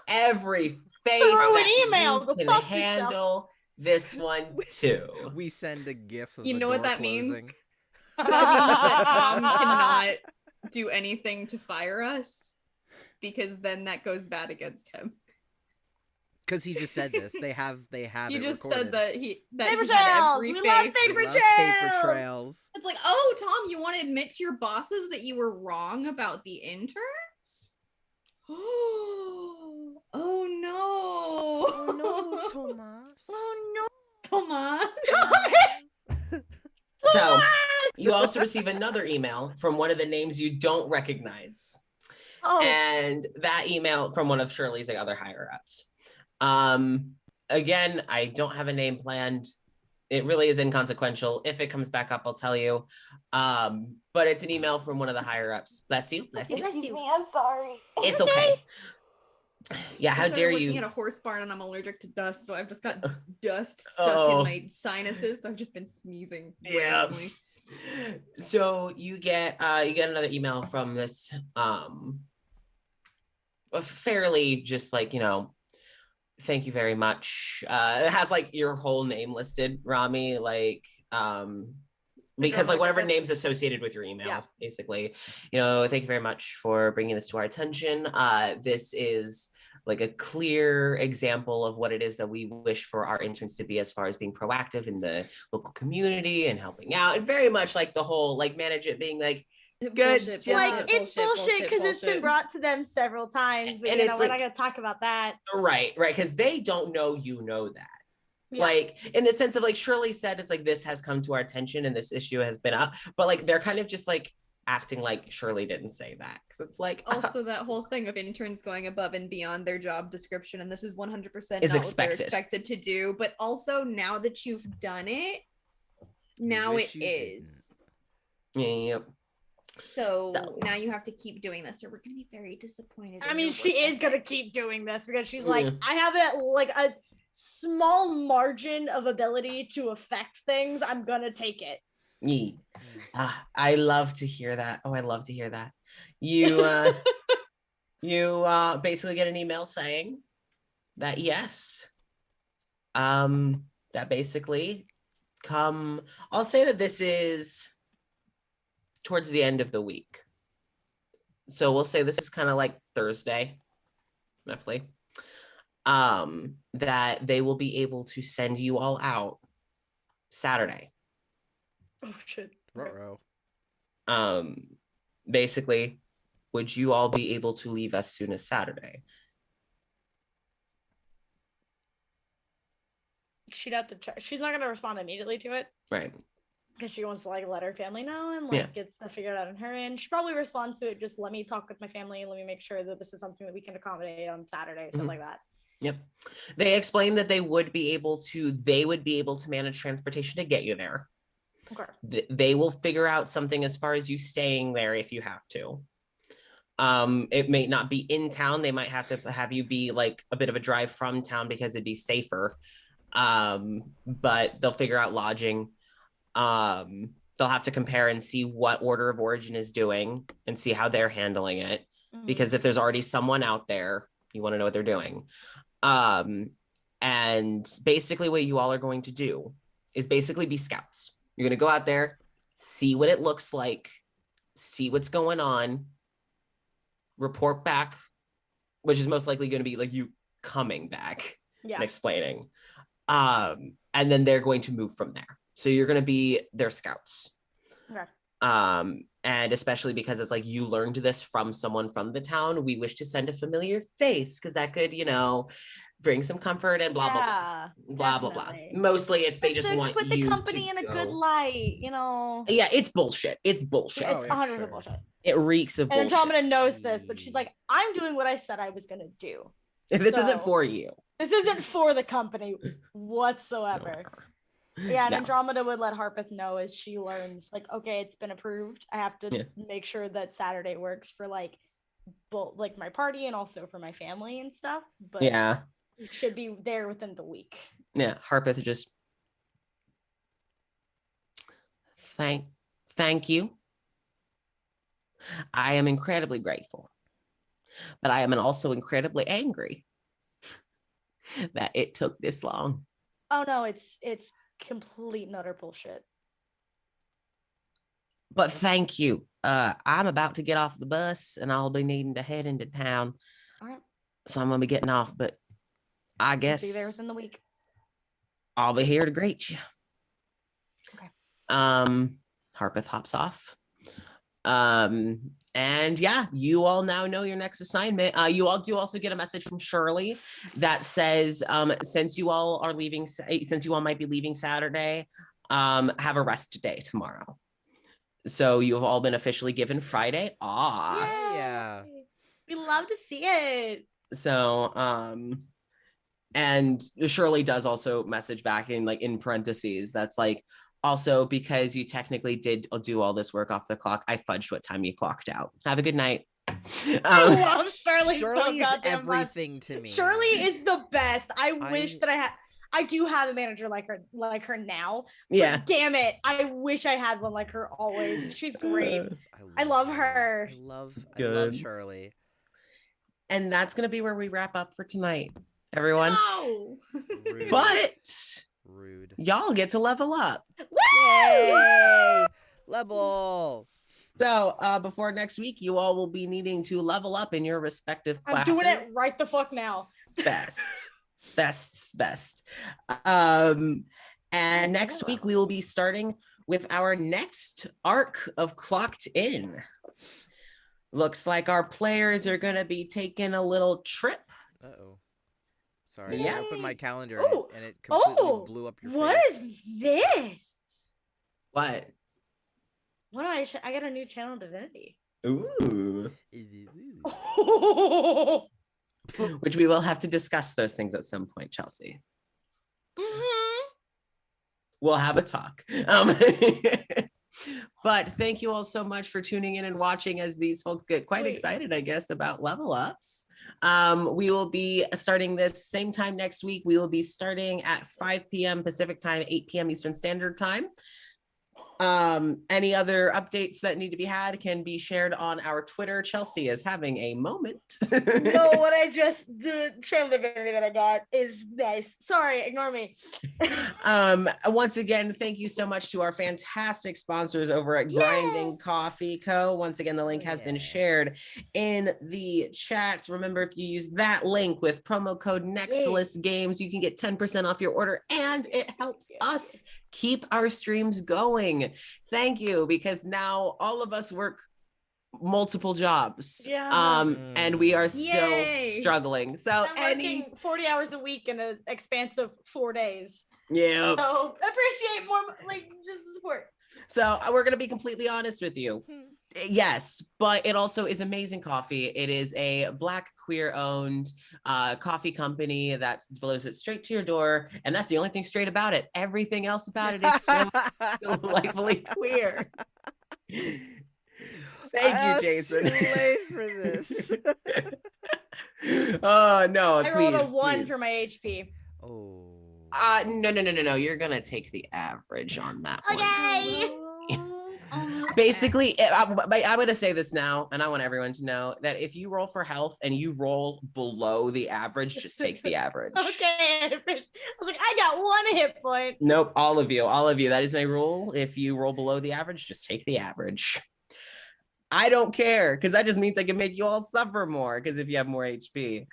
Every face Through an that email. you Go can fuck yourself. handle this one too. We send a gif of You the know what door that closing. means? That means that Tom cannot do anything to fire us because then that goes bad against him. Because he just said this. They have He it just recorded. said that he Paper he had trails. every We face. love They paper love trails. paper trails. It's like, oh, Tom, you want to admit to your bosses that you were wrong about the interns? Oh no! Oh no, Thomas. Oh no, Thomas! So you also receive another email from one of the names you don't recognize. Oh, And that email from one of Shirley's other higher ups. Again, I don't have a name planned. It really is inconsequential. If it comes back up, I'll tell you. But it's an email from one of the higher ups. Bless you. Bless you. bless you. I'm sorry. It's okay. Yeah, I how started dare working you? at a horse barn and I'm allergic to dust, so I've just got dust stuck Oh. in my sinuses. So I've just been sneezing. Yeah. randomly. So you get another email from this a fairly just like, thank you very much. It has like your whole name listed, Rami, like because like whatever name's associated with your email, Yeah. basically. Thank you very much for bringing this to our attention. This is like a clear example of what it is that we wish for our interns to be as far as being proactive in the local community and helping out, and very much like the whole like manage it being like good Bullshit, job. Like, bullshit, it's bullshit because it's been bullshit. brought to them several times, but And it's we're like- not going to talk about that. right, because they don't know you know that. Yeah. Like in the sense of like Shirley said, it's like this has come to our attention and this issue has been up, but like they're kind of just like acting like Shirley didn't say that because it's like Also, that whole thing of interns going above and beyond their job description, and this is 100% Is not what they're expected. expected to do. But also, now that you've done it, now wish it you is. Yep. So So- now you have to keep doing this, or we're gonna be very disappointed. I in mean, your she work is going to ethic. keep doing this because she's like, Yeah. I have a small margin of ability to affect things. I'm going to take it. Yee. I love to hear that. Oh, I love to hear that. You basically get an email saying that yes. That basically I'll say that this is towards the end of the week. So we'll say this is kind of like Thursday, roughly. That they will be able to send you all out Saturday. Oh, shit. Ruh-roh. Basically, would you all be able to leave as soon as Saturday? She'd have to try. She's not going to respond immediately to it. Right. because she wants to like let her family know and like Yeah. get stuff figured out on her end. She probably responds to it, just let me talk with my family, let me make sure that this is something that we can accommodate on Saturday, stuff Mhm. like that. Yep. They explained that they would be able to manage transportation to get you there. Okay. They will figure out something as far as you staying there if you have to. It may not be in town. They might have to have you be like a bit of a drive from town because it'd be safer. But they'll figure out lodging. They'll have to compare and see what order of origin is doing and see how they're handling it. Because if there's already someone out there, you want to know what they're doing. And basically what you all are going to do is basically be scouts. You're going to go out there, see what it looks like, see what's going on, report back, which is most likely going to be like you coming back and explaining. And then they're going to move from there. So you're going to be their scouts. Okay. And especially because it's like you learned this from someone from the town, we wish to send a familiar face because that could, bring some comfort and blah, blah, blah, blah. Mostly it's they just want put the you company to in a go. good light, Yeah, it's bullshit. It's bullshit. It's 100% bullshit. It reeks of And bullshit. Andromeda knows this, but she's like, I'm doing what I said I was gonna do. This isn't for you. This isn't for the company whatsoever. Yeah, and No. Andromeda would let Harpeth know as she learns, like, okay, it's been approved. I have to make sure that Saturday works for like both like my party and also for my family and stuff. But Yeah. it should be there within the week. Yeah, Harpeth just thank you. I am incredibly grateful, but I am also incredibly angry that it took this long. Oh no, it's complete and utter bullshit. But thank you. I'm about to get off the bus and I'll be needing to head into town. All right. So I'm gonna be getting off, but I guess Be there within the week. I'll be here to greet you. Okay. Harpeth hops off. And yeah, you all now know your next assignment. You all do also get a message from Shirley that says, since you all might be leaving Saturday, have a rest day tomorrow. So you have all been officially given Friday off. Yeah. We love to see it. So, and Shirley does also message back in parentheses. That's like, also because you technically did do all this work off the clock, I fudged what time you clocked out. Have a good night. I love Shirley. Shirley so is everything to me. Shirley is the best. I wish that I do have a manager like her now. Yeah. Damn it. I wish I had one like her always. She's great. I love her. I love Good. Shirley. And that's going to be where we wrap up for tonight, everyone. No. Rude. But Rude. y'all get to level up. Yay! Level. So before next week, you all will be needing to level up in your respective I'm classes. doing it right the fuck now. Best. And next week, we will be starting with our next arc of Clocked In. Looks like our players are going to be taking a little trip. Uh-oh. Sorry, Yeah. I opened my calendar Oh. and it completely blew up your What face. is this? What? What do I got a new channel Divinity. Ooh. Mhm. Which we will have to discuss those things at some point, Chelsea. We'll have a talk. But thank you all so much for tuning in and watching as these folks get quite excited, I guess, about level ups. We will be starting this same time next week. We will be starting at 5 p.m. Pacific time, 8 p.m. Eastern Standard Time. Any other updates that need to be had can be shared on our Twitter. Chelsea is having a moment. No, the channel Divinity that I got is nice. Sorry, ignore me. Once again, thank you so much to our fantastic sponsors over at Grinding Coffee Co. Once again, the link has been shared in the chats. Remember, if you use that link with promo code Nextless Games, you can get 10% off your order, and it helps us keep our streams going. Thank you, because now all of us work multiple jobs. Yeah. And we are still Yay. struggling. So I'm working 40 hours a week in an expanse of 4 days. yeah. So appreciate more, like, just the support. So we're gonna be completely honest with you. Yes, but it also is amazing coffee. It is a Black queer owned coffee company that delivers it straight to your door, and that's the only thing straight about it. Everything else about it is so delightfully queer. Thank you, Jason. Too late for this. Oh no! I rolled a please, 1 please. for my HP. Oh. No. You're gonna take the average on that one. Almost Basically, X. I'm going to say this now, and I want everyone to know that if you roll for health and you roll below the average, just take the average. Okay. I was like, I got 1 hit point. Nope, all of you. That is my rule. If you roll below the average, just take the average. I don't care, because that just means I can make you all suffer more, because if you have more HP.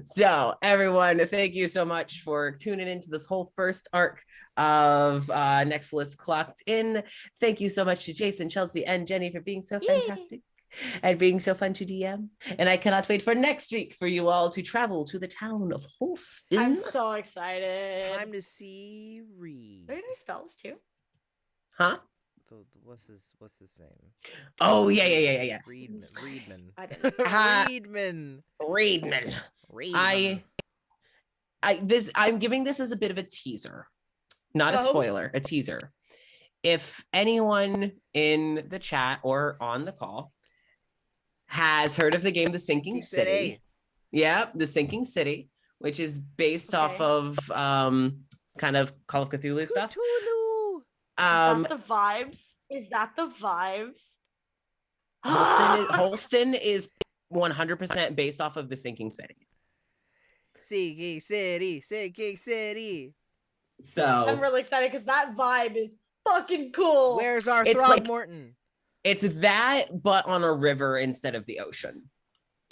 So everyone, thank you so much for tuning into this whole first arc of Next List Clocked In. Thank you so much to Jason, Chelsea, and Jenny for being so fantastic and being so fun to DM. And I cannot wait for next week for you all to travel to the town of Holston. I'm so excited. Time to see Reed. Are there new spells too? Huh? So what's his name? Oh, yeah. Reedman. I didn't know. Reedman. I'm giving this as a bit of a teaser, not a spoiler, a teaser. If anyone in the chat or on the call has heard of the game The Sinking City. Yeah, The Sinking City, which is based off of kind of Call of Cthulhu stuff. Is that the vibes? Is that the vibes? Holston is 100% based off of The Sinking City. Sinking City. So I'm really excited because that vibe is fucking cool. Where's our It's like- Throgmorton? it's that, but on a river instead of the ocean.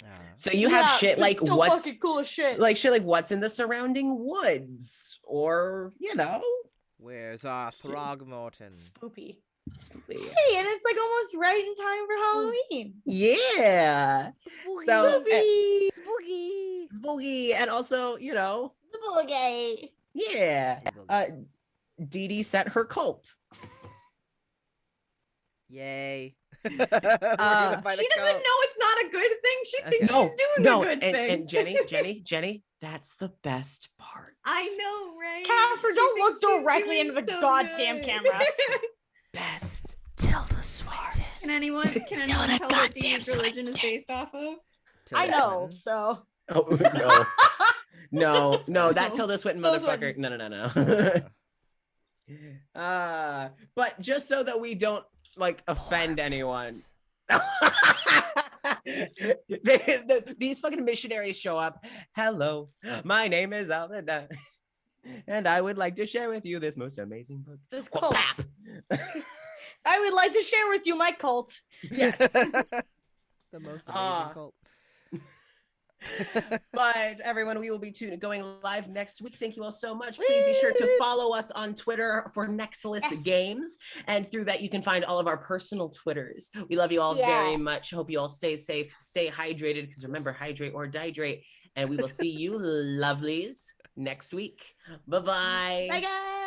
Ah. So you have shit it's like still what's fucking cool as shit. like shit like what's in the surrounding woods, or Where's our Throgmorton? Spoopy. Spooky. Hey, and it's like almost right in time for Halloween. Yeah. Spooky. So Spooky. spooky, and also The boogie. yeah. Dee Dee sent her cult. Yay. She doesn't know it's not a good thing. She thinks Okay. she's doing a good thing. And Jenny, that's the best part. I know, right? Casper, She don't thinks look she's directly doing into the so goddamn good. camera. Best. Tilda Swinton. Can anyone Tilda tell what Dee's goddamn religion is Swinton. based off of? I know, so. Oh no, that Tilda Swinton Tilda motherfucker. Swinton. No. But just so that we don't like offend anyone. These fucking missionaries show up. Hello, my name is Alda, and I would like to share with you this most amazing book. This cult. I would like to share with you my cult. Yes. The most amazing cult. But everyone, we will be going live next week. Thank you all so much. Please be sure to follow us on Twitter for Nexus Games, and through that you can find all of our personal Twitters. We love you all very much. Hope you all stay safe, stay hydrated, because remember, hydrate or dihydrate. And we will see you lovelies next week. Bye-bye. Bye, guys.